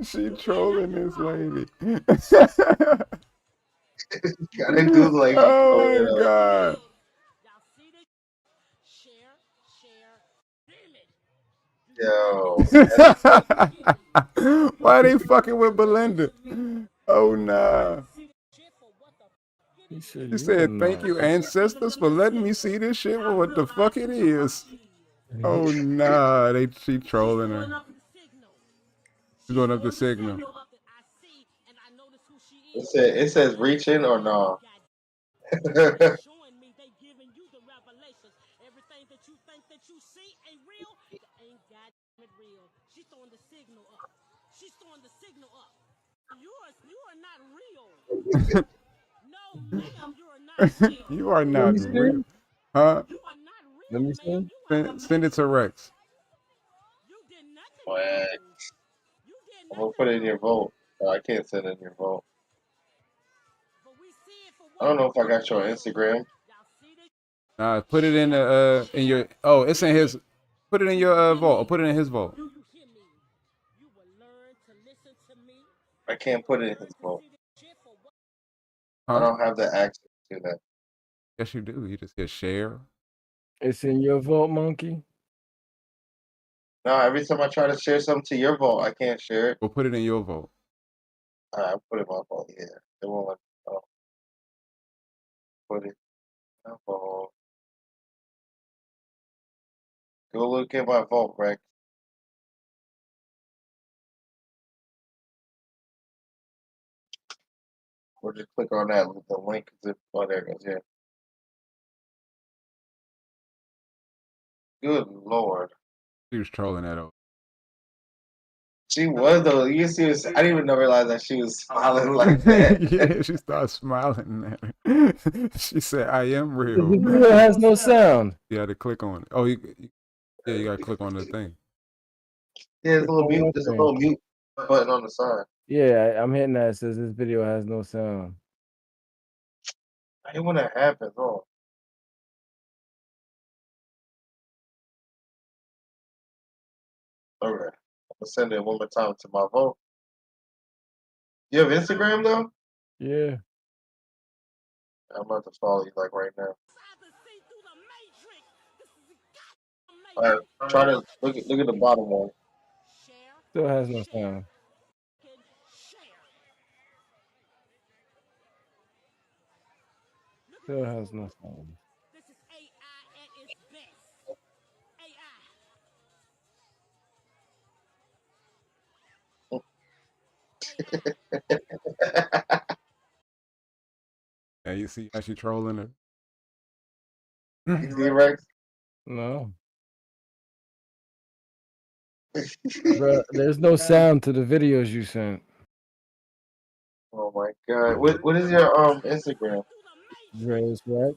[SPEAKER 2] She trolling this lady. Oh my god.
[SPEAKER 7] Yo.
[SPEAKER 2] Why they fucking with Belinda? Oh nah. She said, thank you, ancestors, for letting me see this shit for what the fuck it is. Oh nah, she trolling her. She's going up the signal.
[SPEAKER 7] It says reaching or no?
[SPEAKER 12] She's throwing the signal up. She's throwing the signal up. You are not real. No, ma'am, you are not real.
[SPEAKER 2] You are not real. Huh?
[SPEAKER 10] Let me see.
[SPEAKER 2] Send it to Rex.
[SPEAKER 7] What? I'm gonna put it in your vote. I can't send it in your vote. I don't know if I got your Instagram.
[SPEAKER 2] Nah, put it in your. Oh, it's in his. Put it in your vote. Or put it in his vote.
[SPEAKER 7] I can't put it in his vote.
[SPEAKER 2] Huh?
[SPEAKER 7] I don't have the access to that.
[SPEAKER 2] Yes, you do. You just hit share.
[SPEAKER 10] It's in your vote, monkey.
[SPEAKER 7] No, every time I try to share something to your vote, I can't share it.
[SPEAKER 2] We'll put it in your vote.
[SPEAKER 7] I put it in my vote. Yeah, it won't let me put it in my vote. Go look at my vote, Rex. Or just click on that. The link is oh, there it goes. Yeah. Good Lord.
[SPEAKER 2] She was trolling that over.
[SPEAKER 7] She was though. You see, I didn't even realize that she was smiling like that.
[SPEAKER 2] Yeah, she started smiling at her. She said, "I am real."
[SPEAKER 10] It has no sound.
[SPEAKER 2] You had to click on it. Oh, you gotta click on the thing.
[SPEAKER 7] Yeah, there's a little mute. There's a little mute button on the side.
[SPEAKER 10] Yeah, I'm hitting that. It says this video has no sound.
[SPEAKER 7] I hate when that happens. Oh, all right. I'm gonna send it one more time to my phone. You have Instagram though?
[SPEAKER 10] Yeah.
[SPEAKER 7] I'm about to follow you like right now. All right, try to look at the bottom one.
[SPEAKER 10] Still has no sound. Still has no sound.
[SPEAKER 12] This is AI at its best.
[SPEAKER 2] Yeah, you see how she trolling her?
[SPEAKER 7] You see, Rex?
[SPEAKER 10] No. Bro, there's no sound to the videos you sent.
[SPEAKER 7] Oh my god. What is your Instagram?
[SPEAKER 10] Dre's Rex.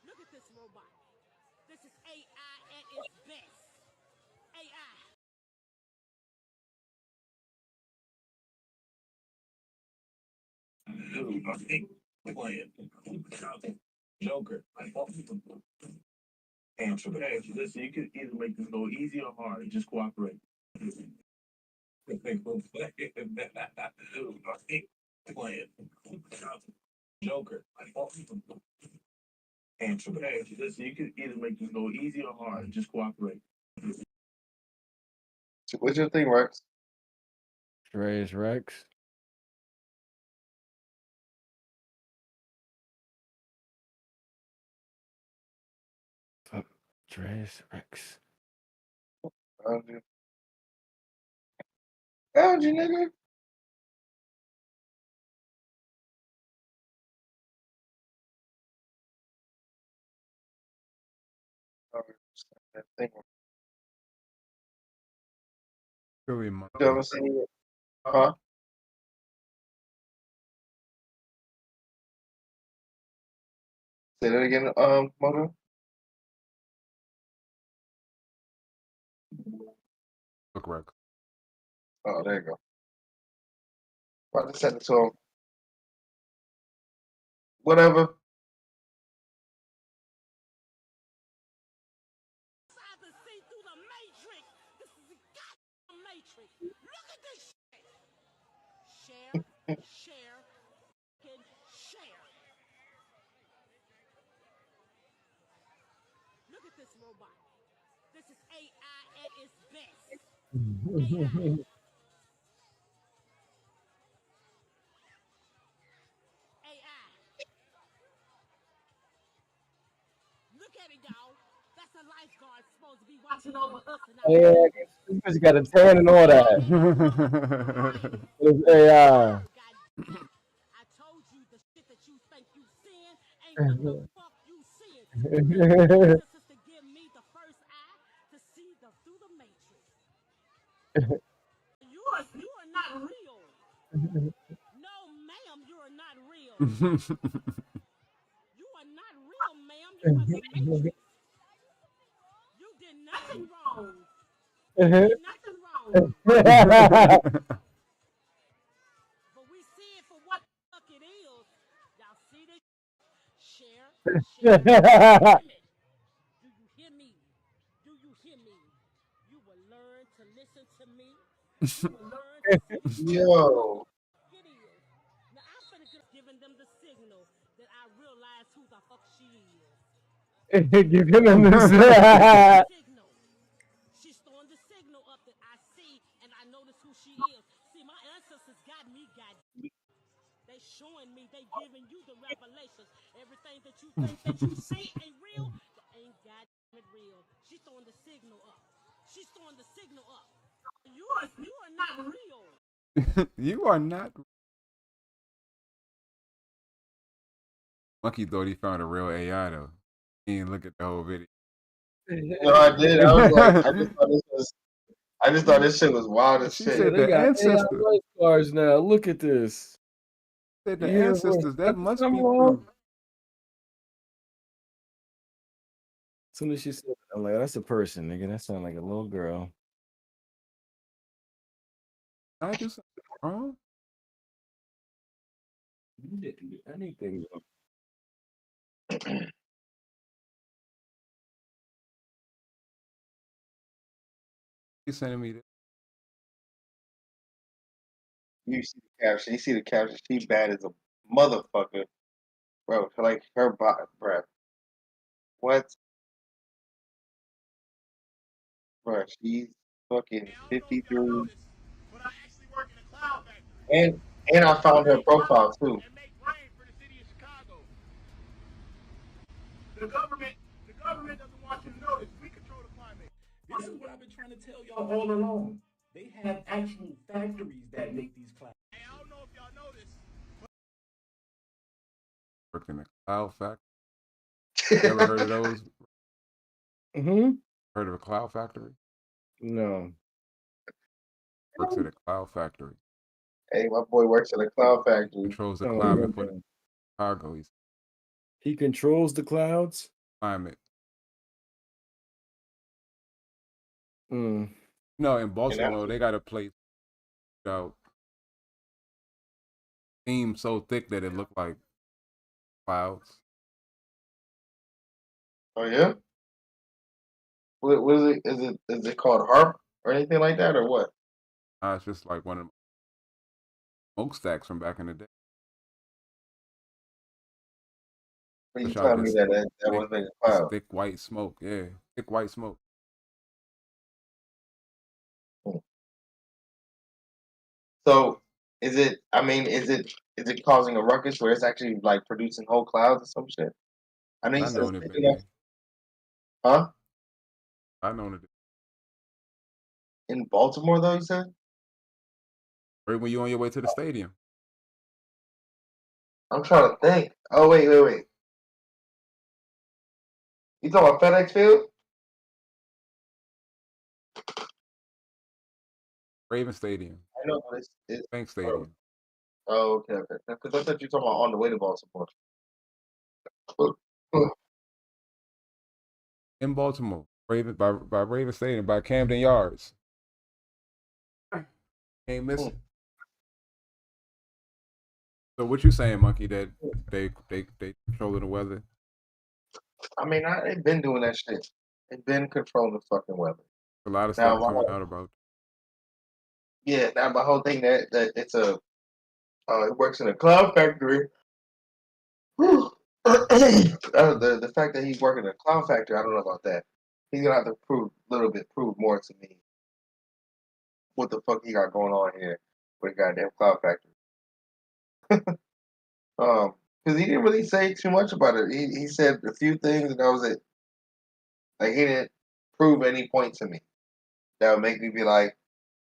[SPEAKER 12] Look at this robot. This is AI at its best. AI.
[SPEAKER 13] I think playing Joker. Answer the answer. Listen, you could either make this go easy or hard. Just cooperate. I think playing Joker. Answer the answer. Listen, you could either make this go easy or hard. Just cooperate.
[SPEAKER 7] What's your thing, Rex?
[SPEAKER 10] Dre's Rex. Dre's Rex.
[SPEAKER 7] Found you. Found you, nigga. That thing.
[SPEAKER 2] Really,
[SPEAKER 7] You ever seen it? Huh? Say that again, Moto?
[SPEAKER 2] Look, Rex.
[SPEAKER 7] Oh, there you go. About to send it to him. Whatever.
[SPEAKER 12] Share. Look at this robot. This is AI at its best. AI. Look at it, y'all. That's a lifeguard supposed to be watching over us and our
[SPEAKER 10] Yeah, this bitch got a tan and all that. It's AI.
[SPEAKER 12] I told you the shit that you think you seeing ain't what the fuck you seeing. This is to give me the first eye to see through the matrix. You are not real. No, ma'am, you are not real. You are not real, ma'am. You are the matrix. You did nothing wrong. You did nothing wrong. But we see it for what the fuck it is. Y'all see this? Share. Do you hear me? Do you hear me? You will learn to listen to me. You will learn to
[SPEAKER 7] Yo.
[SPEAKER 12] It is. Now I'm finna just giving them the signal that I realize who the fuck she is.
[SPEAKER 10] Giving them this.
[SPEAKER 12] Signal. She's throwing the signal up that I see and I notice who she is. See, my ancestors got me, they showing me, they giving you the revelations. Everything that you think that you see ain't real, that ain't goddamn it real. She's throwing the signal up. She's throwing the signal up. You are not real.
[SPEAKER 2] You are not. Monkey thought he found a real AI though. He didn't look at the whole video.
[SPEAKER 7] No, I did. I was like, I just thought this shit was wild as
[SPEAKER 2] She
[SPEAKER 7] shit.
[SPEAKER 2] said
[SPEAKER 10] They
[SPEAKER 2] the
[SPEAKER 10] got
[SPEAKER 2] ancestors.
[SPEAKER 10] AI lifeguards now. Look at this.
[SPEAKER 2] Said the
[SPEAKER 10] Yeah,
[SPEAKER 2] ancestors.
[SPEAKER 10] boy.
[SPEAKER 2] That must be
[SPEAKER 10] Come
[SPEAKER 2] true.
[SPEAKER 10] on.
[SPEAKER 4] soon as she said it, I'm like, that's a person, nigga. That sound like a little girl.
[SPEAKER 2] I do something wrong.
[SPEAKER 4] You didn't do anything.
[SPEAKER 2] He's sending me this.
[SPEAKER 7] You see the caption. You see the caption. She bad as a motherfucker, bro. Like her body, bro. What, bro? She's fucking 53, and I found her profile too.
[SPEAKER 13] The government doesn't want you to know this. We control the climate. This is what I've been trying to tell y'all all along. They have actual factories that make these clouds. Hey, I don't know if y'all know this.
[SPEAKER 2] Worked in a cloud factory. You ever heard of those?
[SPEAKER 4] Mm-hmm.
[SPEAKER 2] Heard of a cloud factory?
[SPEAKER 4] No.
[SPEAKER 2] Works at a cloud factory.
[SPEAKER 7] Hey, my boy works at a cloud factory.
[SPEAKER 2] Controls the
[SPEAKER 4] Oh,
[SPEAKER 2] climate
[SPEAKER 4] okay.
[SPEAKER 2] for Chicago.
[SPEAKER 4] He controls the clouds.
[SPEAKER 2] Climate.
[SPEAKER 4] Mm.
[SPEAKER 2] No, in Baltimore, they got a place out steam so thick that it looked like clouds.
[SPEAKER 7] Oh yeah. What is it? Is it called HARP or anything like that, or what?
[SPEAKER 2] It's just like one of the smokestacks from back in the day.
[SPEAKER 7] What are you
[SPEAKER 2] Push out
[SPEAKER 7] telling me
[SPEAKER 2] this
[SPEAKER 7] that
[SPEAKER 2] thick,
[SPEAKER 7] wasn't a
[SPEAKER 2] this
[SPEAKER 7] cloud?
[SPEAKER 2] thick white smoke. Yeah, thick white smoke.
[SPEAKER 7] So is it? I mean, is it causing a ruckus where it's actually like producing whole clouds or some shit? I know you
[SPEAKER 2] I
[SPEAKER 7] said
[SPEAKER 2] know
[SPEAKER 7] it's
[SPEAKER 2] it
[SPEAKER 7] thick
[SPEAKER 2] been
[SPEAKER 7] enough,
[SPEAKER 2] there.
[SPEAKER 7] huh?
[SPEAKER 2] I know it.
[SPEAKER 7] In Baltimore, though, you said.
[SPEAKER 2] Right when you on your way to the stadium.
[SPEAKER 7] I'm trying to think. Oh wait. You talking about FedEx Field?
[SPEAKER 2] Raven Stadium.
[SPEAKER 7] I know, but it's
[SPEAKER 2] Bank Stadium.
[SPEAKER 7] oh, okay. Because I thought you were talking about on the way to Baltimore.
[SPEAKER 2] In Baltimore. Raven by Raven Stadium, by Camden Yards. Ain't missing. So what you saying, Monkey, that they controlling the weather?
[SPEAKER 7] I mean, they've been doing that shit. They've been controlling the fucking weather.
[SPEAKER 2] A lot of
[SPEAKER 7] Now,
[SPEAKER 2] stuff coming out about.
[SPEAKER 7] yeah, now my whole thing that it's it works in a cloud factory. Whew. The fact that he's working in a cloud factory, I don't know about that. He's gonna have to prove more to me what the fuck he got going on here with a goddamn cloud factory. Because he didn't really say too much about it. He said a few things and that was it. Like he didn't prove any point to me that would make me be like,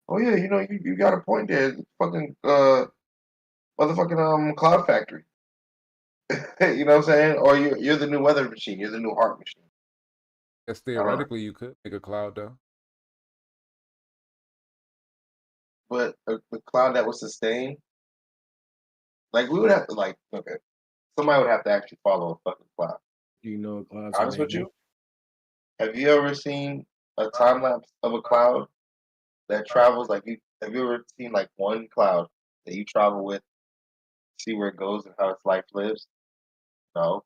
[SPEAKER 7] oh yeah, you got a point there. It's fucking motherfucking cloud factory. You know what I'm saying? Or you're the new weather machine. You're the new heart machine.
[SPEAKER 2] Yes, theoretically you could make a cloud though.
[SPEAKER 7] But the cloud that was sustained, like we would have to somebody would have to actually follow a fucking cloud.
[SPEAKER 4] Do you know clouds?
[SPEAKER 7] Honest with you, have you ever seen a time lapse of a cloud that travels have you ever seen like one cloud that you travel with, see where it goes and how its life lives? No.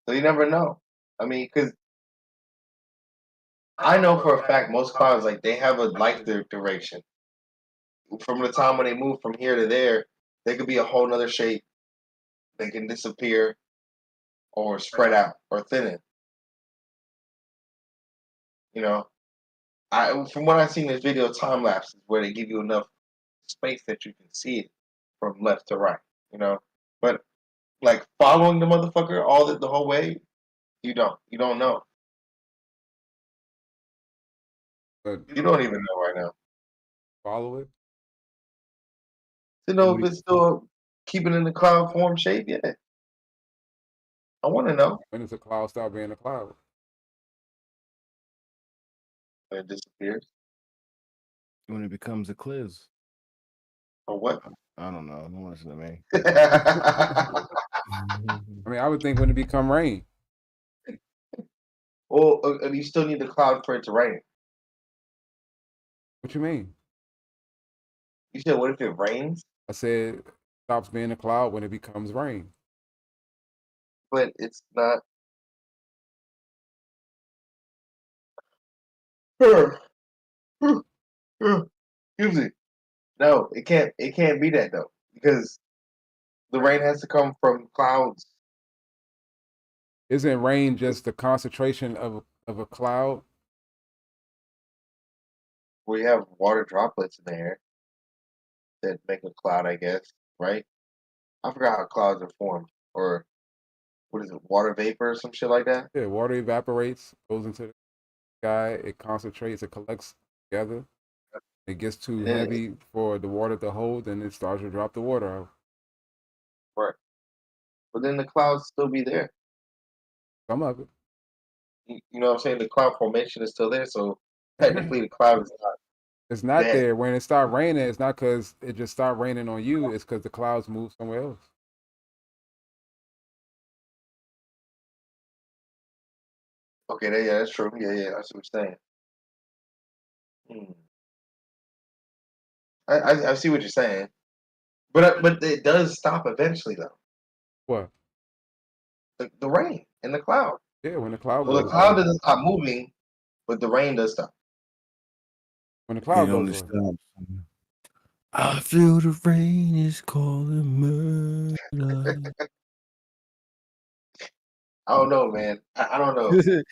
[SPEAKER 7] So you never know. I mean, because I know for a fact most clouds they have a life duration. From the time when they move from here to there, they could be a whole nother shape. They can disappear or spread out or thin it. You know, from what I've seen in this video, time lapses where they give you enough space that you can see it from left to right. You know, but like following the motherfucker the whole way, you don't know.
[SPEAKER 2] But
[SPEAKER 7] You don't even know right now.
[SPEAKER 2] Follow it.
[SPEAKER 7] To know if it's still keeping in the cloud form shape, yeah. I want to know.
[SPEAKER 2] When does a cloud stop being a cloud?
[SPEAKER 7] When it disappears.
[SPEAKER 4] When it becomes a cliz.
[SPEAKER 7] Or what?
[SPEAKER 4] I don't know. Don't listen to me.
[SPEAKER 2] I mean, I would think when it become rain.
[SPEAKER 7] Well, and you still need the cloud for it to rain.
[SPEAKER 2] What you mean?
[SPEAKER 7] You said, what if it rains?
[SPEAKER 2] I said it stops being a cloud when it becomes rain.
[SPEAKER 7] But it's not. Excuse me. No, it can't. It can't be that though, because the rain has to come from clouds.
[SPEAKER 2] Isn't rain just the concentration of a cloud?
[SPEAKER 7] We have water droplets in the air that make a cloud, I guess, right? I forgot how clouds are formed, or what is it, water vapor or some shit like that?
[SPEAKER 2] Yeah, water evaporates, goes into the sky, it concentrates, it collects together. It gets too
[SPEAKER 7] Yeah,
[SPEAKER 2] heavy for the water to hold, and it starts to drop the water out.
[SPEAKER 7] right. But then the clouds still be there.
[SPEAKER 2] Some of it.
[SPEAKER 7] You know what I'm saying? The cloud formation is still there, so technically the cloud is not
[SPEAKER 2] It's not
[SPEAKER 7] dead.
[SPEAKER 2] there. When it start raining, it's not because it just start raining on you. It's because the clouds move somewhere else.
[SPEAKER 7] Okay, yeah, that's true. Yeah, that's what I'm saying. Hmm. I see what you're saying, but it does stop eventually though.
[SPEAKER 2] What?
[SPEAKER 7] The rain and the cloud.
[SPEAKER 2] Yeah, when the cloud
[SPEAKER 7] Well, the
[SPEAKER 2] goes
[SPEAKER 7] cloud
[SPEAKER 2] away.
[SPEAKER 7] doesn't stop moving, but the rain does stop.
[SPEAKER 2] When the
[SPEAKER 10] It
[SPEAKER 2] cloud
[SPEAKER 10] only
[SPEAKER 2] goes away.
[SPEAKER 10] stops. I feel the rain is calling murder.
[SPEAKER 7] I don't know, man. I don't know.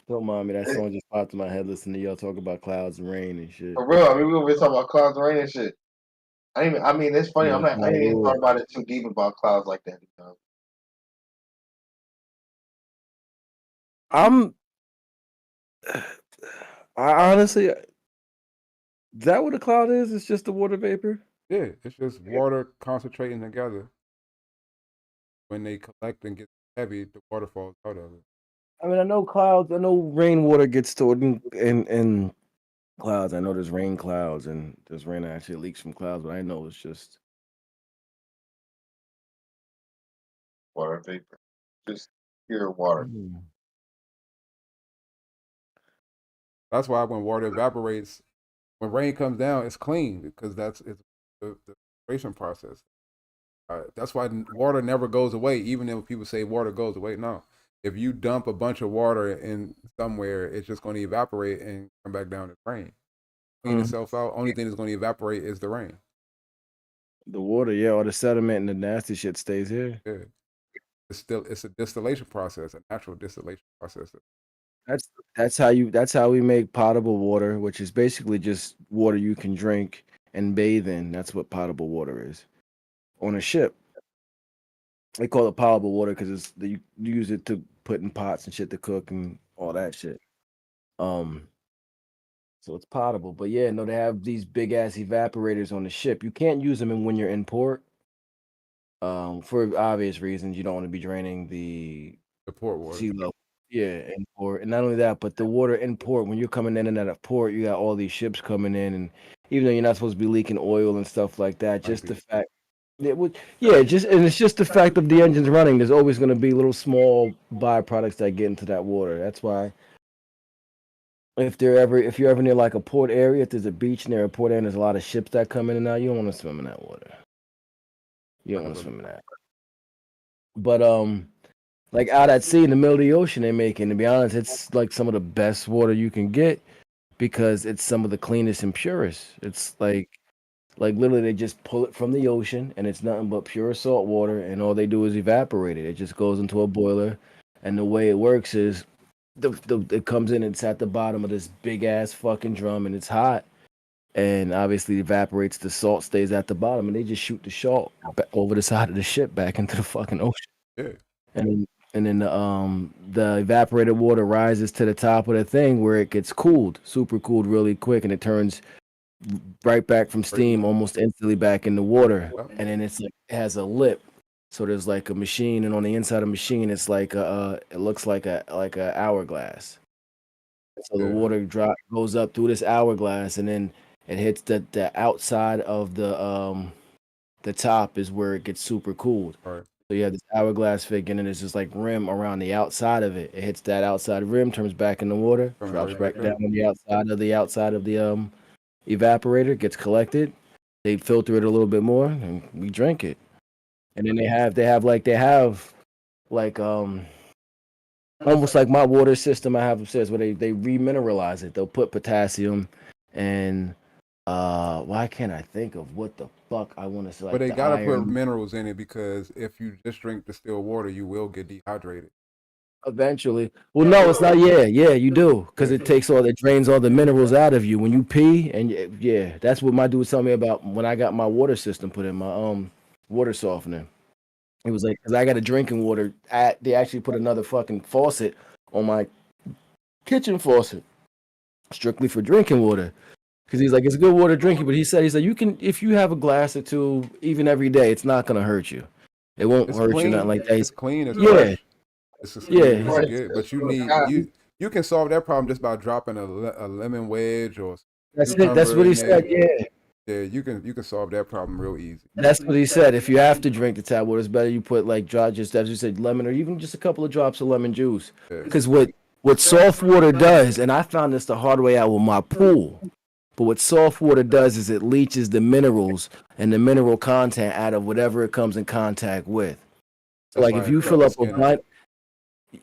[SPEAKER 10] Don't mind me. That song just popped in my head listening to y'all talk about clouds and rain and shit.
[SPEAKER 7] For real, I mean, we were talking about clouds and rain and shit. I mean, it's funny.
[SPEAKER 10] Yeah,
[SPEAKER 7] I didn't even thought about it too deep about clouds like that. You know?
[SPEAKER 10] I honestly, is that what a cloud is? It's just the water vapor?
[SPEAKER 2] Yeah, it's just water concentrating together. When they collect and get heavy, the water falls out of it.
[SPEAKER 10] I mean, I know clouds. I know rainwater gets stored in clouds. I know there's rain clouds and there's rain that actually leaks from clouds, but I know it's just
[SPEAKER 7] Water vapor, just pure water.
[SPEAKER 2] That's why when water evaporates, when rain comes down, it's clean because it's the evaporation process. That's why water never goes away, even if people say water goes away. No, if you dump a bunch of water in somewhere, it's just going to evaporate and come back down as rain. Clean itself out. Only thing that's going to evaporate is the rain.
[SPEAKER 10] the water, yeah, or the sediment and the nasty shit stays here.
[SPEAKER 2] Yeah, it's a distillation process, a natural distillation process.
[SPEAKER 10] That's how we make potable water, which is basically just water you can drink and bathe in. That's what potable water is. On a ship, they call it potable water because you use it to put in pots and shit to cook and all that shit. So it's potable. But yeah, no, they have these big ass evaporators on the ship. You can't use them when you're in port. For obvious reasons, you don't want to be draining the
[SPEAKER 2] port water.
[SPEAKER 10] sea level. Yeah, in port. And not only that, but the water in port, when you're coming in and out of port, you got all these ships coming in, and even though you're not supposed to be leaking oil and stuff like that, just the fact and it's just the fact of the engines running, there's always going to be little small byproducts that get into that water. That's why if you're ever near like a port area, if there's a beach near a port area and there's a lot of ships that come in and out, you don't want to swim in that water. You don't want to swim in that. But like out at sea in the middle of the ocean, they make it. To be honest, it's like some of the best water you can get because it's some of the cleanest and purest. It's like literally they just pull it from the ocean and it's nothing but pure salt water, and all they do is evaporate it. It just goes into a boiler, and the way it works is it comes in and it's at the bottom of this big ass fucking drum, and it's hot, and obviously evaporates. The salt stays at the bottom, and they just shoot the salt over the side of the ship back into the fucking ocean.
[SPEAKER 2] Yeah.
[SPEAKER 10] And then the evaporated water rises to the top of the thing where it gets cooled, super cooled really quick, and it turns right back from steam almost instantly back in the water. And then it has a lip, so there's like a machine, and on the inside of the machine it's like it looks like a hourglass. So the water goes up through this hourglass, and then it hits the outside of the top is where it gets super cooled.
[SPEAKER 2] Right.
[SPEAKER 10] So you have this hourglass fig, and then there's this like rim around the outside of it. It hits that outside rim, turns back in the water,
[SPEAKER 2] Comes
[SPEAKER 10] drops
[SPEAKER 2] right
[SPEAKER 10] back
[SPEAKER 2] back
[SPEAKER 10] down
[SPEAKER 2] up.
[SPEAKER 10] on the outside of the evaporator, gets collected. They filter it a little bit more, and we drink it. And then they have almost like my water system I have upstairs where they remineralize it. They'll put potassium and why can't I think of what the fuck I want to say,
[SPEAKER 2] But
[SPEAKER 10] like
[SPEAKER 2] they
[SPEAKER 10] the
[SPEAKER 2] gotta put
[SPEAKER 10] iron.
[SPEAKER 2] minerals in it because if you just drink distilled water, you will get dehydrated.
[SPEAKER 10] Eventually. Well, no, it's not. Yeah, you do, because
[SPEAKER 2] Yeah.
[SPEAKER 10] it drains all the minerals out of you when you pee, and yeah, that's what my dude was telling me about when I got my water system put in, my water softener. It was like, because I got a drinking water. They actually put another fucking faucet on my kitchen faucet, strictly for drinking water. Because he's like, it's good water drinking, but he said you can, if you have a glass or two, even every day, it's not gonna hurt you. It won't
[SPEAKER 2] It's
[SPEAKER 10] hurt you, nothing
[SPEAKER 2] clean.
[SPEAKER 10] like that.
[SPEAKER 2] It's clean. It's
[SPEAKER 10] Yeah,
[SPEAKER 2] fresh. It's as
[SPEAKER 10] yeah.
[SPEAKER 2] clean as it get. But you can solve that problem just by dropping a lemon wedge or
[SPEAKER 10] That's it. That's
[SPEAKER 2] cucumber
[SPEAKER 10] what he
[SPEAKER 2] in there.
[SPEAKER 10] said. Yeah.
[SPEAKER 2] Yeah, you can solve that problem real easy.
[SPEAKER 10] That's what he said. If you have to drink the tap water, it's better you put like just as you said, lemon or even just a couple of drops of lemon juice.
[SPEAKER 2] Yeah.
[SPEAKER 10] Because what soft water does, and I found this the hard way out with my pool, but what soft water does is it leaches the minerals and the mineral content out of whatever it comes in contact with. So
[SPEAKER 2] That's
[SPEAKER 10] like
[SPEAKER 2] why
[SPEAKER 10] if
[SPEAKER 2] it
[SPEAKER 10] you
[SPEAKER 2] crack
[SPEAKER 10] fill
[SPEAKER 2] the
[SPEAKER 10] up a
[SPEAKER 2] skin
[SPEAKER 10] vine,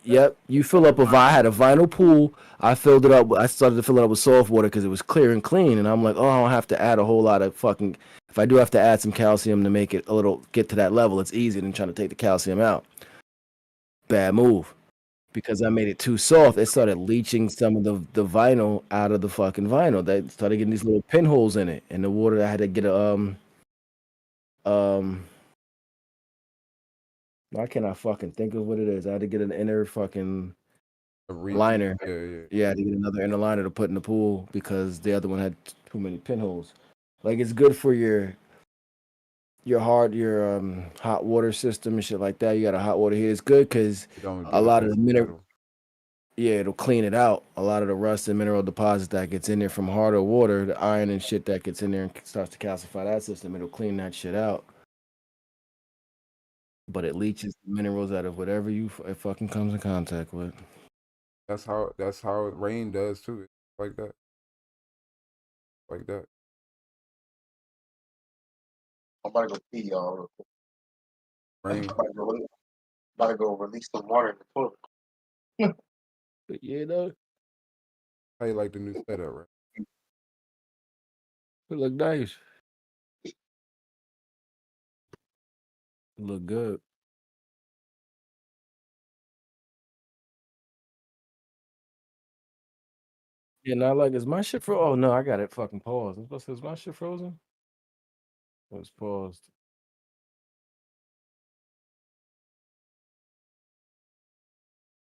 [SPEAKER 10] yep, you fill up I had a vinyl pool. I filled it up. I started to fill it up with soft water because it was clear and clean. And I'm like, oh, I don't have to add a whole lot of fucking. If I do have to add some calcium to make it a little get to that level, it's easier than trying to take the calcium out. Bad move, because I made it too soft. It started leaching some of the vinyl out of the fucking vinyl. They started getting these little pinholes in it, and the water I had to get a why can't I fucking think of what it is? I had to get an inner fucking liner.
[SPEAKER 2] Yeah.
[SPEAKER 10] Yeah, I had to get another inner liner to put in the pool because the other one had too many pinholes. Like it's good for your hot water system and shit like that. You got a hot water heater. It's good because a lot of the mineral, yeah, it'll clean it out. A lot of the rust and mineral deposits that gets in there from harder water, the iron and shit that gets in there and starts to calcify that system, it'll clean that shit out. But it leaches the minerals out of whatever it fucking comes in contact with.
[SPEAKER 2] That's how rain does too. Like that. Like that.
[SPEAKER 7] I'm about to go pee, y'all. Real quick.
[SPEAKER 2] Rain.
[SPEAKER 7] I'm about to go release some water in the toilet.
[SPEAKER 10] But yeah, though,
[SPEAKER 2] How you like the new setup, right?
[SPEAKER 10] it look nice. It look good. Yeah, not like is my shit frozen? Oh no, I got it fucking paused. I was about to say, is my shit frozen? It was paused.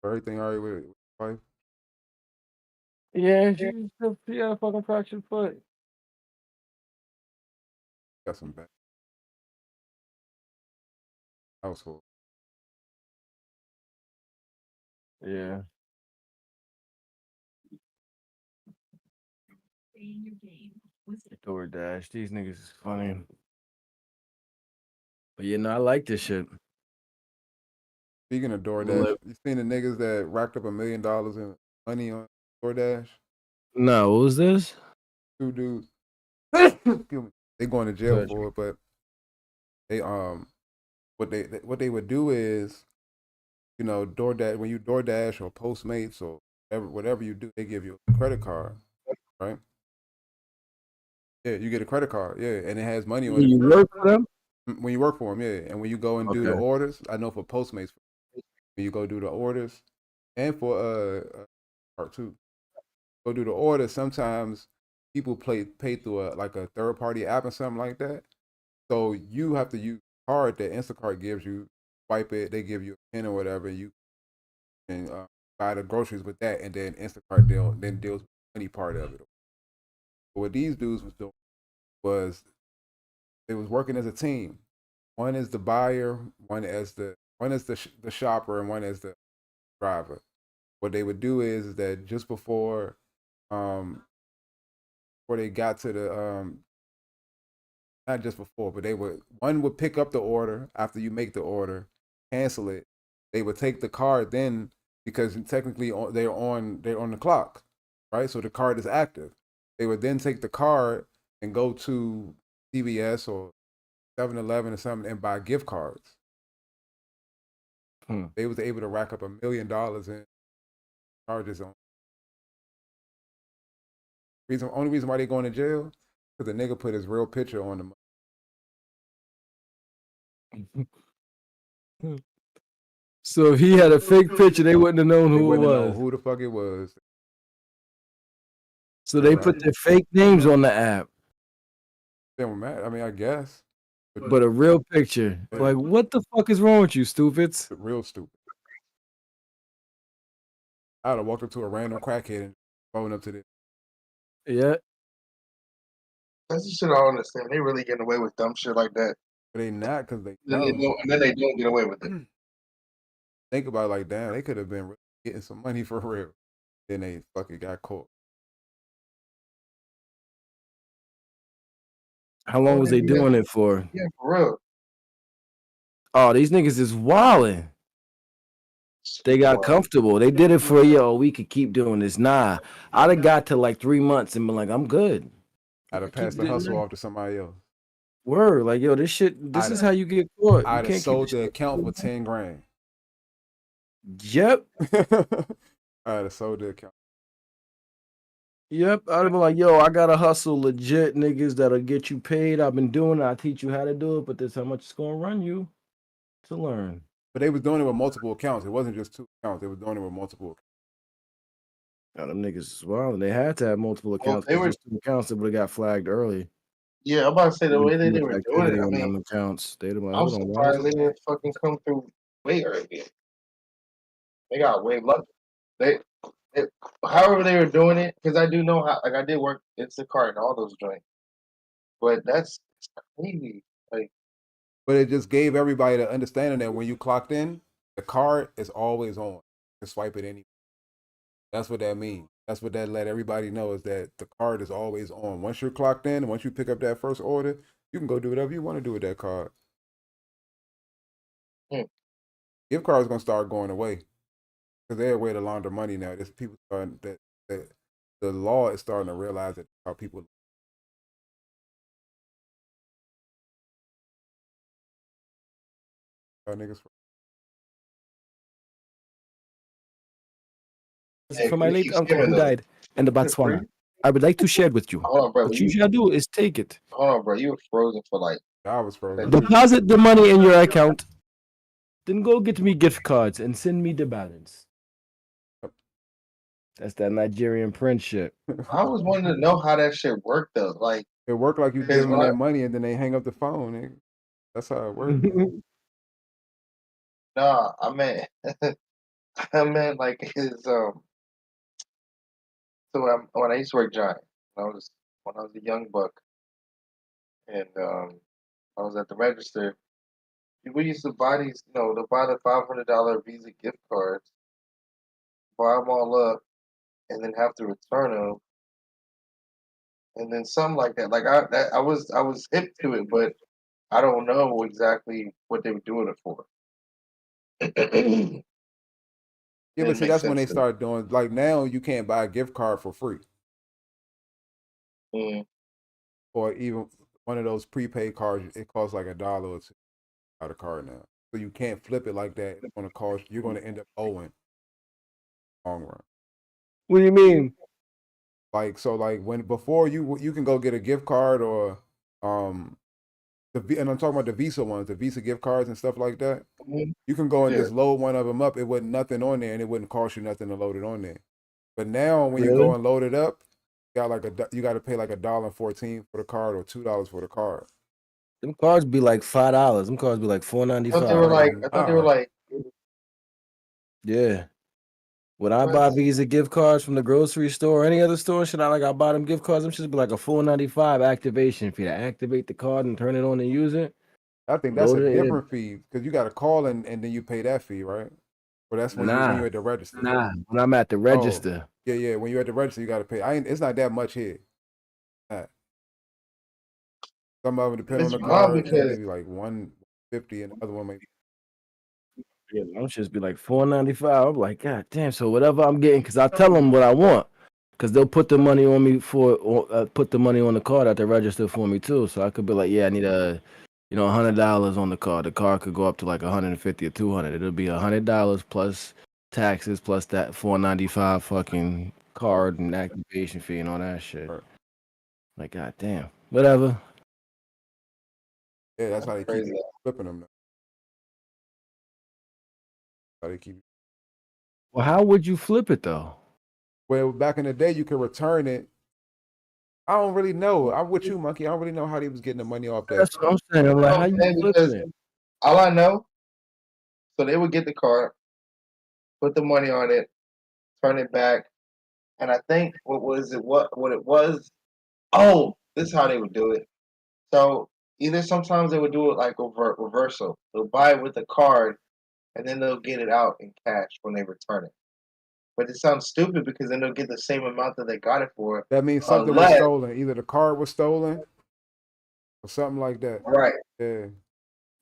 [SPEAKER 2] Everything all right with wife?
[SPEAKER 10] Yeah, she had a fucking fractured foot.
[SPEAKER 2] Got some bad household.
[SPEAKER 10] Yeah. DoorDash. These niggas is funny. But you know, I like this shit.
[SPEAKER 2] Speaking of DoorDash, you seen the niggas that racked up $1 million in money on DoorDash?
[SPEAKER 10] No, what was this?
[SPEAKER 2] Two dudes. Excuse me. They going to jail
[SPEAKER 10] Good.
[SPEAKER 2] for it, but they what they would do is, you know, DoorDash, when you DoorDash or Postmates or whatever you do, they give you a credit card, right? Yeah, you get a credit card, yeah, and it has money on
[SPEAKER 10] When
[SPEAKER 2] it.
[SPEAKER 10] you work for them?
[SPEAKER 2] When you work for them, yeah, and when you go and do the
[SPEAKER 10] Okay.
[SPEAKER 2] orders, I know for Postmates, when you go do the orders, and for part two, go do the orders. Sometimes people pay through like a third party app or something like that. So you have to use a card that Instacart gives you. Swipe it, they give you a pin or whatever. You can buy the groceries with that, and then Instacart then deals with the money part of it. But what these dudes was doing was they was working as a team. One is the buyer, one is the shopper, and one is the driver. What they would do is that just before they got to the not just before, but one would pick up the order after you make the order, cancel it, they would take the card then because technically they're on the clock, right? So the card is active. They would then take the card and go to CVS or 7-Eleven or something and buy gift cards. They was able to rack up $1 million in charges on. Only reason why they going to jail because the nigga put his real picture on the.
[SPEAKER 10] So if he had a fake picture, they wouldn't have known who it was.
[SPEAKER 2] Who the fuck it was.
[SPEAKER 10] So they put their fake names on the app.
[SPEAKER 2] They were mad. I mean, I guess.
[SPEAKER 10] But a real picture. Like, what the fuck is wrong with you, stupids?
[SPEAKER 2] Real stupid. I'd have walked up to a random crackhead and phone up to this.
[SPEAKER 10] Yeah.
[SPEAKER 7] That's the shit I don't understand. They really getting away with dumb shit like that.
[SPEAKER 2] But they not because they
[SPEAKER 7] Then they don't, and then they don't get away with it.
[SPEAKER 2] Think about it like, damn, they could have been getting some money for real. Then they fucking got caught.
[SPEAKER 10] How long was they doing it for?
[SPEAKER 7] Yeah, for real.
[SPEAKER 10] Oh, these niggas is wilding. They got comfortable. They did it for, yo, we could keep doing this. Nah, I'd have got to like 3 months and been like, I'm good.
[SPEAKER 2] I'd have passed the hustle off to somebody else.
[SPEAKER 10] Word, like, yo, this shit, this is how you get caught.
[SPEAKER 2] I'd have sold the account for 10 grand.
[SPEAKER 10] Yep.
[SPEAKER 2] I'd have sold the account.
[SPEAKER 10] Yep, I'd have been like, yo, I gotta hustle legit niggas that'll get you paid. I've been doing it. I'll teach you how to do it, but this how much it's gonna run you to learn.
[SPEAKER 2] But they was doing it with multiple accounts. It wasn't just 2 accounts. They was doing it with multiple accounts.
[SPEAKER 10] Now, them niggas is wild, and they had to have multiple accounts.
[SPEAKER 7] they were-
[SPEAKER 10] Just 2 accounts that would have got flagged early.
[SPEAKER 7] Yeah, I'm about to say the way they were doing it. I
[SPEAKER 10] on them
[SPEAKER 7] mean,
[SPEAKER 10] accounts. They'd have been like,
[SPEAKER 7] I'm
[SPEAKER 10] hold on, why is
[SPEAKER 7] surprised they didn't fucking come through way earlier. They got way lucky. However they were doing it, because I do know how. Like I did work Instacart and all those joints, but that's crazy. Like,
[SPEAKER 2] But it just gave everybody the understanding that when you clocked in, the card is always on. You can swipe it any. That's what that means. That's what that let everybody know is that the card is always on. Once you're clocked in, once you pick up that first order, you can go do whatever you want to do with that card. Gift cards gonna start going away because they're a way to launder money now. There's people starting that the law is starting to realize that how people. Niggas.
[SPEAKER 10] For my late uncle who died in the Botswana, I would like to share it with you.
[SPEAKER 7] hold on, bro.
[SPEAKER 10] What you shall do is take it.
[SPEAKER 7] Hold on, bro. You were frozen for like.
[SPEAKER 2] I was frozen.
[SPEAKER 10] Deposit the money in your account. Then go get me gift cards and send me the balance. That's that Nigerian prince shit.
[SPEAKER 7] I was wanting to know how that shit worked though. Like
[SPEAKER 2] it worked like you
[SPEAKER 7] because
[SPEAKER 2] give them
[SPEAKER 7] when
[SPEAKER 2] that money and then they hang up the phone. Nigga. That's how it works.
[SPEAKER 7] Nah, I meant, I meant like his So when I used to work Giant, when I was a young buck, and I was at the register. People used to buy these, to buy the $500 Visa gift cards, buy them all up, and then have to return them, and then something like that. Like I was hip to it, but I don't know exactly what they were doing it for.
[SPEAKER 2] Yeah, but see,
[SPEAKER 7] makes
[SPEAKER 2] that's when they
[SPEAKER 7] sense to me.
[SPEAKER 2] start doing. Like now, you can't buy a gift card for free, or even one of those prepaid cards. It costs like $1 or $2 out of card now, so you can't flip it like that. It's gonna cost. You're gonna end up owing. Long run.
[SPEAKER 10] What do you mean?
[SPEAKER 2] Like when before you can go get a gift card or and I'm talking about the Visa ones, the Visa gift cards and stuff like that. You can go and just load one of them up. It wasn't nothing on there, and it wouldn't cost you nothing to load it on there. But now, when you go and load it up, you got to pay like $1.14 for the card or $2 for the card.
[SPEAKER 10] Them cards be like $5. Them cards be like $4.95.
[SPEAKER 7] I thought they were like.
[SPEAKER 10] Yeah. When I buy Visa gift cards from the grocery store or any other store, I buy them gift cards. Them should be like a $4.95 activation fee to activate the card and turn it on and use it.
[SPEAKER 2] I think that's a different fee because you got to call and then you pay that fee, right? Or that's when you're at the register.
[SPEAKER 10] Nah, when I'm at the register.
[SPEAKER 2] Oh, yeah. When you're at the register, you got to pay. It's not that much here. Some of them depend on the card. Maybe like $150, and the other one maybe.
[SPEAKER 10] Yeah, I'm just be like $4.95. I'm like, God damn. So whatever I'm getting, because I tell them what I want, because they'll put the money on me put the money on the card at the register for me too. So I could be like, yeah, I need $100 on the card. The card could go up to like 150 or 200. It'll be $100 plus taxes plus that $4.95 fucking card and activation fee and all that shit.
[SPEAKER 2] Right.
[SPEAKER 10] Like, God damn. Whatever.
[SPEAKER 2] Yeah, that's how they keep
[SPEAKER 7] Crazy.
[SPEAKER 2] flipping them. How they keep.
[SPEAKER 10] Well, how would you flip it though?
[SPEAKER 2] Well, back in the day, you could return it. I don't really know. I'm with you, Monkey. I don't really know how they was getting the money off that.
[SPEAKER 10] That's what I'm saying. I'm like, how you
[SPEAKER 7] Because
[SPEAKER 10] flipping it?
[SPEAKER 7] all I know, so they would get the card, put the money on it, turn it back, and I think what it was. Oh, this is how they would do it. So either sometimes they would do it like reversal. They'll buy it with the card, and then they'll get it out in cash when they return it. But it sounds stupid because then they'll get the same amount that they got it for.
[SPEAKER 2] That means something was stolen. Either the card was stolen or something like that.
[SPEAKER 7] Right.
[SPEAKER 2] Yeah.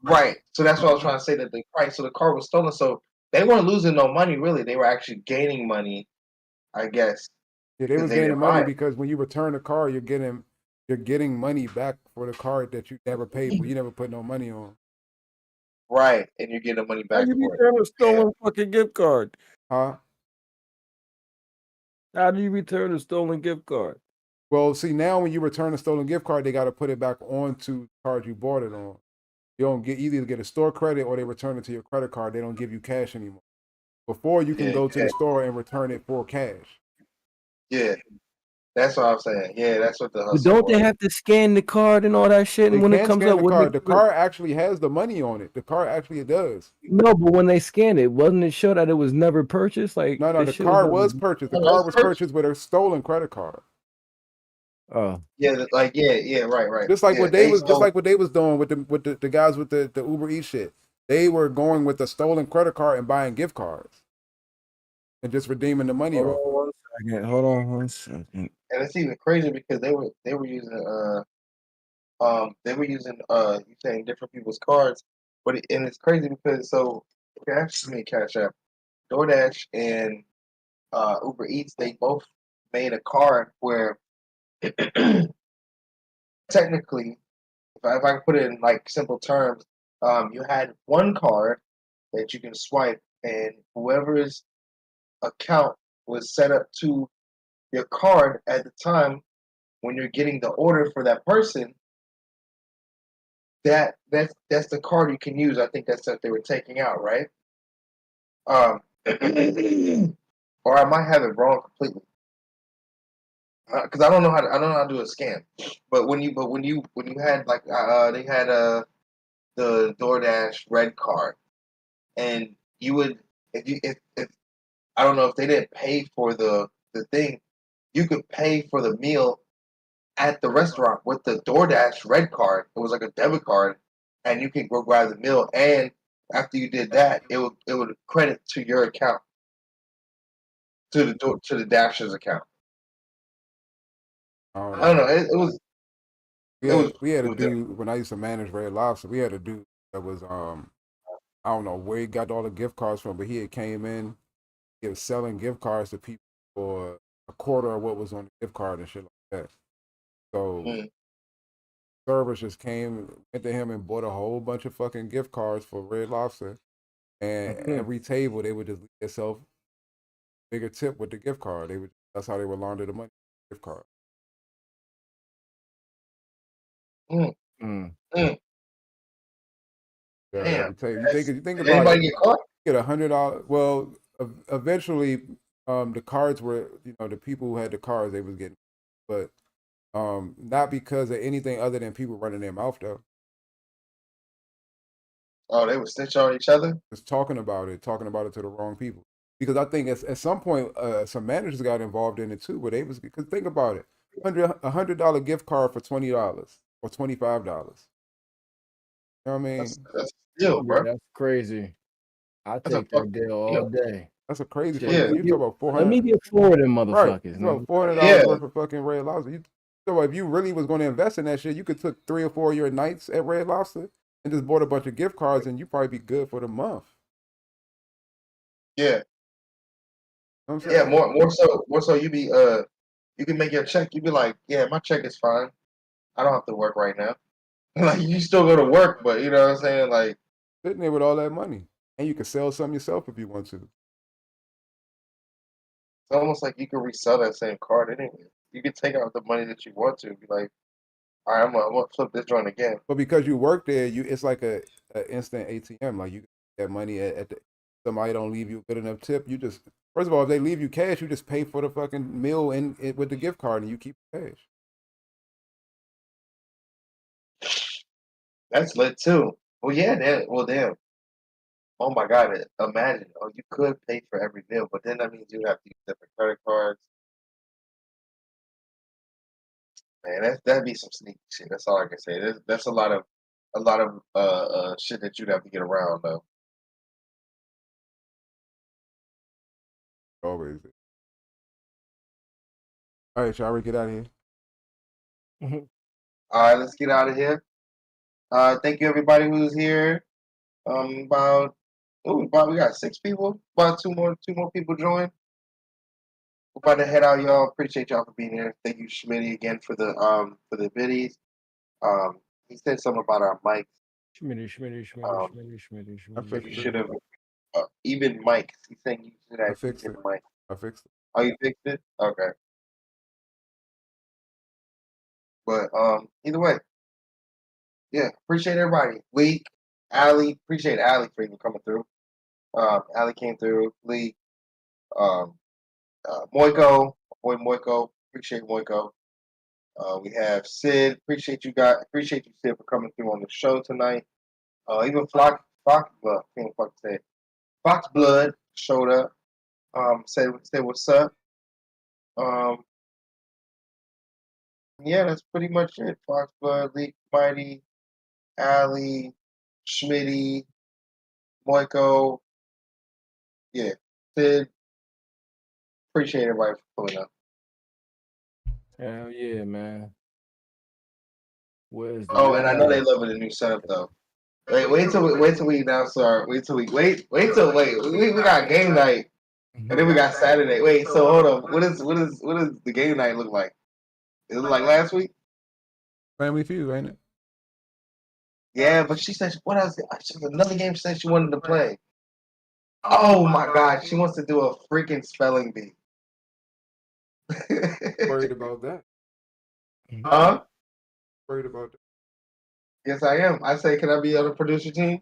[SPEAKER 7] Right. So that's what I was trying to say, that the price of the car was stolen. So they weren't losing no money, really. They were actually gaining money, I guess.
[SPEAKER 2] Yeah, they was gaining money because when you return the car, you're getting money back for the card that you never paid for. You never put no money on.
[SPEAKER 7] Right. And you're getting the money back
[SPEAKER 10] How you
[SPEAKER 7] for it.
[SPEAKER 10] return a stolen fucking gift card?
[SPEAKER 2] Huh?
[SPEAKER 10] How do you return a stolen gift card?
[SPEAKER 2] Well, see, now when you return a stolen gift card, they got to put it back onto the card you bought it on. You don't either get a store credit or they return it to your credit card. They don't give you cash anymore. Before, you can go to the store and return it for cash.
[SPEAKER 7] Yeah. That's what I'm saying. Yeah, that's what the
[SPEAKER 10] But
[SPEAKER 7] hustle
[SPEAKER 10] don't they
[SPEAKER 7] was.
[SPEAKER 10] have to scan the card and all that shit?
[SPEAKER 2] They
[SPEAKER 10] And when it
[SPEAKER 2] can
[SPEAKER 10] comes
[SPEAKER 2] scan
[SPEAKER 10] up,
[SPEAKER 2] the card actually has the money on it. The card actually does.
[SPEAKER 10] No, but when they scanned it, wasn't it show that it was never purchased? Like
[SPEAKER 2] No,
[SPEAKER 10] that
[SPEAKER 2] the
[SPEAKER 10] shit
[SPEAKER 2] card was purchased. The card was purchased with a stolen credit card.
[SPEAKER 10] Oh.
[SPEAKER 7] Yeah, right.
[SPEAKER 2] Just like
[SPEAKER 7] Yeah,
[SPEAKER 2] what they was doing with the guys with the Uber Eats shit. They were going with a stolen credit card and buying gift cards and just redeeming the money off.
[SPEAKER 10] Hold on one second.
[SPEAKER 7] And it's even crazier because they were using you saying different people's cards, and it's crazy because Cash App, DoorDash, and Uber Eats, they both made a card where technically, if I can put it in like simple terms, you had one card that you can swipe, and whoever's account was set up to your card at the time when you're getting the order for that person, that's the card you can use. I think that's what they were taking out, right? Or I might have it wrong completely, because I don't know how to do a scan. But when you had like they had the DoorDash red card, and you would if I don't know if they didn't pay for the thing, you could pay for the meal at the restaurant with the DoorDash red card. It was like a debit card, and you could go grab the meal. And after you did that, it would credit to your account, to the Dashers account. I don't know. It was.
[SPEAKER 2] We had a dude when I used to manage Red Lobster. We had a dude that was I don't know where he got all the gift cards from, but he had came in, he was selling gift cards to people for a quarter of what was on the gift card and shit like that. So servers just went to him and bought a whole bunch of fucking gift cards for Red Lobster, and every table they would just leave themselves bigger tip with the gift card. That's how they would launder the money. Gift card.
[SPEAKER 7] Damn.
[SPEAKER 2] You think
[SPEAKER 7] Did
[SPEAKER 2] about
[SPEAKER 7] anybody
[SPEAKER 2] it,
[SPEAKER 7] get caught?
[SPEAKER 2] get $100. Well, eventually, the cards were, the people who had the cards, they was getting, but not because of anything other than people running their mouth though.
[SPEAKER 7] Oh, they would snitch on each other?
[SPEAKER 2] Just talking about it to the wrong people. Because I think at some point, some managers got involved in it too, but because think about it, $100 gift card for $20 or $25. You know what I mean?
[SPEAKER 7] That's still, bro.
[SPEAKER 10] That's crazy. I
[SPEAKER 7] That's a
[SPEAKER 10] take that
[SPEAKER 7] fucking
[SPEAKER 10] deal all day.
[SPEAKER 2] That's a crazy thing.
[SPEAKER 7] Yeah.
[SPEAKER 2] You talk about 400.
[SPEAKER 10] Let me get 4 of them motherfuckers.
[SPEAKER 2] Right. You know, $400
[SPEAKER 7] Yeah.
[SPEAKER 2] worth of fucking Red Lobster. So if you really was going to invest in that shit, you could took 3 or 4 of your nights at Red Lobster and just bought a bunch of gift cards, and you probably be good for the month.
[SPEAKER 7] Yeah,
[SPEAKER 2] I'm
[SPEAKER 7] yeah.
[SPEAKER 2] saying?
[SPEAKER 7] More so. You be you can make your check. You be like, yeah, my check is fine. I don't have to work right now. Like you still go to work, but you know what I'm saying. Like
[SPEAKER 2] Sitting there with all that money, and you can sell some yourself if you want to.
[SPEAKER 7] it's almost like you can resell that same card anyway. You can take out the money that you want to. Be like, all right, I'm gonna flip this joint again.
[SPEAKER 2] But because you work there, it's like a instant ATM. Like you get that money at the, somebody don't leave you a good enough tip. You just first of all, if they leave you cash, you just pay for the fucking meal and with the gift card, and you keep the cash.
[SPEAKER 7] That's lit too. Well, yeah, damn. Oh my God, imagine. Oh, you could pay for every meal, but then that means you have to use different credit cards. Man, that'd be some sneaky shit. That's all I can say. That's a lot of shit that you'd have to get around though.
[SPEAKER 2] Always. All right, shall we get out of here?
[SPEAKER 7] All right, let's get out of here. Thank you everybody who's here. About we got 6 people. About two more people join. We're about to head out, y'all. Appreciate y'all for being here. Thank you, Schmitty, again for the biddies. He said something about our mics.
[SPEAKER 3] Schmitty.
[SPEAKER 7] You should have even mics. He's saying you should have even mics.
[SPEAKER 2] I fixed it.
[SPEAKER 7] Oh, you fixed it? Okay. But either way, yeah, appreciate everybody. Lee, Allie, appreciate Allie for even coming through. Allie came through. Lee, Moiko, boy Moiko, appreciate Moiko. We have Sid, appreciate you Sid for coming through on the show tonight. Even Fox Blood showed up. Said what's up. Yeah, that's pretty much it. Fox Blood, Lee Mighty, Allie, Schmitty, Moiko. Yeah, Sid. Appreciate everybody for pulling up.
[SPEAKER 10] Hell yeah, man. Where's the
[SPEAKER 7] Oh, and I know they love the new setup though. Wait till we announce our we got game night and then we got Saturday. Wait, so hold on. What does the game night look like? It look like last week?
[SPEAKER 2] Family Feud, ain't it?
[SPEAKER 7] Yeah, but she said what else? Another game she said she wanted to play. Oh my God, she wants to do a freaking spelling bee.
[SPEAKER 2] Worried about that?
[SPEAKER 7] Huh?
[SPEAKER 2] Worried about that?
[SPEAKER 7] Yes, I am. I say, can I be on the producer team?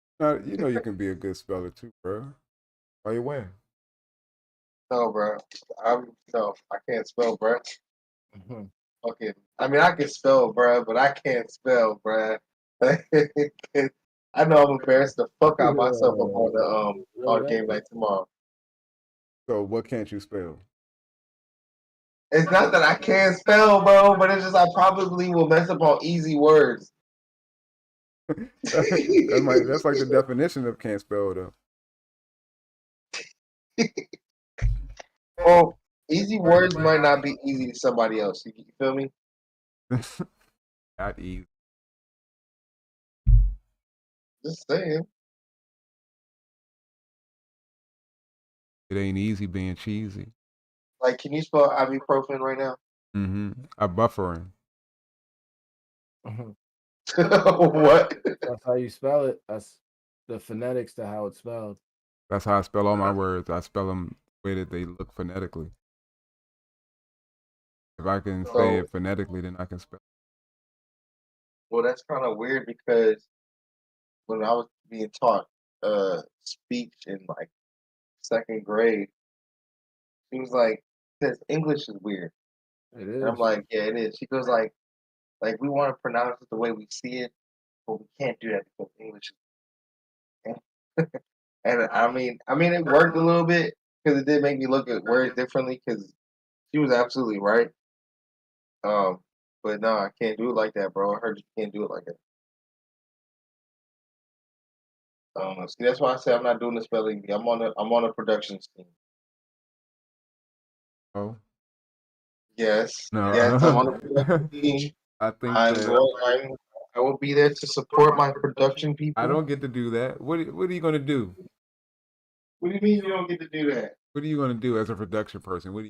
[SPEAKER 2] You know you can be a good speller too, bro. Why you win?
[SPEAKER 7] No, bro. I can't spell, bro. Okay. I mean, I can spell, bro, but I can't spell, bro. I know I'm embarrassed the fuck out of myself on game night tomorrow.
[SPEAKER 2] So what can't you spell?
[SPEAKER 7] It's not that I can't spell, bro, but it's just I probably will mess up on easy words.
[SPEAKER 2] That's like the definition of can't spell, though.
[SPEAKER 7] Well, easy words might not be easy to somebody else. You feel me?
[SPEAKER 2] Not easy.
[SPEAKER 7] Just saying.
[SPEAKER 2] It ain't easy being cheesy.
[SPEAKER 7] Like, can you spell ibuprofen right now?
[SPEAKER 2] Mm-hmm. A buffering.
[SPEAKER 7] What?
[SPEAKER 10] That's how you spell it. That's the phonetics to how it's spelled.
[SPEAKER 2] That's how I spell all my words. I spell them the way that they look phonetically. If I can say it phonetically, then I can spell.
[SPEAKER 7] Well, that's kind of weird because when I was being taught speech in like 2nd grade, she was like, "Says English is weird."
[SPEAKER 10] It is.
[SPEAKER 7] And I'm like, "Yeah, it is." She goes like we want to pronounce it the way we see it, but we can't do that because English is. And I mean, it worked a little bit because it did make me look at words differently. Because she was absolutely right. But no, I can't do it like that, bro. I heard you can't do it like that. See, that's why I say I'm not doing the spelling bee. I'm on a production team.
[SPEAKER 2] Oh.
[SPEAKER 7] Yes.
[SPEAKER 2] No.
[SPEAKER 7] Yes, I'm on a production team.
[SPEAKER 2] I think
[SPEAKER 7] I'm I will be there to support my production people.
[SPEAKER 2] I don't get to do that. What are you gonna do?
[SPEAKER 7] What do you mean you don't get to do that?
[SPEAKER 2] What are you gonna do as a production person? What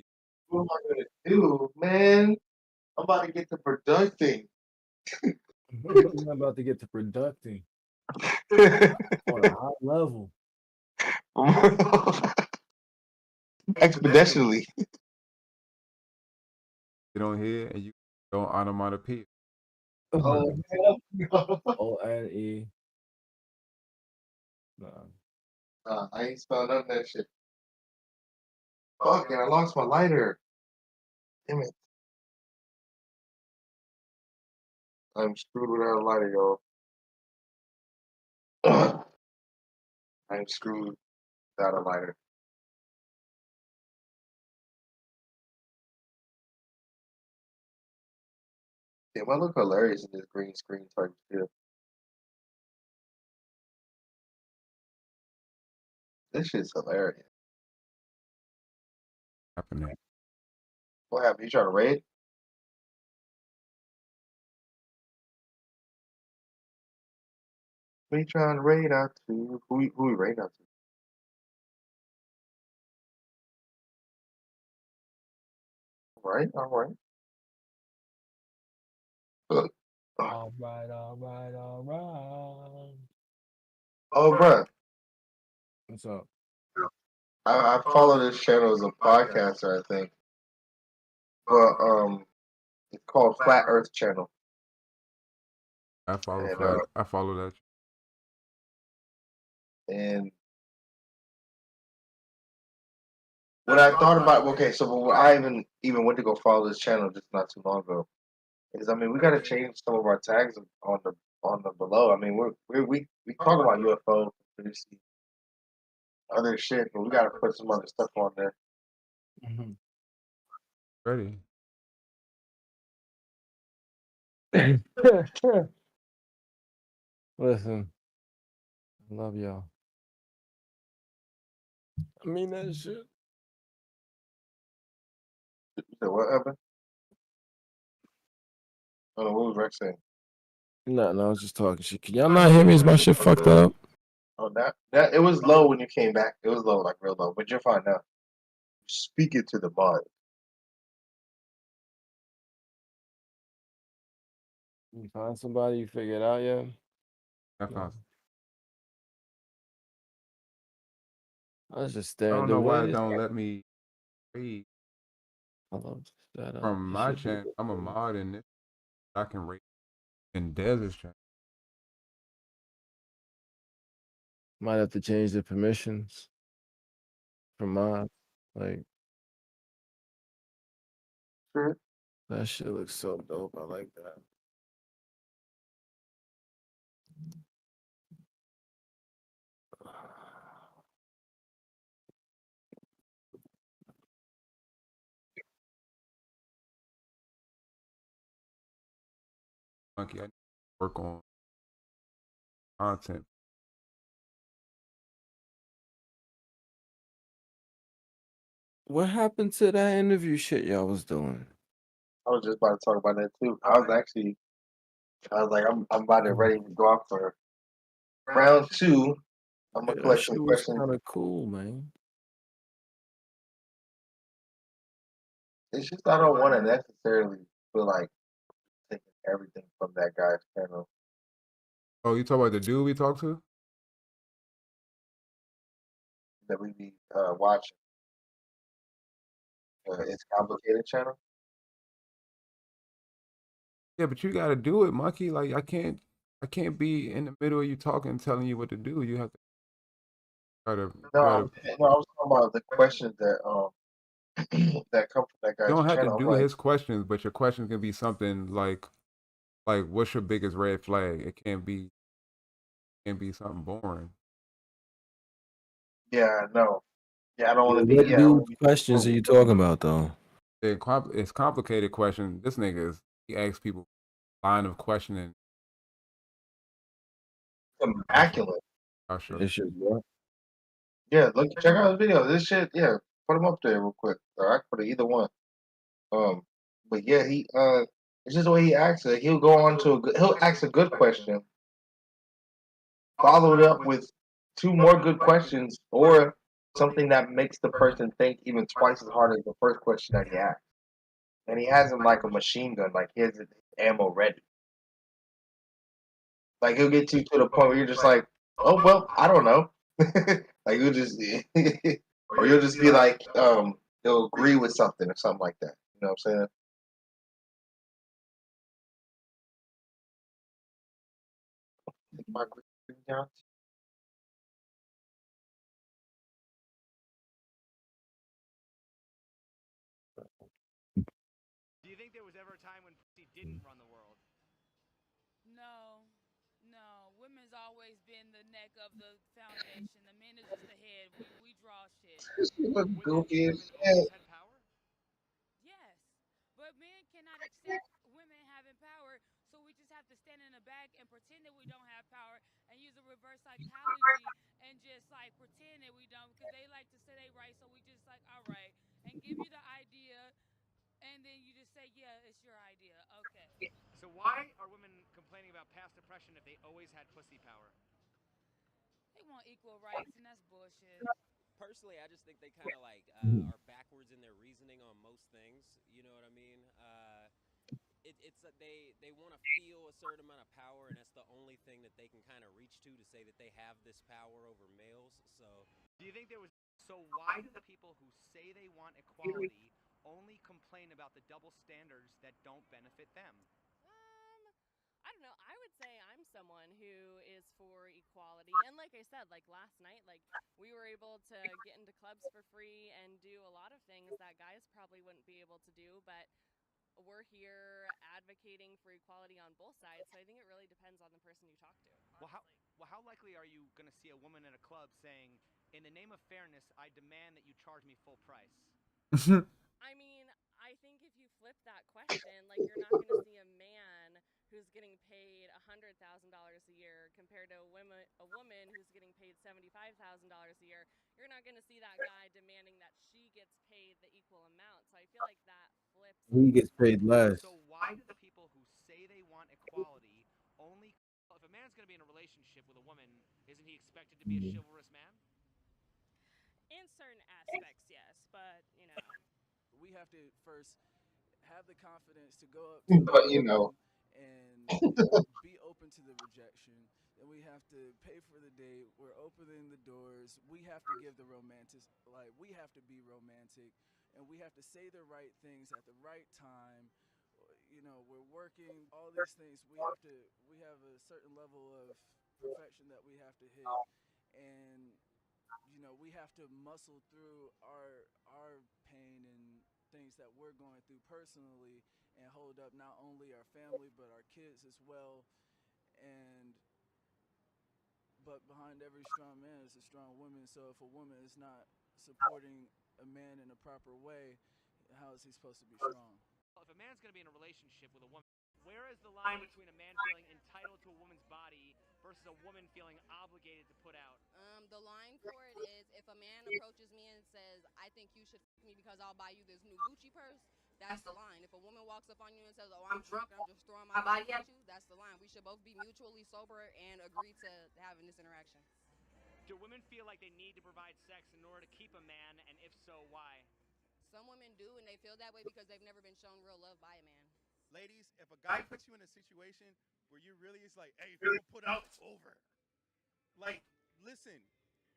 [SPEAKER 7] What am I gonna do, man? I'm about to get to producting.
[SPEAKER 10] I'm about to get to producting on a high level.
[SPEAKER 7] Exponentially.
[SPEAKER 2] get on here and you don't onomatopoeia?
[SPEAKER 7] Oh, hell no.
[SPEAKER 10] O-N-E. No.
[SPEAKER 7] I ain't spelling none of that shit. Fuck, and I lost my lighter. Damn it. I'm screwed without a lighter, y'all. I'm screwed without a lighter. Damn, I look hilarious in this green screen type shit. This shit's hilarious.
[SPEAKER 2] Happening.
[SPEAKER 7] What happened? You trying to raid? We trying to raid out to who we raid out to? Right, all right.
[SPEAKER 10] All right, all right, all right.
[SPEAKER 7] Oh, bruh.
[SPEAKER 10] What's up?
[SPEAKER 7] I follow this channel as a podcaster, I think. But it's called Flat Earth Channel.
[SPEAKER 2] I follow
[SPEAKER 7] And,
[SPEAKER 2] flat. I follow that.
[SPEAKER 7] And what I thought about, okay, so when I even went to go follow this channel just not too long ago, is I mean we got to change some of our tags on the below. I mean we talk about UFO, other shit, but we got to put some other stuff on there.
[SPEAKER 10] Mm-hmm.
[SPEAKER 2] Ready?
[SPEAKER 10] Listen, I love y'all. I mean that shit.
[SPEAKER 7] So what happened? I don't know, what was Rex saying?
[SPEAKER 10] No, I was just talking shit. Can y'all not hear me? Is my shit fucked up?
[SPEAKER 7] Oh, that it was low when you came back. It was low, like real low, but you're fine now. Speak it to the mic.
[SPEAKER 10] You find somebody you figure it out yet?
[SPEAKER 2] I found.
[SPEAKER 10] I was just
[SPEAKER 2] I
[SPEAKER 10] staring.
[SPEAKER 2] don't
[SPEAKER 10] The
[SPEAKER 2] know why
[SPEAKER 10] way
[SPEAKER 2] it
[SPEAKER 10] this-
[SPEAKER 2] don't let me read
[SPEAKER 10] I love that.
[SPEAKER 2] from my channel. I'm a mod in this. I can read in Dez's channel.
[SPEAKER 10] Might have to change the permissions from mine. Like
[SPEAKER 7] Sure.
[SPEAKER 10] that shit looks so dope. I like that.
[SPEAKER 2] Monkey, I need to work on content.
[SPEAKER 10] What happened to that interview shit y'all was doing?
[SPEAKER 7] I was just about to talk about that too. I was like, I'm about to ready to go out for round 2. I'm gonna
[SPEAKER 10] Yeah, that
[SPEAKER 7] collect some
[SPEAKER 10] shit was
[SPEAKER 7] questions.
[SPEAKER 10] kind of cool, man.
[SPEAKER 7] It's just I don't want to necessarily feel like taking everything from that guy's channel.
[SPEAKER 2] Oh, you talk about the dude we talked to?
[SPEAKER 7] That we be watching. It's complicated channel.
[SPEAKER 2] Yeah, but you gotta do it, Monkey. Like I can't be in the middle of you talking and telling you what to do. You have to try to.
[SPEAKER 7] No, I was talking about the questions that that come from that
[SPEAKER 2] You
[SPEAKER 7] guy's
[SPEAKER 2] don't have
[SPEAKER 7] channel.
[SPEAKER 2] to
[SPEAKER 7] I'm
[SPEAKER 2] do
[SPEAKER 7] like,
[SPEAKER 2] his questions, but your questions can be something like what's your biggest red flag? It can't be something boring.
[SPEAKER 7] yeah, no, yeah, I don't want to
[SPEAKER 10] What
[SPEAKER 7] be. Yeah, I wanna
[SPEAKER 10] dude
[SPEAKER 7] be
[SPEAKER 10] questions are you talking about though?
[SPEAKER 2] It's complicated question. This nigga he asks people line of questioning.
[SPEAKER 7] immaculate.
[SPEAKER 2] I'll show you.
[SPEAKER 10] This shit what?
[SPEAKER 7] Yeah, look, check out the video. This shit, yeah, put him up there real quick. Or I can put it either one. But yeah, It's just the way he acts it. He'll go on to he'll ask a good question, follow it up with two more good questions, or something that makes the person think even twice as hard as the first question that he asked. And he has him like a machine gun, like he has his ammo ready. Like he'll get you to the point where you're just like, oh well, I don't know. Like you'll just or you'll just be like, he'll agree with something or something like that. You know what I'm saying?
[SPEAKER 14] Do you think there was ever a time when pussy didn't run the world?
[SPEAKER 15] No, no. Women's always been the neck of the foundation. The men is just the head. We draw shit.
[SPEAKER 7] Goofy as shit.
[SPEAKER 14] Always had power?
[SPEAKER 15] Yes, but men cannot accept women having power, so we just have to stand in the back and pretend that we don't have power and use a reverse psychology and just like pretend that we don't because they like to say they right, so we just like all right and give you the idea, and then you just say yeah, it's your idea. Okay.
[SPEAKER 14] So why are women complaining about past oppression if they always had pussy power?
[SPEAKER 15] They want equal rights, and that's bullshit.
[SPEAKER 16] Personally, I just think they kind of like are backwards in their reasoning on most things. You know what I mean? It's they want to feel a certain amount of power, and that's the only thing that they can kind of reach to say that they have this power over males. So,
[SPEAKER 14] Do you think there was? So why do the people who say they want equality only complain about the double standards that don't benefit them?
[SPEAKER 17] I don't know. I would say I'm someone who is for equality. And like I said, like last night, like we were able to get into clubs for free and do a lot of things that guys probably wouldn't be able to do, but we're here advocating for equality on both sides. So I think it really depends on the person you talk to.
[SPEAKER 14] Well, how likely are you going to see a woman at a club saying, "In the name of fairness, I demand that you charge me full price"?
[SPEAKER 17] I mean, I think if you flip that question, like you're not going to see a man who's getting paid $100,000 a year compared to a woman who's getting paid $75,000 a year. You're not going to see that guy demanding that she gets paid the equal amount. So I feel like that flips.
[SPEAKER 10] He gets paid less.
[SPEAKER 14] So why do the people who say they want equality only? If a man's going to be in a relationship with a woman, isn't he expected to be a chivalrous man?
[SPEAKER 17] In certain aspects, yes, but you know.
[SPEAKER 18] We have to first have the confidence to go up to
[SPEAKER 7] But you know,
[SPEAKER 18] and be open to the rejection. Then we have to pay for the date. We're opening the doors. We have to give the romantic, like we have to be romantic, and we have to say the right things at the right time. You know, we're working all these things. We have a certain level of perfection that we have to hit, and you know, we have to muscle through our pain and things that we're going through personally and hold up not only our family but our kids as well. But behind every strong man is a strong woman. So if a woman is not supporting a man in a proper way, how is he supposed to be strong?
[SPEAKER 14] If a man's going to be in a relationship with a woman, where is the line between a man feeling entitled to a woman's body versus a woman feeling obligated to put out?
[SPEAKER 17] The line for it is if a man approaches me and says, I think you should fuck me because I'll buy you this new Gucci purse, that's the line. If a woman walks up on you and says, oh, I'm drunk and I'm just throwing my body at you, that's the line. We should both be mutually sober and agree to having this interaction.
[SPEAKER 14] Do women feel like they need to provide sex in order to keep a man, and if so, why?
[SPEAKER 17] Some women do, and they feel that way because they've never been shown real love by a man.
[SPEAKER 13] Ladies, if a guy puts you in a situation where you really is like, hey, if you don't put out, it's over. Like, listen,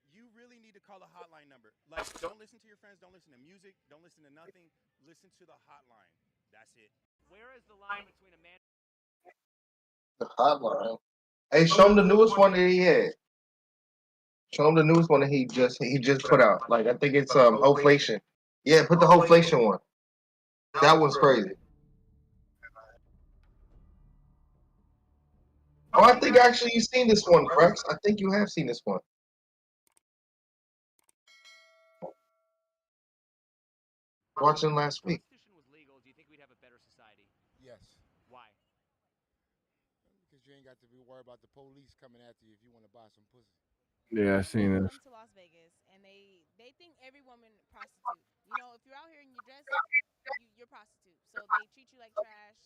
[SPEAKER 13] you really need to call a hotline number. Like, don't listen to your friends, don't listen to music, don't listen to nothing. Listen to the hotline. That's it.
[SPEAKER 14] Where is the line between a man?
[SPEAKER 7] the hotline. Hey, show him the newest one that he had. Show him the newest one that he just put out. Like I think it's Hoflation. Yeah, put the Hoflation one. That one's crazy. Oh, I think actually you've seen this one, Frex. I think you have seen this one. Watching last week.
[SPEAKER 14] Prostitution was legal, do you think we'd have a better society?
[SPEAKER 5] Yes.
[SPEAKER 14] Why?
[SPEAKER 5] Because you ain't got to be worried about the police coming after you if you want to buy some pussy.
[SPEAKER 10] Yeah, I seen
[SPEAKER 19] They
[SPEAKER 10] this.
[SPEAKER 19] come to Las Vegas and they think every woman prostitute. You know, if you're out here in your dress, you're prostitute. So they treat you like trash.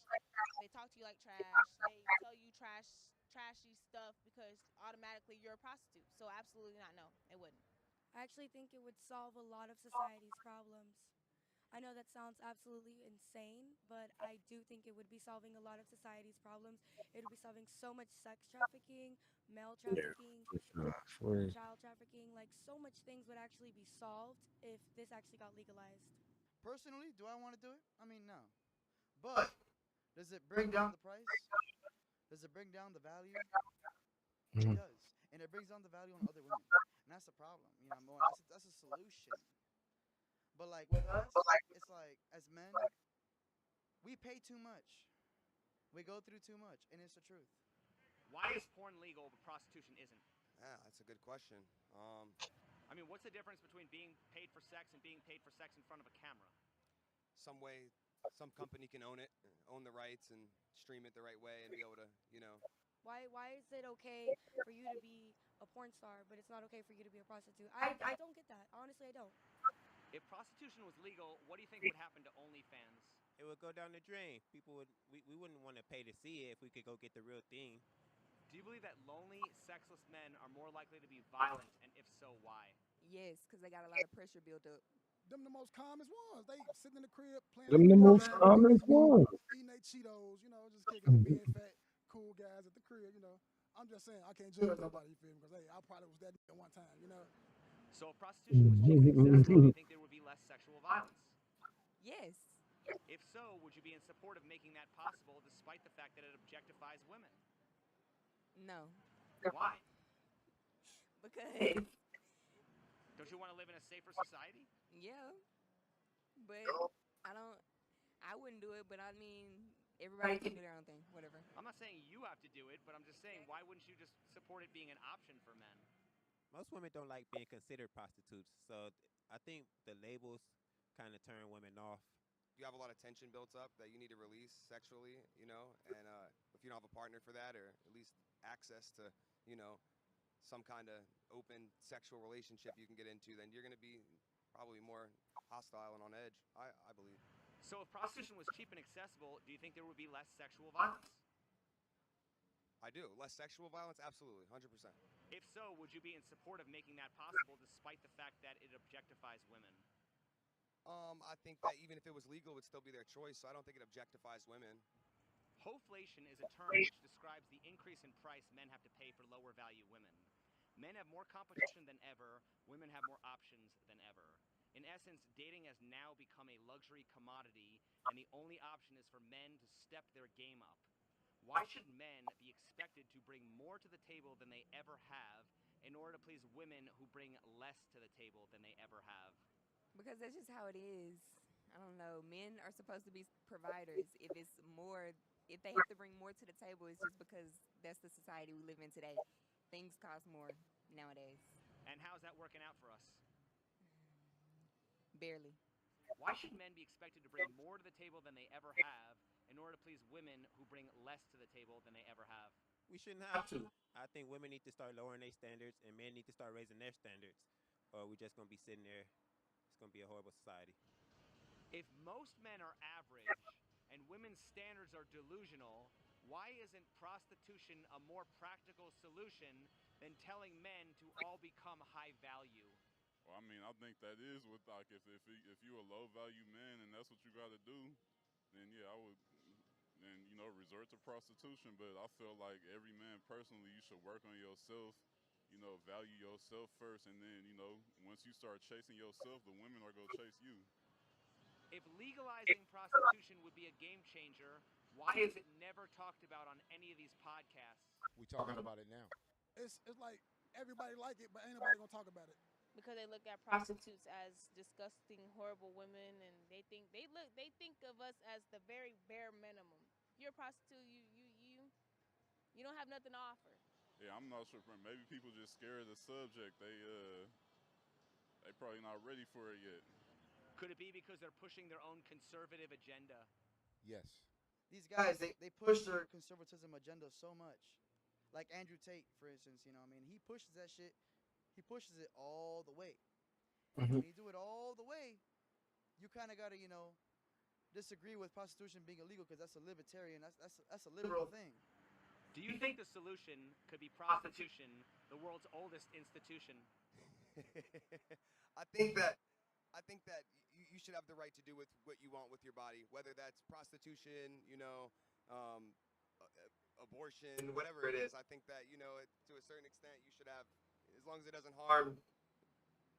[SPEAKER 19] They talk to you like trash. They tell you trashy stuff because automatically you're a prostitute. So absolutely not. No, it wouldn't.
[SPEAKER 20] I actually think it would solve a lot of society's problems. I know that sounds absolutely insane, but I do think it would be solving a lot of society's problems. It would be solving so much sex trafficking, male
[SPEAKER 10] Yeah,
[SPEAKER 20] trafficking,
[SPEAKER 10] for sure. For
[SPEAKER 20] child trafficking. Like, so much things would actually be solved if this actually got legalized.
[SPEAKER 21] Personally, do I want to do it? I mean, no. But does it bring down the price? Does it bring down the value? It
[SPEAKER 10] Mhm.
[SPEAKER 21] does, and it brings down the value on other women, and that's the problem. You know, more that's a solution. But like with us, it's like as men, we pay too much. We go through too much, and it's the truth.
[SPEAKER 14] Why is porn legal but prostitution isn't?
[SPEAKER 22] Yeah, that's a good question.
[SPEAKER 14] I mean, what's the difference between being paid for sex and being paid for sex in front of a camera?
[SPEAKER 22] Some way, some company can own it, own the rights, and stream it the right way, and be able to, you know.
[SPEAKER 20] Why is it okay for you to be a porn star, but it's not okay for you to be a prostitute? I don't get that. Honestly, I don't.
[SPEAKER 14] If prostitution was legal, what do you think would happen to OnlyFans?
[SPEAKER 23] It would go down the drain. People would we wouldn't want to pay to see it if we could go get the real thing.
[SPEAKER 14] Do you believe that lonely, sexless men are more likely to be violent, and if so, why?
[SPEAKER 24] Yes, because they got a lot of pressure built up.
[SPEAKER 25] Them the most calmest ones. They sitting in the crib playing.
[SPEAKER 10] Them the most common ones.
[SPEAKER 25] Eating their Cheetos, you know, just kicking it, being fat, cool guys at the crib, you know. I'm just saying, I can't judge nobody, you feel me? Because, hey, I probably was that at one time, you know.
[SPEAKER 14] So if prostitution was cheap and accessible, do you think there would be less sexual violence?
[SPEAKER 24] Yes.
[SPEAKER 14] If so, would you be in support of making that possible despite the fact that it objectifies women?
[SPEAKER 24] No.
[SPEAKER 14] Why?
[SPEAKER 24] Because.
[SPEAKER 14] Don't you want to live in a safer society?
[SPEAKER 24] Yeah. But I wouldn't do it, but I mean, everybody can do their own thing, whatever.
[SPEAKER 14] I'm not saying you have to do it, but I'm just saying, why wouldn't you just support it being an option for men?
[SPEAKER 23] Most women don't like being considered prostitutes, so I think the labels kind of turn women off.
[SPEAKER 22] You have a lot of tension built up that you need to release sexually, you know, and if you don't have a partner for that, or at least access to, you know, some kind of open sexual relationship you can get into, then you're going to be probably more hostile and on edge, I believe.
[SPEAKER 14] So if prostitution was cheap and accessible, do you think there would be less sexual violence?
[SPEAKER 22] I do. Less sexual violence? Absolutely, 100%.
[SPEAKER 14] If so, would you be in support of making that possible despite the fact that it objectifies women?
[SPEAKER 22] I think that even if it was legal, it would still be their choice, so I don't think it objectifies women.
[SPEAKER 14] Hoflation is a term which describes the increase in price men have to pay for lower value women. Men have more competition than ever, women have more options than ever. In essence, dating has now become a luxury commodity, and the only option is for men to step their game up. Why should men be expected to bring more to the table than they ever have in order to please women who bring less to the table than they ever have?
[SPEAKER 24] Because that's just how it is. I don't know. Men are supposed to be providers. If they have to bring more to the table, it's just because that's the society we live in today. Things cost more nowadays.
[SPEAKER 14] And how's that working out for us?
[SPEAKER 24] Barely.
[SPEAKER 14] Why should men be expected to bring more to the table than they ever have in order to please women who bring less to the table than they ever have?
[SPEAKER 23] We shouldn't have to. I think women need to start lowering their standards, and men need to start raising their standards, or we're just going to be sitting there. It's going to be a horrible society.
[SPEAKER 14] If most men are average and women's standards are delusional, why isn't prostitution a more practical solution than telling men to all become high value?
[SPEAKER 26] Well, I mean, I think that is what, like, if you're a low value man and that's what you got to do, then yeah, I would, then, you know, resort to prostitution. But I feel like every man personally, you should work on yourself, you know, value yourself first, and then, you know, once you start chasing yourself, the women are going to chase you.
[SPEAKER 14] If legalizing prostitution would be a game changer, why is it never talked about on any of these podcasts?
[SPEAKER 27] We talking about it now.
[SPEAKER 25] It's like everybody like it, but ain't nobody gonna talk about it.
[SPEAKER 19] Because they look at prostitutes as disgusting, horrible women, and they think of us as the very bare minimum. If you're a prostitute, you don't have nothing to offer.
[SPEAKER 26] Yeah, I'm not sure. Maybe people just scared of the subject. They probably not ready for it yet.
[SPEAKER 14] Could it be because they're pushing their own conservative agenda?
[SPEAKER 27] Yes.
[SPEAKER 21] These guys, they push their conservatism agenda so much. Like Andrew Tate, for instance, you know, I mean, he pushes that shit he pushes it all the way.
[SPEAKER 10] Mhm.
[SPEAKER 21] When you do it all the way, you kind of gotta, disagree with prostitution being illegal because that's a libertarian. That's a liberal thing.
[SPEAKER 14] Do you think the solution could be prostitution, the world's oldest institution?
[SPEAKER 22] I think that you should have the right to do with what you want with your body, whether that's prostitution, abortion, whatever it is. I think that to a certain extent you should have, as long as it doesn't harm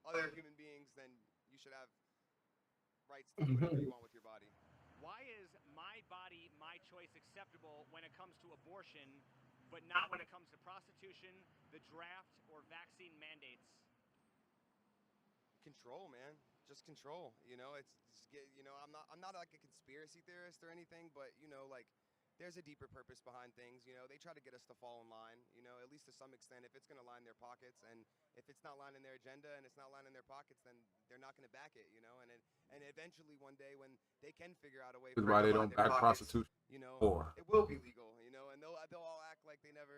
[SPEAKER 22] other human beings, then you should have rights to do whatever you want with your body.
[SPEAKER 14] Why is my body, my choice acceptable when it comes to abortion, but not when it comes to prostitution, the draft, or vaccine mandates?
[SPEAKER 22] Control, man. Just control. I'm not like a conspiracy theorist or anything, but there's a deeper purpose behind things. They try to get us to fall in line, at least to some extent. If it's going to line their pockets, and if it's not lining their agenda and it's not lining their pockets, then they're not going to back it, and eventually one day when they can figure out a way
[SPEAKER 2] That's
[SPEAKER 22] for
[SPEAKER 2] why
[SPEAKER 22] it
[SPEAKER 2] they
[SPEAKER 22] to line
[SPEAKER 2] don't
[SPEAKER 22] their
[SPEAKER 2] back
[SPEAKER 22] pockets,
[SPEAKER 2] prostitution. Or
[SPEAKER 22] it will be legal, and they'll all act like they never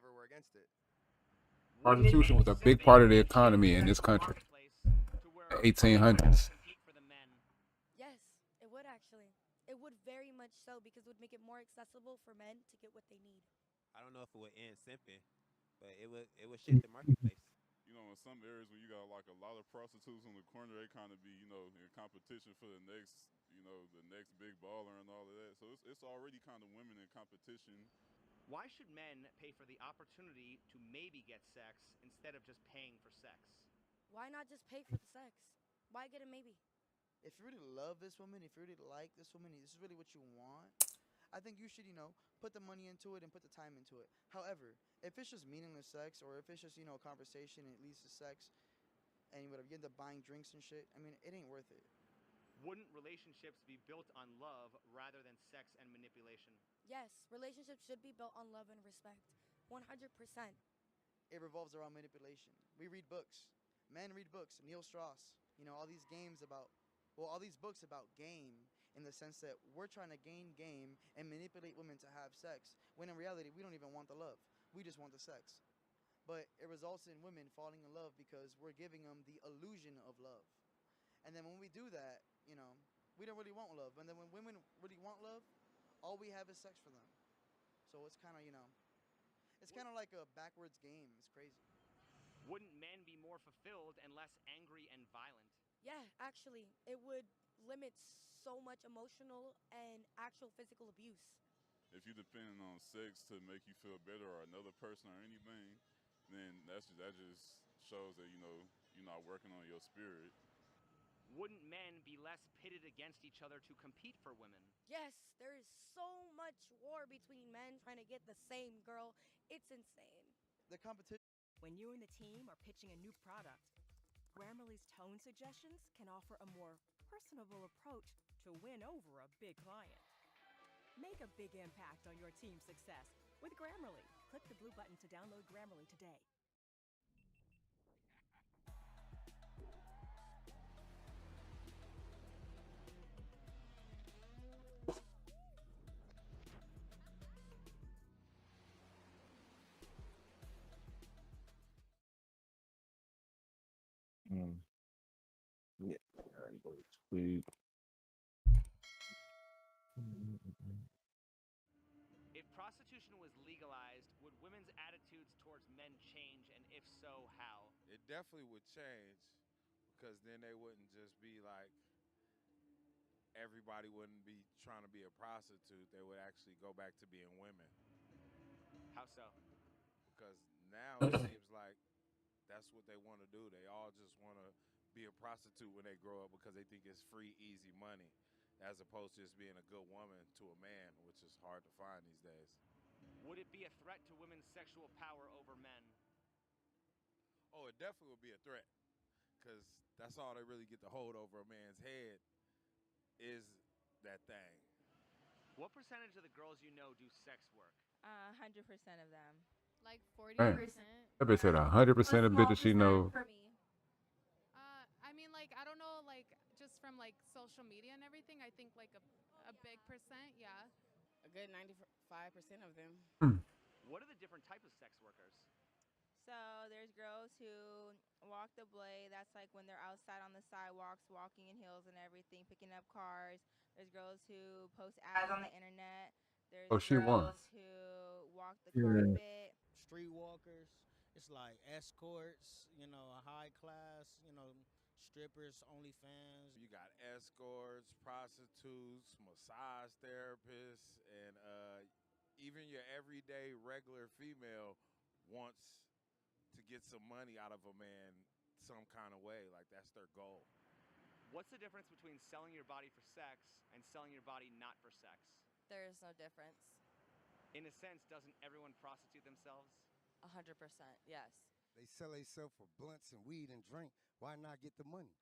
[SPEAKER 22] were against it.
[SPEAKER 2] prostitution was a big part of the economy in this country. The 1800s.
[SPEAKER 20] Yes, it would actually. It would very much so because it would make it more accessible for men to get what they need.
[SPEAKER 23] I don't know if it would end simping, but it would shift the marketplace.
[SPEAKER 26] In some areas where you got like a lot of prostitutes on the corner, they kind of be, in competition for the next, the next big baller and all of that. So it's already kind of women in competition.
[SPEAKER 14] Why should men pay for the opportunity to maybe get sex instead of just paying for sex?
[SPEAKER 20] Why not just pay for the sex? Why get a maybe?
[SPEAKER 21] If you really love this woman, if you really like this woman, this is really what you want, I think you should, put the money into it and put the time into it. However, if it's just meaningless sex, or if it's just, a conversation and it leads to sex, and you end up buying drinks and shit, I mean, it ain't worth it.
[SPEAKER 14] Wouldn't relationships be built on love rather than sex and manipulation?
[SPEAKER 20] Yes, relationships should be built on love and respect. 100%.
[SPEAKER 21] It revolves around manipulation. We read books. Men read books. Neil Strauss. All these all these books about game, in the sense that we're trying to gain game and manipulate women to have sex, when in reality we don't even want the love. We just want the sex. But it results in women falling in love because we're giving them the illusion of love. And then when we do that, we don't really want love. And then when women really want love, all we have is sex for them. So it's kind of, it's kind of like a backwards game. It's crazy.
[SPEAKER 14] Wouldn't men be more fulfilled and less angry and violent?
[SPEAKER 20] Yeah, actually, it would limit so much emotional and actual physical abuse.
[SPEAKER 26] If you're depending on sex to make you feel better, or another person or anything, then that just shows that you're not working on your spirit.
[SPEAKER 14] Wouldn't men be less pitted against each other to compete for women?
[SPEAKER 20] Yes, there is so much war between men trying to get the same girl. It's insane.
[SPEAKER 21] The competition.
[SPEAKER 1] When you and the team are pitching a new product, Grammarly's tone suggestions can offer a more personable approach to win over a big client. Make a big impact on your team's success with Grammarly. Click the blue button to download Grammarly today.
[SPEAKER 10] Yeah. Tweet.
[SPEAKER 14] If prostitution was legalized, would women's attitudes towards men change, and if so, how?
[SPEAKER 4] It definitely would change, because then they wouldn't just be like, everybody wouldn't be trying to be a prostitute. They would actually go back to being women.
[SPEAKER 14] How so?
[SPEAKER 4] Because now it seems like that's what they want to do. They all just want to be a prostitute when they grow up because they think it's free, easy money, as opposed to just being a good woman to a man, which is hard to find these days.
[SPEAKER 14] Would it be a threat to women's sexual power over men?
[SPEAKER 4] Oh, it definitely would be a threat, because that's all they really get to hold over a man's head is that thing.
[SPEAKER 14] What percentage of the girls you know do sex work?
[SPEAKER 17] 100% of them.
[SPEAKER 19] Like 40%.
[SPEAKER 2] That bitch said 100% of bitches she knows.
[SPEAKER 19] For me. I mean, like, I don't know, like, just from, like, social media and everything, I think, like, a big percent, yeah.
[SPEAKER 6] A good 95% of them.
[SPEAKER 14] What are the different types of sex workers?
[SPEAKER 3] So there's girls who walk the blade. That's like when they're outside on the sidewalks, walking in heels and everything, picking up cars. There's girls who post ads on the internet. There's
[SPEAKER 2] Oh, she won.
[SPEAKER 3] girls who walk the
[SPEAKER 10] Yeah.
[SPEAKER 3] carpet.
[SPEAKER 6] Streetwalkers. It's like escorts, you know, a high class, you know, strippers, OnlyFans.
[SPEAKER 4] You got escorts, prostitutes, massage therapists, and even your everyday regular female wants to get some money out of a man some kind of way. Like, that's their goal.
[SPEAKER 14] What's the difference between selling your body for sex and selling your body not for sex?
[SPEAKER 8] There's no difference.
[SPEAKER 14] In a sense, doesn't everyone prostitute themselves?
[SPEAKER 8] 100%, yes.
[SPEAKER 9] They sell themselves for blunts and weed and drink. Why not get the money?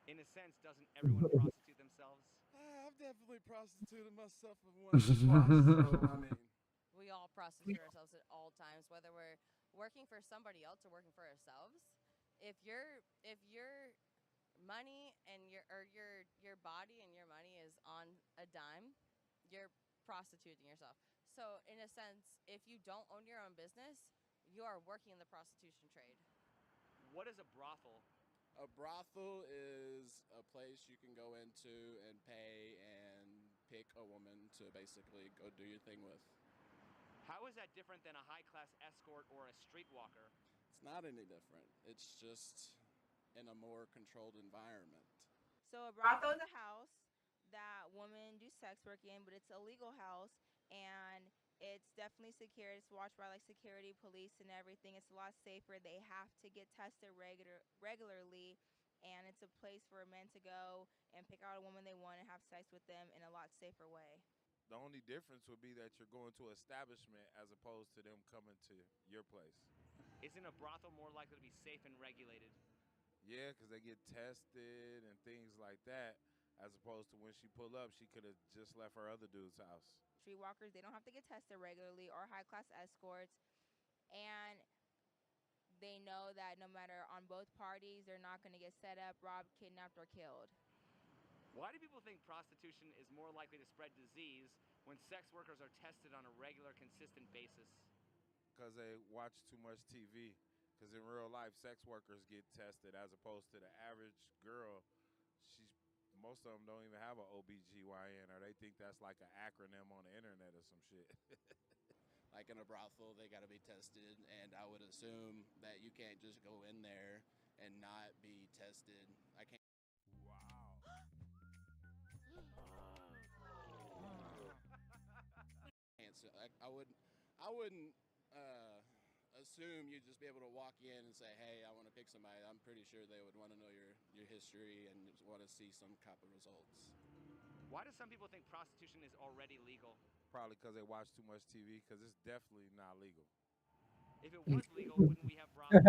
[SPEAKER 14] In a sense, doesn't everyone prostitute themselves?
[SPEAKER 18] I've definitely prostituted myself in one twice, so I mean.
[SPEAKER 8] We all prostitute ourselves at all times, whether we're working for somebody else or working for ourselves. If your money and your body and your money is on a dime, you're prostituting yourself. So in a sense, if you don't own your own business, you are working in the prostitution trade.
[SPEAKER 14] What is a brothel?
[SPEAKER 18] A brothel is a place you can go into and pay and pick a woman to basically go do your thing with.
[SPEAKER 14] How is that different than a high-class escort or a streetwalker?
[SPEAKER 18] It's not any different. It's just in a more controlled environment.
[SPEAKER 3] So a brothel is a house that women do sex work in, but it's a legal house, and it's definitely secure. It's watched by like security, police, and everything. It's a lot safer. They have to get tested regularly, and it's a place for men to go and pick out a woman they want and have sex with them in a lot safer way.
[SPEAKER 4] The only difference would be that you're going to an establishment as opposed to them coming to your place.
[SPEAKER 14] Isn't a brothel more likely to be safe and regulated?
[SPEAKER 4] Yeah, because they get tested and things like that, as opposed to when she pulled up, she could have just left her other dude's house.
[SPEAKER 3] Streetwalkers, they don't have to get tested regularly, or high-class escorts, and they know that no matter on both parties, they're not going to get set up, robbed, kidnapped, or killed.
[SPEAKER 14] Why do people think prostitution is more likely to spread disease when sex workers are tested on a regular, consistent basis?
[SPEAKER 4] Because they watch too much TV. Because in real life, sex workers get tested as opposed to the average girl. Most of them don't even have an OBGYN, or they think that's like an acronym on the internet or some shit.
[SPEAKER 18] Like in a brothel, they got to be tested, and I would assume that you can't just go in there and not be tested. I can't. I wouldn't assume you'd just be able to walk in and say, hey, I want to pick somebody. I'm pretty sure they would want to know your history and want to see some type of results.
[SPEAKER 14] Why do some people think prostitution is already legal?
[SPEAKER 4] Probably because they watch too much TV, because it's definitely not legal.
[SPEAKER 14] If it was legal, wouldn't we have brothels?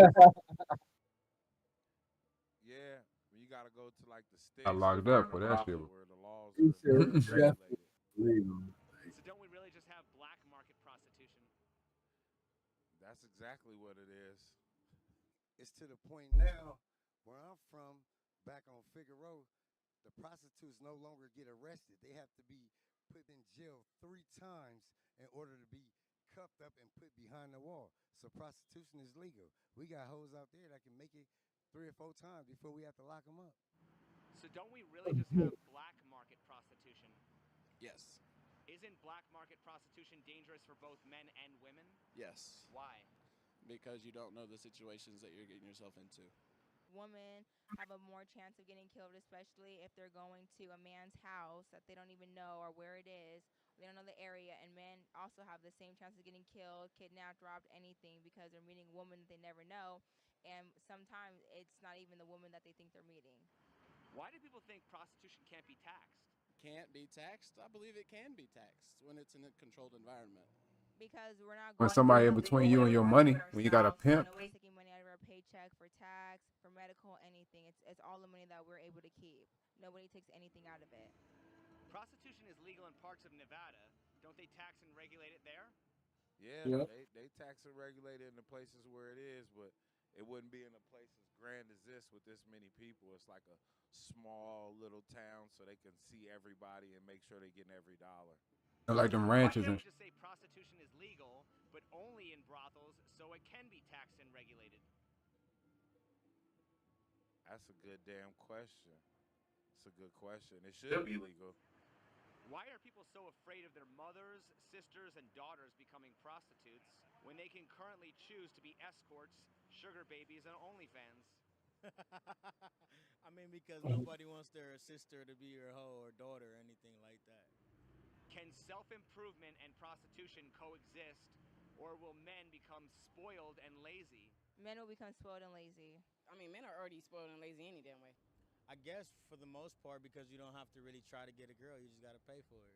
[SPEAKER 4] Yeah, you got to go to like the sticks.
[SPEAKER 2] I locked up for that shit.
[SPEAKER 4] Where the laws are regulated.
[SPEAKER 14] So don't we really just have black market prostitution?
[SPEAKER 4] That's exactly what it is.
[SPEAKER 9] It's to the point now where I'm from, back on Figueroa, the prostitutes no longer get arrested. They have to be put in jail 3 times in order to be cuffed up and put behind the wall. So prostitution is legal. We got hoes out there that can make it 3 or 4 times before we have to lock them up.
[SPEAKER 14] So don't we really just have black market prostitution?
[SPEAKER 18] Yes.
[SPEAKER 14] Isn't black market prostitution dangerous for both men and women?
[SPEAKER 18] Yes.
[SPEAKER 14] Why?
[SPEAKER 18] Because you don't know the situations that you're getting yourself into.
[SPEAKER 3] Women have a more chance of getting killed, especially if they're going to a man's house that they don't even know or where it is. They don't know the area, and men also have the same chance of getting killed, kidnapped, robbed, anything, because they're meeting a woman that they never know, and sometimes it's not even the woman that they think they're meeting.
[SPEAKER 14] Why do people think prostitution can't be taxed?
[SPEAKER 18] Can't be taxed? I believe it can be taxed when it's in a controlled environment.
[SPEAKER 3] Because we're not
[SPEAKER 2] When
[SPEAKER 3] going
[SPEAKER 2] somebody in
[SPEAKER 3] to
[SPEAKER 2] between you and your money, when you got a pimp.
[SPEAKER 3] Nobody's taking money out of our paycheck for tax, for medical, anything. It's all the money that we're able to keep. Nobody takes anything out of it.
[SPEAKER 14] Prostitution is legal in parts of Nevada. Don't they tax and regulate it there?
[SPEAKER 4] Yeah,
[SPEAKER 2] Yep.
[SPEAKER 4] they tax and regulate it in the places where it is, but it wouldn't be in a place as grand as this with this many people. It's like a small little town, so they can see everybody and make sure they're getting every dollar.
[SPEAKER 2] Like them
[SPEAKER 14] Why
[SPEAKER 2] ranches
[SPEAKER 14] can't
[SPEAKER 2] and
[SPEAKER 14] we just say prostitution is legal, but only in brothels, so it can be taxed and regulated?
[SPEAKER 4] That's a good damn question. It's a good question. It should be legal.
[SPEAKER 14] Why are people so afraid of their mothers, sisters, and daughters becoming prostitutes when they can currently choose to be escorts, sugar babies, and OnlyFans?
[SPEAKER 6] I mean, because nobody wants their sister to be your hoe or daughter or anything like that.
[SPEAKER 14] Can self-improvement and prostitution coexist, or will men become spoiled and lazy?
[SPEAKER 3] Men will become spoiled and lazy.
[SPEAKER 5] I mean, men are already spoiled and lazy any damn way.
[SPEAKER 6] I guess for the most part, because you don't have to really try to get a girl, you just gotta pay for it.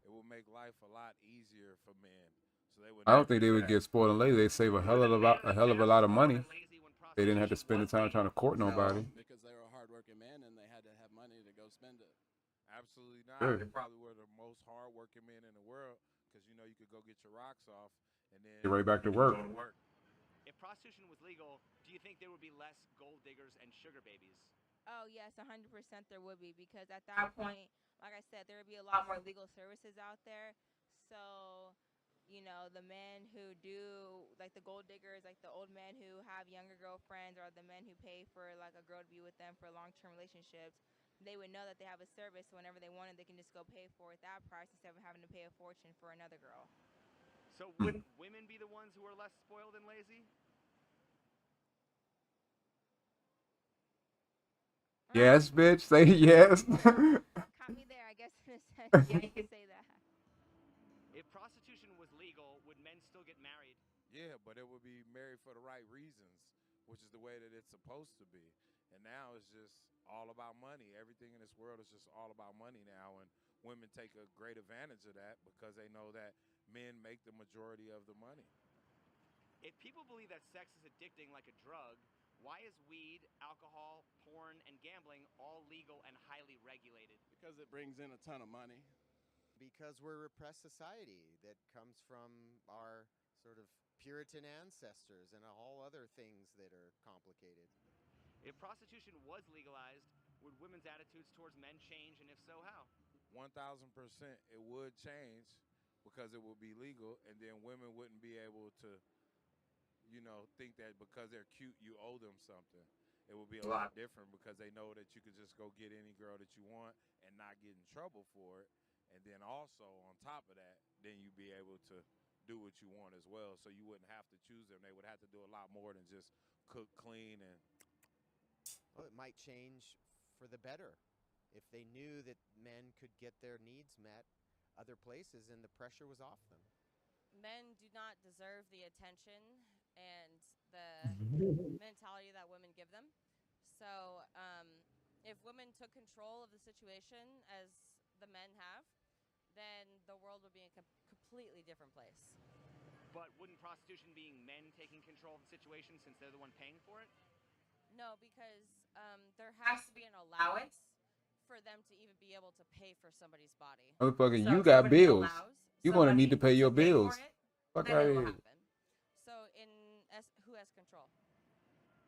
[SPEAKER 4] It will make life a lot easier for men. So they would.
[SPEAKER 2] I don't think they would get spoiled and lazy. They save a hell of a lot of money. They didn't have to spend the time trying to court nobody.
[SPEAKER 18] Because they were hardworking men and they had to have money to go spend it.
[SPEAKER 4] Absolutely not.
[SPEAKER 2] Sure.
[SPEAKER 4] They probably were the most hardworking men in the world because you know you could go get your rocks off and then
[SPEAKER 2] Get right back to work.
[SPEAKER 4] Go to work.
[SPEAKER 14] If prostitution was legal, do you think there would be less gold diggers and sugar babies?
[SPEAKER 3] Oh, yes, 100% there would be, because at that point, like I said, there would be a lot more legal services out there. So, you know, the men who do, like the gold diggers, like the old men who have younger girlfriends, or the men who pay for like a girl to be with them for long-term relationships, they would know that they have a service. So whenever they want it, they can just go pay for it that price instead of having to pay a fortune for another girl.
[SPEAKER 14] So would women be the ones who are less spoiled and lazy?
[SPEAKER 2] Yes, bitch. Say yes.
[SPEAKER 3] Caught me there, I guess, in a sense. Yeah, you can say that.
[SPEAKER 14] If prostitution was legal, would men still get married?
[SPEAKER 4] Yeah, but it would be married for the right reasons, which is the way that it's supposed to be. And now it's just all about money. Everything in this world is just all about money now, and women take a great advantage of that because they know that men make the majority of the money.
[SPEAKER 14] If people believe that sex is addicting like a drug, why is weed, alcohol, porn, and gambling all legal and highly regulated?
[SPEAKER 18] Because it brings in a ton of money.
[SPEAKER 7] Because we're a repressed society that comes from our sort of Puritan ancestors and all other things that are complicated.
[SPEAKER 14] If prostitution was legalized, would women's attitudes towards men change, and if so, how?
[SPEAKER 4] 1,000% it would change because it would be legal, and then women wouldn't be able to, you know, think that because they're cute, you owe them something. It would be a lot different because they know that you could just go get any girl that you want and not get in trouble for it. And then also on top of that, then you'd be able to do what you want as well. So you wouldn't have to choose them. They would have to do a lot more than just cook, clean, and.
[SPEAKER 7] Well, it might change for the better if they knew that men could get their needs met other places and the pressure was off them.
[SPEAKER 8] Men do not deserve the attention and the mentality that women give them. So if women took control of the situation as the men have, then the world would be a completely different place.
[SPEAKER 14] But wouldn't prostitution being men taking control of the situation since they're the one paying for it?
[SPEAKER 8] No, because there has to be an allowance for them to even be able to pay for somebody's body.
[SPEAKER 2] Motherfucker,
[SPEAKER 8] So
[SPEAKER 2] you
[SPEAKER 8] if
[SPEAKER 2] got
[SPEAKER 8] somebody
[SPEAKER 2] bills.
[SPEAKER 8] allows
[SPEAKER 2] You're gonna need to pay your
[SPEAKER 8] somebody
[SPEAKER 2] bills.
[SPEAKER 8] for it,
[SPEAKER 2] Fuck
[SPEAKER 8] then
[SPEAKER 2] out
[SPEAKER 8] it
[SPEAKER 2] of
[SPEAKER 8] will
[SPEAKER 2] here.
[SPEAKER 8] happen. So who has control?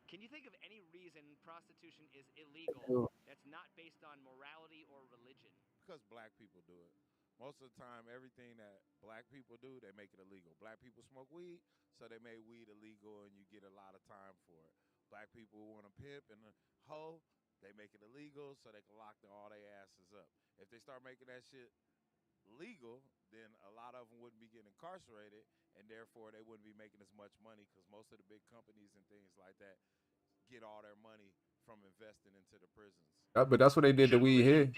[SPEAKER 14] Can you think of any reason prostitution is illegal that's not based on morality or religion?
[SPEAKER 4] Because black people do it. Most of the time, everything that black people do, they make it illegal. Black people smoke weed, so they made weed illegal, and you get a lot of time for it. Black people want to pimp and a hoe, they make it illegal, so they can lock all their asses up. If they start making that shit legal, then a lot of them wouldn't be getting incarcerated, and therefore they wouldn't be making as much money because most of the big companies and things like that get all their money from investing into the prisons.
[SPEAKER 2] But that's what they did to weed here.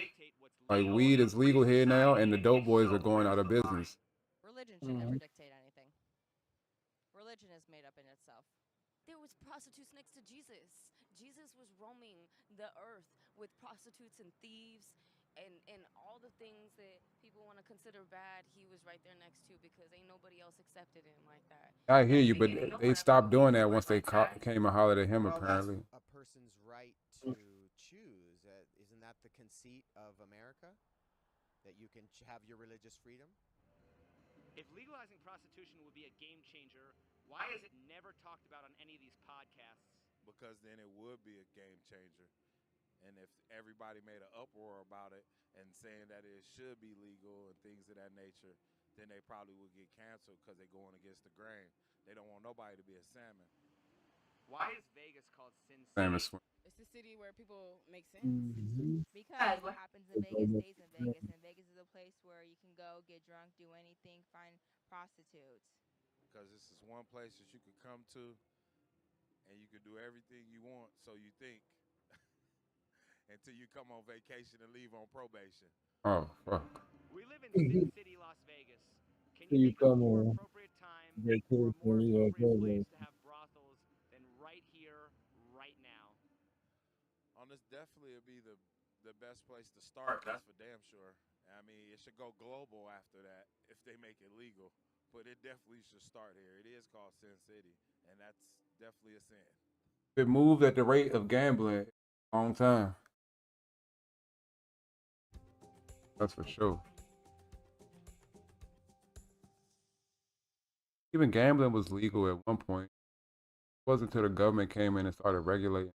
[SPEAKER 2] Like weed is legal here now, and the dope boys are going out of business.
[SPEAKER 8] Religion should never dictate anything. Religion is made up in itself.
[SPEAKER 11] There was prostitutes next to Jesus. Jesus was roaming the earth with prostitutes and thieves and all the things that people want to consider bad. He was right there next to because ain't nobody else accepted him like that.
[SPEAKER 2] I hear you, but they stopped doing that once they came and hollered at him.
[SPEAKER 7] Well,
[SPEAKER 2] Apparently,
[SPEAKER 7] that's a person's right to choose. Isn't that the conceit of America? That you can have your religious freedom?
[SPEAKER 14] If legalizing prostitution would be a game changer, why is it never talked about on any of these podcasts?
[SPEAKER 4] Because then it would be a game changer. And if everybody made an uproar about it and saying that it should be legal and things of that nature, then they probably would get canceled because they're going against the grain. They don't want nobody to be a salmon.
[SPEAKER 14] Why is Vegas called Sin
[SPEAKER 2] Same
[SPEAKER 14] City?
[SPEAKER 2] as
[SPEAKER 5] It's the city where people make sense.
[SPEAKER 3] Because what happens in Vegas stays in Vegas, and Vegas is a place where you can go, get drunk, do anything, find prostitutes.
[SPEAKER 4] Because this is one place that you could come to and you could do everything you want, so you think, until you come on vacation and leave on probation.
[SPEAKER 2] Oh, fuck.
[SPEAKER 14] We live in Sin City, Las Vegas. Can
[SPEAKER 10] So
[SPEAKER 14] you
[SPEAKER 10] you
[SPEAKER 14] think of a
[SPEAKER 10] come
[SPEAKER 14] more
[SPEAKER 10] on
[SPEAKER 14] appropriate time or a
[SPEAKER 10] vacation,
[SPEAKER 14] more
[SPEAKER 10] you
[SPEAKER 14] appropriate place to have brothels than right here, right now?
[SPEAKER 4] This definitely would be the best place to start. That's for damn sure. I mean, it should go global after that if they make it legal. But it definitely should start here. It is called Sin City, and that's definitely a sin.
[SPEAKER 2] It moved at the rate of gambling a long time. That's for sure. Even gambling was legal at one point. It wasn't until the government came in and started regulating.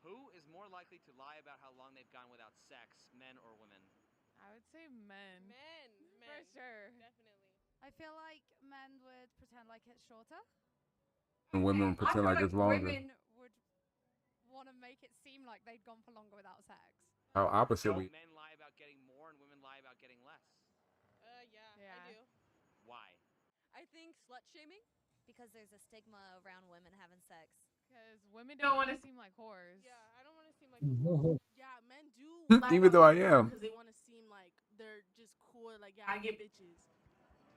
[SPEAKER 14] Who is more likely to lie about how long they've gone without sex, men or women?
[SPEAKER 12] I would say men.
[SPEAKER 19] Men.
[SPEAKER 12] For sure.
[SPEAKER 19] Definitely.
[SPEAKER 13] I feel like men would pretend like it's shorter.
[SPEAKER 2] And women pretend like it's longer.
[SPEAKER 13] Women would want to make it seem like they'd gone for longer without sex.
[SPEAKER 2] How opposite
[SPEAKER 14] Don't
[SPEAKER 2] we.
[SPEAKER 14] men lie about getting more and women lie about getting less?
[SPEAKER 19] Yeah, I do.
[SPEAKER 14] Why?
[SPEAKER 15] I think slut shaming. Because there's a stigma around women having sex.
[SPEAKER 12] Because women don't want to seem like whores.
[SPEAKER 19] Yeah, I don't want to seem like a whore.
[SPEAKER 12] Yeah, men do.
[SPEAKER 2] Even though I am.
[SPEAKER 12] Because they want to seem like they're just cool. Like, yeah, I get bitches.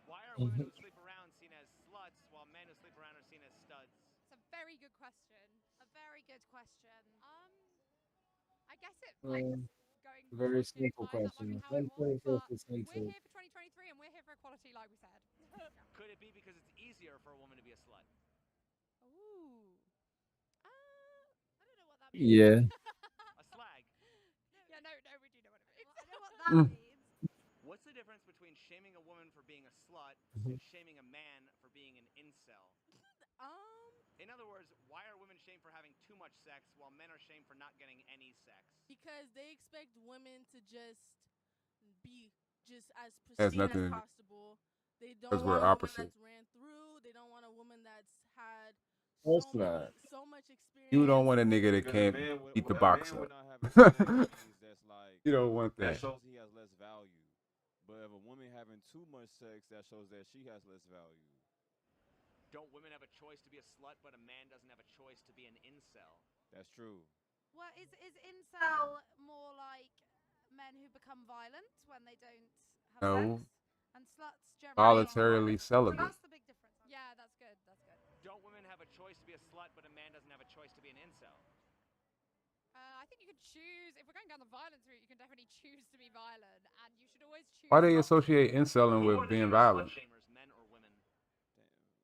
[SPEAKER 14] Why are women who sleep around seen as sluts while men who sleep around are seen as studs?
[SPEAKER 13] It's a very good question. A very good question. I guess it like going
[SPEAKER 10] very
[SPEAKER 13] forward to
[SPEAKER 10] simple
[SPEAKER 13] define that might
[SPEAKER 10] question.
[SPEAKER 13] be how it was, but we're
[SPEAKER 10] Simple.
[SPEAKER 13] here for 2023 and we're here for equality, like we said.
[SPEAKER 14] Could it be because it's easier for a woman to be a slut?
[SPEAKER 13] Ooh. I don't know what that means.
[SPEAKER 10] Yeah.
[SPEAKER 14] A slag.
[SPEAKER 13] Yeah, no, we do know what it means.
[SPEAKER 15] I know what that means.
[SPEAKER 14] What's the difference between shaming a woman for being a slut and shaming a man for being an incel? In other words, why are women shamed for having too much sex while men are shamed for not getting any sex?
[SPEAKER 12] Because they expect women to just be just as
[SPEAKER 2] Has
[SPEAKER 12] pristine
[SPEAKER 2] nothing
[SPEAKER 12] as
[SPEAKER 2] to do-
[SPEAKER 12] possible. They don't
[SPEAKER 2] 'Cause
[SPEAKER 12] want
[SPEAKER 2] we're
[SPEAKER 12] a
[SPEAKER 2] opposite.
[SPEAKER 12] woman that's ran through. They don't want a woman that's had
[SPEAKER 2] That's not.
[SPEAKER 12] so much experience.
[SPEAKER 2] You don't want a nigga that
[SPEAKER 4] Because
[SPEAKER 2] can't
[SPEAKER 4] a man would-
[SPEAKER 2] beat the
[SPEAKER 4] a
[SPEAKER 2] box
[SPEAKER 4] man
[SPEAKER 2] up.
[SPEAKER 4] would not have experiences that's like,
[SPEAKER 2] You don't want
[SPEAKER 4] that
[SPEAKER 2] that.
[SPEAKER 4] shows he has less value. But if a woman having too much sex, that shows that she has less value.
[SPEAKER 14] Don't women have a choice to be a slut, but a man doesn't have a choice to be an incel?
[SPEAKER 4] That's true.
[SPEAKER 13] Well, is incel more like men who become violent when they don't have
[SPEAKER 2] No.
[SPEAKER 13] sex? And sluts generally
[SPEAKER 2] Voluntarily
[SPEAKER 13] So
[SPEAKER 2] celibate.
[SPEAKER 13] that's the big difference. Yeah, that's good. That's good.
[SPEAKER 14] Don't women have a choice to be a slut, but a man doesn't have a choice to be an incel?
[SPEAKER 13] I think you can choose. If we're going down the violence route, you can definitely choose to be violent, and you should always choose.
[SPEAKER 2] Why they
[SPEAKER 13] not to.
[SPEAKER 2] associate incelling
[SPEAKER 14] Who
[SPEAKER 2] with
[SPEAKER 14] are the
[SPEAKER 2] being
[SPEAKER 14] biggest
[SPEAKER 2] violent?
[SPEAKER 14] slut shamers, men or women?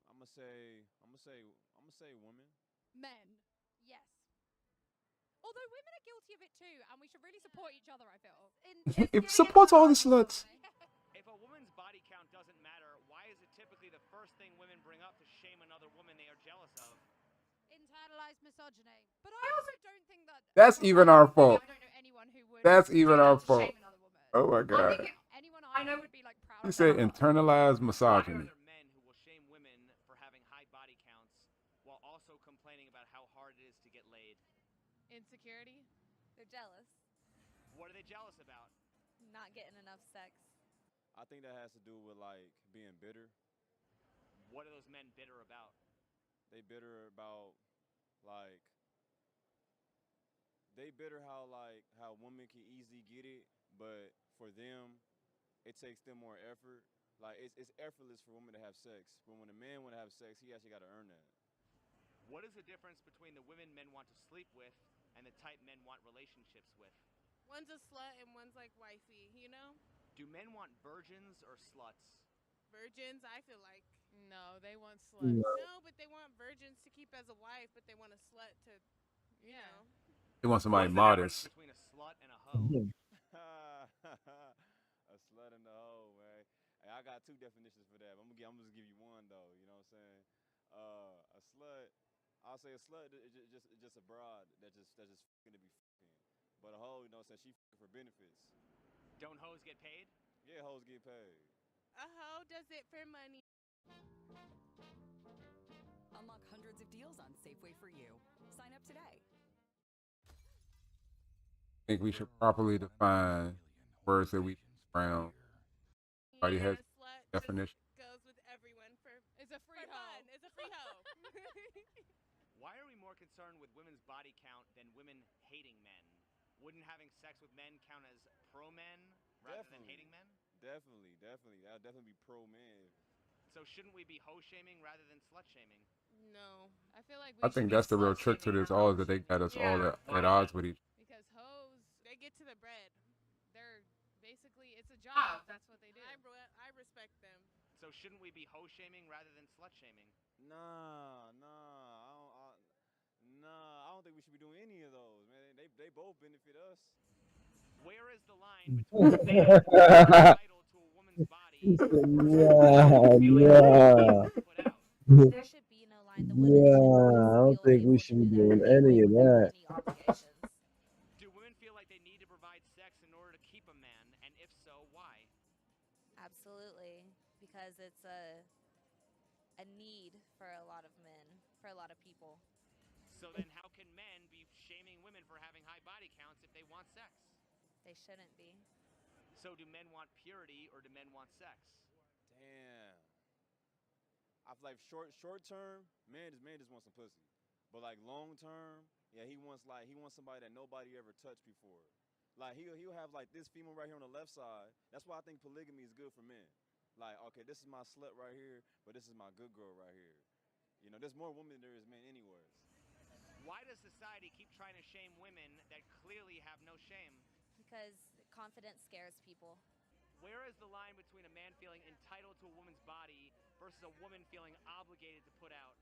[SPEAKER 4] I'm gonna say women.
[SPEAKER 13] Men. Yes. Although women are guilty of it too, and we should really support each other. I feel.
[SPEAKER 2] It supports all the sluts.
[SPEAKER 14] If a woman's body count doesn't matter, why is it typically the first thing women bring up to shame another woman they are jealous of?
[SPEAKER 13] Internalized misogyny. But I also don't think that.
[SPEAKER 2] That's even our fault.
[SPEAKER 13] I don't know anyone who would.
[SPEAKER 2] That's
[SPEAKER 13] do
[SPEAKER 2] even
[SPEAKER 13] that
[SPEAKER 2] our
[SPEAKER 13] to
[SPEAKER 2] fault.
[SPEAKER 13] shame another woman.
[SPEAKER 2] Oh my
[SPEAKER 13] I
[SPEAKER 2] god.
[SPEAKER 13] think anyone I know would be like proud.
[SPEAKER 2] You
[SPEAKER 13] of
[SPEAKER 2] said
[SPEAKER 13] that.
[SPEAKER 2] internalized
[SPEAKER 14] Why
[SPEAKER 2] misogyny.
[SPEAKER 14] are there men who will shame women for having high body counts while also complaining about how hard it is to get laid?
[SPEAKER 12] Insecurity.
[SPEAKER 15] They're jealous.
[SPEAKER 14] What are they jealous about?
[SPEAKER 15] Not getting enough sex.
[SPEAKER 4] I think that has to do with like being bitter.
[SPEAKER 14] What are those men bitter about?
[SPEAKER 4] They bitter about like how women can easily get it, but for them, it takes them more effort. Like it's effortless for women to have sex, but when a man want to have sex, he actually got to earn that.
[SPEAKER 14] What is the difference between the women men want to sleep with and the type men want relationships with?
[SPEAKER 19] One's a slut and one's like wifey, you know?
[SPEAKER 14] Do men want virgins or sluts?
[SPEAKER 19] Virgins, I feel like.
[SPEAKER 12] No, they want sluts.
[SPEAKER 19] No, but they want virgins to keep as a wife, but they want a slut to, you know.
[SPEAKER 2] They want somebody
[SPEAKER 14] What's the difference
[SPEAKER 2] modest.
[SPEAKER 14] between a slut and a hoe?
[SPEAKER 16] definitions for that. I'm just give you one though. You know what I'm saying? A slut. I'll say a slut is just a broad that just fucking to be fucking. But a hoe, you know what I'm saying? She fucking for benefits.
[SPEAKER 14] Don't hoes get paid?
[SPEAKER 16] Yeah, hoes get paid.
[SPEAKER 19] A hoe does it for money.
[SPEAKER 22] Unlock hundreds of deals on Safeway for you. Sign up today.
[SPEAKER 2] I think we should properly define words that we use around. Everybody has
[SPEAKER 19] Slut
[SPEAKER 2] definition.
[SPEAKER 19] goes with everyone for
[SPEAKER 5] It's a free
[SPEAKER 19] for
[SPEAKER 5] hoe.
[SPEAKER 19] fun. It's a free hoe.
[SPEAKER 14] Why are we more concerned with women's body count than women hating men? Wouldn't having sex with men count as pro-men rather than hating men?
[SPEAKER 16] Definitely. That would definitely be pro-man.
[SPEAKER 14] So shouldn't we be hoe-shaming rather than slut-shaming?
[SPEAKER 5] No, I feel like
[SPEAKER 2] I think that's the real trick to this all is that they got us all at odds with each other.
[SPEAKER 5] because hoes,
[SPEAKER 19] They get to the bread.
[SPEAKER 5] they're basically it's a job. That's what they do.
[SPEAKER 19] I respect them.
[SPEAKER 14] So shouldn't we be hoe-shaming rather than slut-shaming?
[SPEAKER 16] Nah. I don't think we should be doing any of those, man. They both benefit us.
[SPEAKER 14] Where is the line between a man entitled to a woman's body
[SPEAKER 15] There should be no line. The women
[SPEAKER 10] I don't think we should be doing any of that.
[SPEAKER 14] Do women feel like they need to provide sex in order to keep a man? And if so, why?
[SPEAKER 15] Absolutely, because it's a need for a lot of men, for a lot of people.
[SPEAKER 14] So then how can men be shaming women for having high body counts if they want sex?
[SPEAKER 15] They shouldn't be.
[SPEAKER 14] So do men want purity or do men want sex?
[SPEAKER 16] Damn. I feel like short term, man just wants some pussy. But like long term, yeah, he wants somebody that nobody ever touched before. Like he'll have like this female right here on the left side. That's why I think polygamy is good for men. Like, okay, this is my slut right here, but this is my good girl right here. You know, there's more women than there is men anyways.
[SPEAKER 14] Why does society keep trying to shame women that clearly have no shame?
[SPEAKER 15] Because confidence scares people.
[SPEAKER 14] Where is the line between a man feeling entitled to a woman's body versus a woman feeling obligated to put out?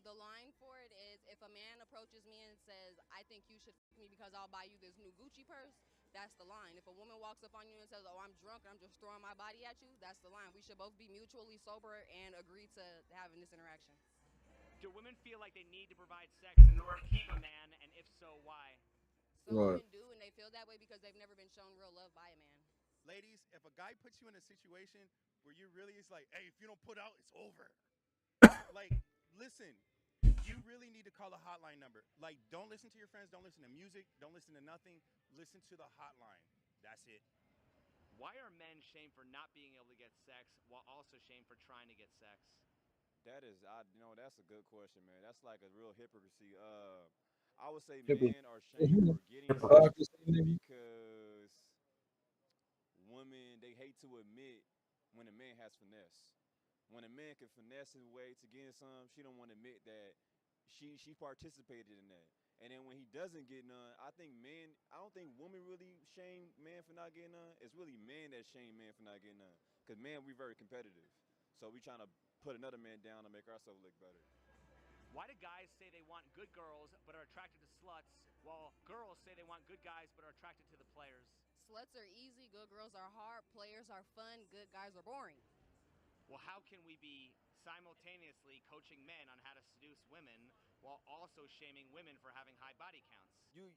[SPEAKER 5] The line for it is if a man approaches me and says, I think you should f me because I'll buy you this new Gucci purse, that's the line. If a woman walks up on you and says, oh, I'm drunk and I'm just throwing my body at you, that's the line. We should both be mutually sober and agree to having this interaction.
[SPEAKER 14] Do women feel like they need to provide sex in order to keep a man, and if so, why?
[SPEAKER 5] Some women do, and they feel that way because they've never been shown real love by a man.
[SPEAKER 23] Ladies, if a guy puts you in a situation where you really, it's like, hey, if you don't put out, it's over. Like, listen, you really need to call a hotline number. Like, don't listen to your friends, don't listen to music, don't listen to nothing. Listen to the hotline. That's it.
[SPEAKER 14] Why are men shamed for not being able to get sex while also shamed for trying to get sex?
[SPEAKER 16] That's a good question, man. That's like a real hypocrisy. I would say
[SPEAKER 10] Hypocrisy.
[SPEAKER 16] men are shamed for getting sex because women, they hate to admit when a man has finesse. When a man can finesse his way to getting some, she don't want to admit that she participated in that. And then when he doesn't get none, I don't think women really shame men for not getting none. It's really men that shame men for not getting none. Because man, we very competitive. So we trying to put another man down to make ourselves look better.
[SPEAKER 14] Why do guys say they want good girls but are attracted to sluts, while girls say they want good guys but are attracted to the players?
[SPEAKER 5] Sluts are easy, good girls are hard, players are fun, good guys are boring.
[SPEAKER 14] Well, how can we be simultaneously coaching men on how to seduce women while also shaming women for having high body counts?
[SPEAKER 16] You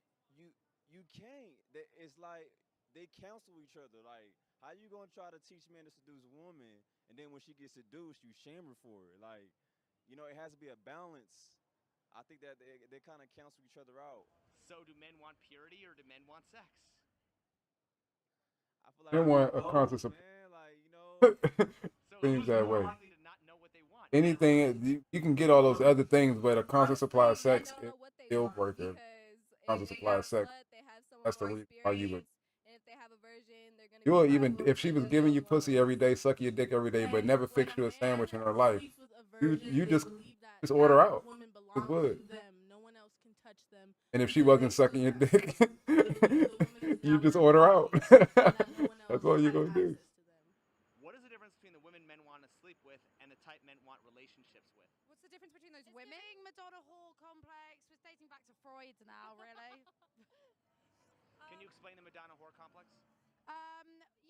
[SPEAKER 16] can't. It's like they counsel each other. Like, how you gonna try to teach men to seduce a woman, and then when she gets seduced, you shame her for it? Like, it has to be a balance. I think that they kind of cancel each other out.
[SPEAKER 14] So do men want purity or do men want sex?
[SPEAKER 16] I feel like
[SPEAKER 2] They want a conscious
[SPEAKER 16] man,
[SPEAKER 2] things that way. Anything you can get all those other things, but a constant supply of sex is a deal breaker. Constant supply of sex. That's the reason why you would.
[SPEAKER 19] And if they have a version, they're gonna.
[SPEAKER 2] You will even if she was giving you pussy every day, sucking your dick every day, but never fix you a sandwich in her life, you just order out. Just would.
[SPEAKER 19] No one else can touch them.
[SPEAKER 2] And if she wasn't sucking your dick, you just order out. That's all you're gonna do.
[SPEAKER 14] What is the difference between the women men want to sleep with and the type men want relationships with?
[SPEAKER 13] What's the difference between those women? Madonna Hall complex. We're dating back to Freud now, really.
[SPEAKER 14] Can you explain the Madonna whore complex?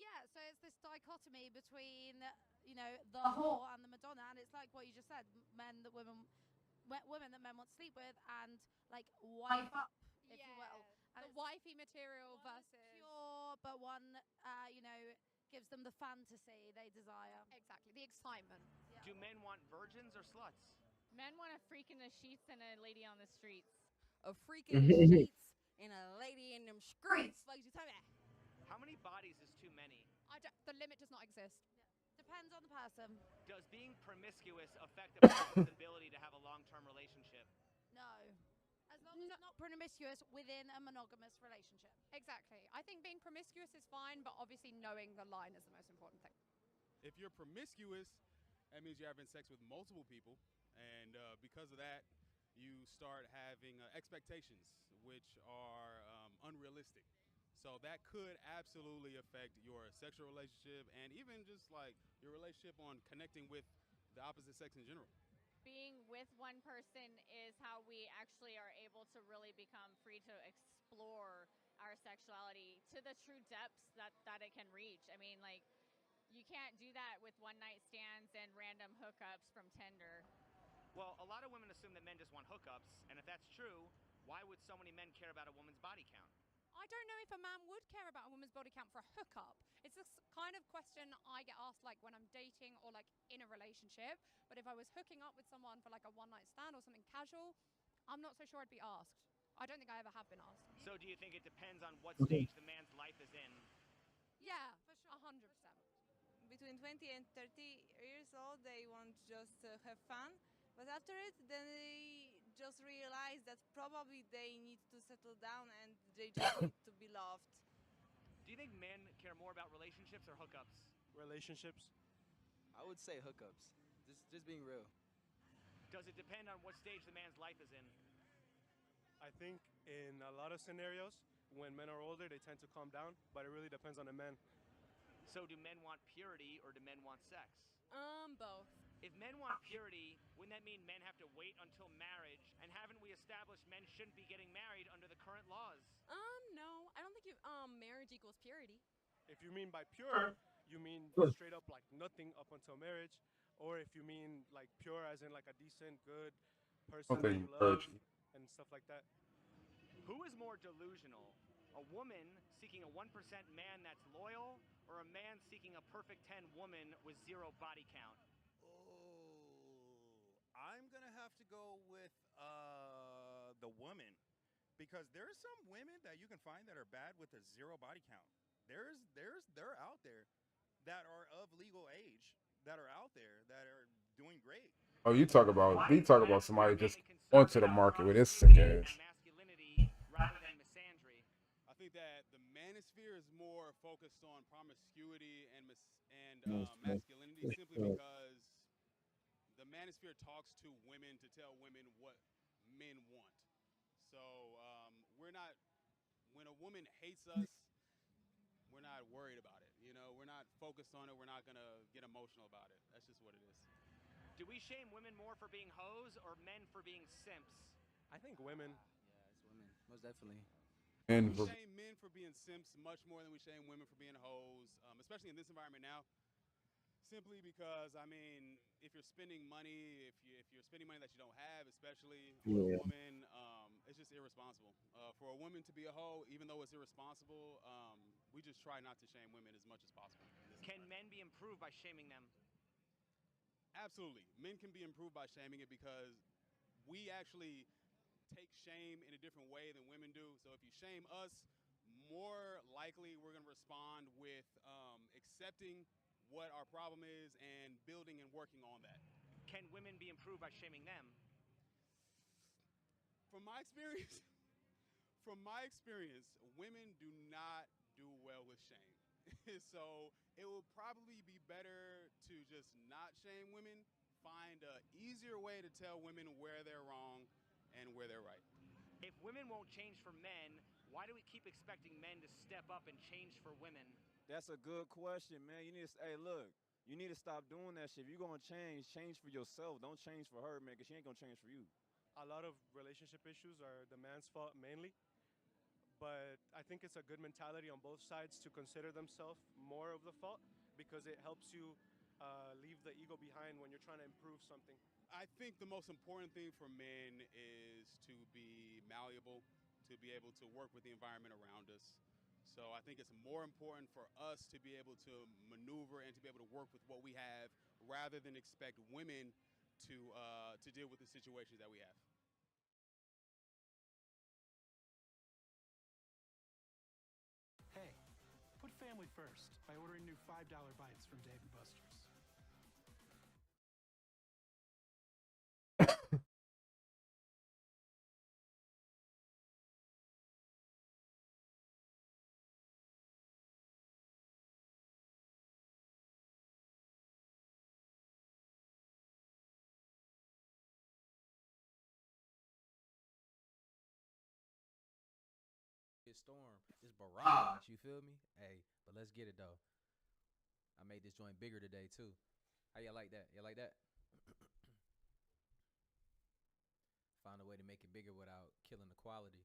[SPEAKER 13] Yeah, so it's this dichotomy between, you know, the whore and the Madonna, and it's like what you just said, men that women that men want to sleep with, and like wife up, if you will. And
[SPEAKER 12] The wifey material versus
[SPEAKER 13] pure, but one, you know, gives them the fantasy they desire.
[SPEAKER 12] Exactly, the excitement.
[SPEAKER 14] Do men want virgins or sluts?
[SPEAKER 12] Men want a freak in the sheets and a lady on the streets.
[SPEAKER 5] A freak in the sheets and a lady in them streets. Like you tell me.
[SPEAKER 14] How many bodies is too many?
[SPEAKER 12] The limit does not exist.
[SPEAKER 13] Depends on the person.
[SPEAKER 14] Does being promiscuous affect a person's ability to have a long-term relationship?
[SPEAKER 13] No. As long as it's not promiscuous within a monogamous relationship.
[SPEAKER 12] Exactly. I think being promiscuous is fine, but obviously knowing the line is the most important thing.
[SPEAKER 23] If you're promiscuous, that means you're having sex with multiple people, and because of that, you start having expectations which are unrealistic. So that could absolutely affect your sexual relationship and even just like your relationship on connecting with the opposite sex in general.
[SPEAKER 12] Being with one person is how we actually are able to really become free to explore our sexuality to the true depths that it can reach. I mean, like, you can't do that with one night stands and random hookups from Tinder.
[SPEAKER 14] Well, a lot of women assume that men just want hookups, and if that's true, why would so many men care about a woman's body count?
[SPEAKER 12] I don't know if a man would care about a woman's body count for a hookup. It's this kind of question I get asked like when I'm dating or like in a relationship. But if I was hooking up with someone for like a one night stand or something casual, I'm not so sure I'd be asked. I don't think I ever have been asked.
[SPEAKER 14] So do you think it depends on what stage the man's life is in?
[SPEAKER 12] Yeah, for sure. 100%.
[SPEAKER 3] Between 20 and 30 years old, they want just to have fun. But after it, then they just realize that probably they need to settle down and they just need to be loved.
[SPEAKER 14] Do you think men care more about relationships or hookups?
[SPEAKER 1] Relationships.
[SPEAKER 20] I would say hookups. Just being real.
[SPEAKER 14] Does it depend on what stage the man's life is in?
[SPEAKER 1] I think in a lot of scenarios, when men are older, they tend to calm down, but it really depends on the man.
[SPEAKER 14] So do men want purity or do men want sex?
[SPEAKER 5] Both.
[SPEAKER 14] If men want purity, wouldn't that mean men have to wait until marriage? And haven't we established men shouldn't be getting married under the current laws?
[SPEAKER 5] No. I don't think marriage equals purity.
[SPEAKER 1] If you mean by pure, you mean straight up like nothing up until marriage, or if you mean like pure as in like a decent, good person that
[SPEAKER 2] Okay,
[SPEAKER 1] you love
[SPEAKER 2] virgin.
[SPEAKER 1] and stuff like that.
[SPEAKER 14] Who is more delusional? A woman seeking a 1% man that's loyal, or a man seeking a perfect 10 woman with zero body count?
[SPEAKER 23] I'm gonna have to go with the woman, because there are some women that you can find that are bad with a zero body count. They're out there that are of legal age that are out there that are doing great.
[SPEAKER 2] Oh, you talk about somebody just onto the market with his sick ass.
[SPEAKER 14] Rather than misandry.
[SPEAKER 23] I think that the manosphere is more focused on promiscuity and masculinity, simply because the manosphere talks to women to tell women what men want. So we're not, when a woman hates us, we're not worried about it. You know, we're not focused on it. We're not gonna get emotional about it. That's just what it is.
[SPEAKER 14] Do we shame women more for being hoes or men for being simps?
[SPEAKER 1] I think women.
[SPEAKER 20] Yeah, it's women, most definitely.
[SPEAKER 2] And
[SPEAKER 23] We shame men for being simps much more than we shame women for being hoes, especially in this environment now. Simply because, I mean, if you're spending money, if you're spending money that you don't have, especially for a woman, it's just irresponsible. For a woman to be a hoe, even though it's irresponsible, we just try not to shame women as much as possible.
[SPEAKER 14] Can men be improved by shaming them?
[SPEAKER 23] Absolutely. Men can be improved by shaming it, because we actually take shame in a different way than women do. So if you shame us, more likely we're going to respond with accepting what our problem is and building and working on that.
[SPEAKER 14] Can women be improved by shaming them?
[SPEAKER 23] From my experience, women do not do well with shame. So it will probably be better to just not shame women, find an easier way to tell women where they're wrong and where they're right.
[SPEAKER 14] If women won't change for men, why do we keep expecting men to step up and change for women?
[SPEAKER 16] That's a good question, man. You need to, hey, look, you need to stop doing that shit. If you're gonna change for yourself. Don't change for her, man, because she ain't gonna change for you.
[SPEAKER 1] A lot of relationship issues are the man's fault mainly, but I think it's a good mentality on both sides to consider themselves more of the fault because it helps you leave the ego behind when you're trying to improve something.
[SPEAKER 9] I think the most important thing for men is to be malleable, to be able to work with the environment around us. So I think it's more important for us to be able to maneuver and to be able to work with what we have rather than expect women to deal with the situations that we have.
[SPEAKER 17] Hey, put family first by ordering new $5 bites from Dave & Buster's.
[SPEAKER 21] Storm, this barrage, you feel me? Hey, but let's get it though. I made this joint bigger today too. How y'all like that? Y'all like that? Found a way to make it bigger without killing the quality.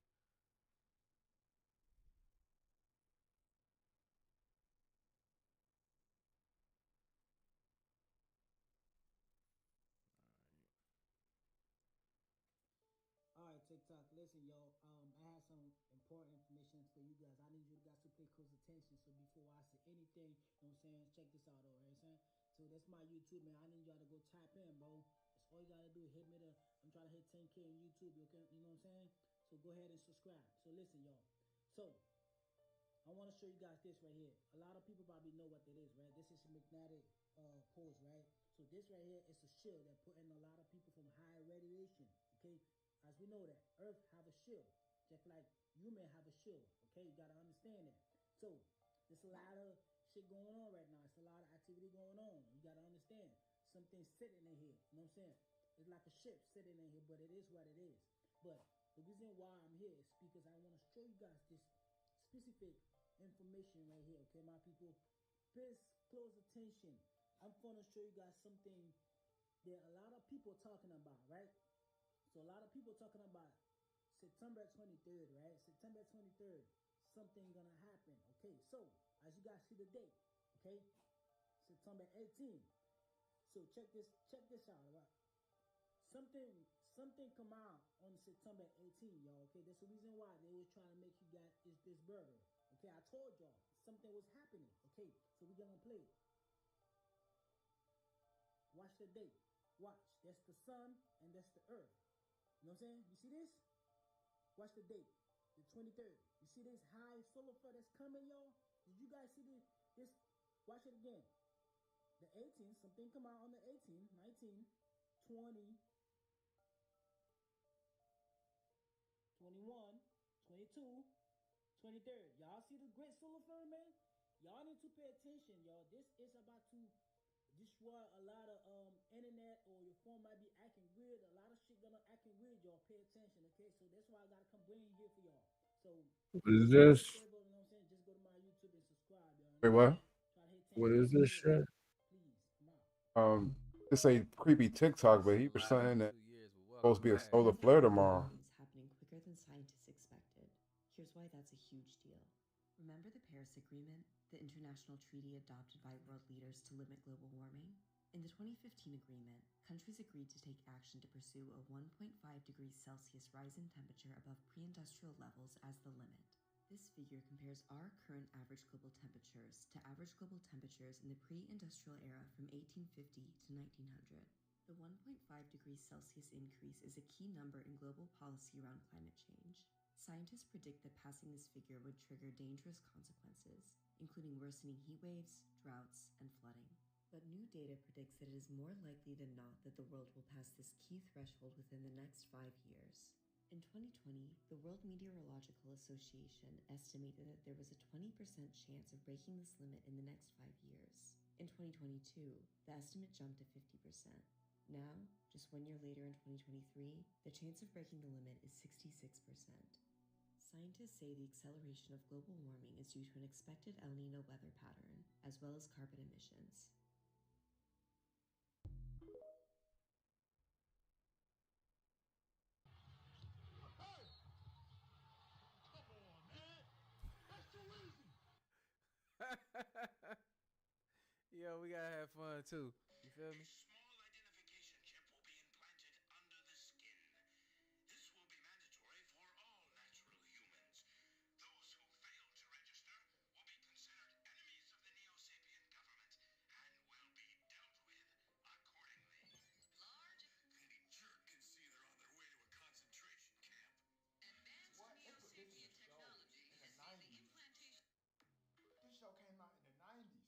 [SPEAKER 24] All right, TikTok. Listen, yo. I have some important information for you guys. I need you guys to pay close attention. So before I say anything, you know what I'm saying? Check this out, all right, saying? So that's my YouTube, man. I need y'all to go type in, bro. That's all you gotta do. Hit me I'm trying to hit 10K on YouTube. Okay, you know what I'm saying? So go ahead and subscribe. So listen, y'all. So I want to show you guys this right here. A lot of people probably know what that is, right? This is a magnetic pulse, right? So this right here is a shield that put in a lot of people from high radiation. Okay, as we know that Earth have a shield, just like human have a shield. Okay, you gotta understand that. So there's a lot of shit going on right now. It's a lot of activity going on. You gotta understand. Something's sitting in here. You know what I'm saying? It's like a ship sitting in here, but it is what it is. But the reason why I'm here is because I want to show you guys this specific information right here. Okay, my people, pay close attention. I'm gonna show you guys something that a lot of people talking about, right? So a lot of people talking about September 23rd, right? September 23rd, something gonna happen. Okay, so as you guys see the date, okay, September 18th. So check this out, right? Something come out on September 18th, y'all. Okay, that's the reason why they was trying to make you guys this burger. Okay, I told y'all something was happening. Okay, so we're gonna play. Watch the date. Watch. That's the sun and that's the earth. You know what I'm saying? You see this? Watch the date. The 23rd. You see this high solar flare that's coming, y'all? Did you guys see this? Watch it again. The 18th, something come out on the 18th, 19, 20, 21, 22, 23rd. Y'all see the great solar flare, man? Y'all need to pay attention, y'all. This is about to destroy a lot of internet, or your phone might be acting weird. A lot of shit gonna acting weird, y'all. Pay attention, okay? So that's why I gotta come bring here for y'all. So
[SPEAKER 2] What is this?
[SPEAKER 24] you know what I'm saying? Just go to my YouTube and subscribe, y'all.
[SPEAKER 2] Wait, what?
[SPEAKER 24] Try to hit 10K.
[SPEAKER 2] What is this shit?
[SPEAKER 24] Please, come out.
[SPEAKER 2] It's a creepy TikTok, but he was saying that it's supposed to be a solar flare tomorrow.
[SPEAKER 25] It's happening quicker than scientists expected. Here's why that's a huge deal. Remember the Paris Agreement, the international treaty adopted by world leaders to limit global warming? In the 2015 agreement, countries agreed to take action to pursue a 1.5 degrees Celsius rise in temperature above pre-industrial levels as the limit. This figure compares our current average global temperatures to average global temperatures in the pre-industrial era from 1850 to 1900. The 1.5 degrees Celsius increase is a key number in global policy around climate change. Scientists predict that passing this figure would trigger dangerous consequences, including worsening heat waves, droughts, and flooding. But new data predicts that it is more likely than not that the world will pass this key threshold within the next 5 years. In 2020, the World Meteorological Association estimated that there was a 20% chance of breaking this limit in the next 5 years. In 2022, the estimate jumped to 50%. Now, just 1 year later in 2023, the chance of breaking the limit is 66%. Scientists say the acceleration of global warming is due to an expected El Niño weather pattern, as well as carbon emissions.
[SPEAKER 21] Yo, we gotta have fun too. You feel me?
[SPEAKER 6] What? They put this in a show in the 90s. This show came out in the 90s.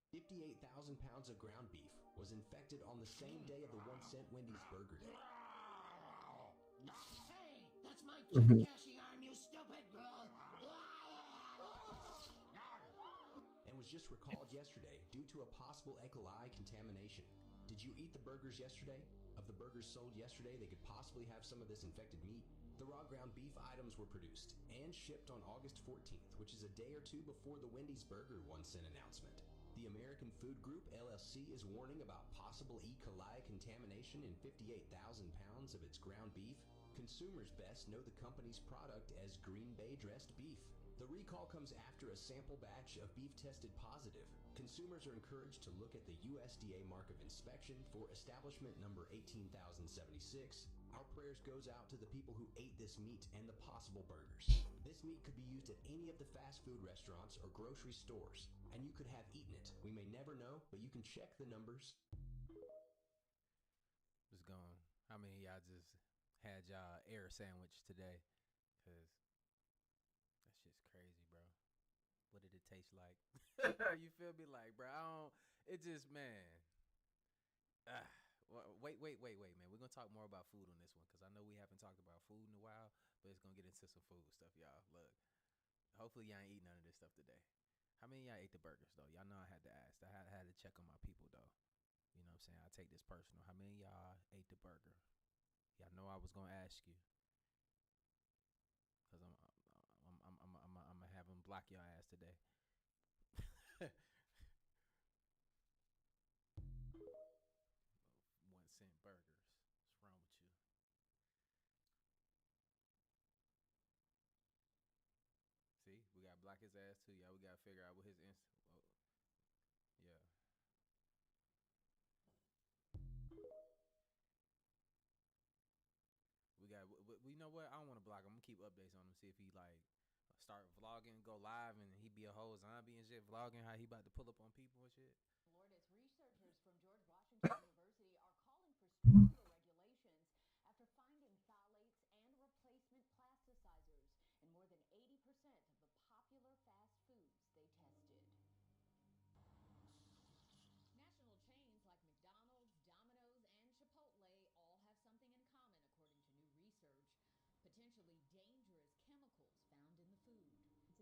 [SPEAKER 7] 58,000 pounds of ground beef was infected on the same day of the 1-cent Wendy's Burger Day.
[SPEAKER 6] Hey, that's my
[SPEAKER 10] Mhm.
[SPEAKER 6] cashy arm, you stupid girl.
[SPEAKER 7] And was just recalled yesterday due to a possible E. coli contamination. Did you eat the burgers yesterday? Of the burgers sold yesterday, they could possibly have some of this infected meat. The raw ground beef items were produced and shipped on August 14th, which is a day or two before the Wendy's Burger 1-cent announcement. The American Food Group, LLC, is warning about possible E. coli contamination in 58,000 pounds of its ground beef. Consumers best know the company's product as Green Bay dressed beef. The recall comes after a sample batch of beef tested positive. Consumers are encouraged to look at the USDA mark of inspection for establishment number 18,076. Our prayers goes out to the people who ate this meat and the possible burgers. This meat could be used at any of the fast food restaurants or grocery stores, and you could have eaten it. We may never know, but you can check the numbers.
[SPEAKER 21] What's going? How many of y'all just had y'all air sandwich today? Cause that shit's crazy, bro. What did it taste like? You feel me? Like, bro, I don't. It just, man. Wait, man. We're gonna talk more about food on this one, cause I know we haven't talked about food in a while, but it's gonna get into some food stuff, y'all. Look, hopefully y'all ain't eat none of this stuff today. How many of y'all ate the burgers though? Y'all know I had to ask. I had to check on my people though. You know what I'm saying? I take this personal. How many of y'all ate the burger? Y'all know I was gonna ask you, cause I'm gonna have them block your ass today. 1-cent burgers. What's wrong with you? See, we gotta block his ass too, y'all. We gotta figure out what his yeah. We know what? I don't want to block him. I'm gonna keep updates on him. See if he like start vlogging, go live, and he be a whole zombie and shit. Vlogging how he about to pull up on people and shit.
[SPEAKER 22] Florida's researchers from George Washington University are calling for stronger regulations after finding phthalates and replacement plasticizers in more than 80% of the popular fast foods they tested. National chains like McDonald's, Domino's, and Chipotle all have something in common, according to new research: potentially dangerous chemicals found in the food.
[SPEAKER 8] To be honest, the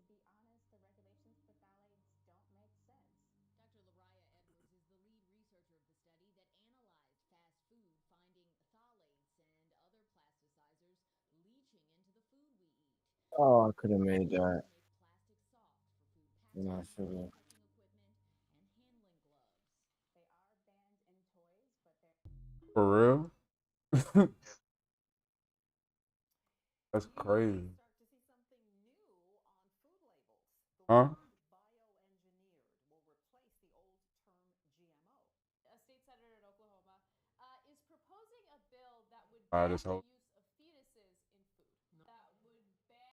[SPEAKER 8] regulations for phthalates don't make sense.
[SPEAKER 22] Dr. Lariah Edwards is the lead researcher of the study that analyzed fast food, finding phthalates and other plasticizers leaching into the food we eat.
[SPEAKER 10] Oh, I could have made that. And I should have.
[SPEAKER 8] They are banned in toys, but they're
[SPEAKER 2] For real? That's crazy.
[SPEAKER 22] Start to see something new on food labels. The
[SPEAKER 2] Huh?
[SPEAKER 22] word bioengineered will replace the old term GMO. A state senator in Oklahoma is proposing a bill that would ban
[SPEAKER 2] This
[SPEAKER 22] the
[SPEAKER 2] whole
[SPEAKER 22] use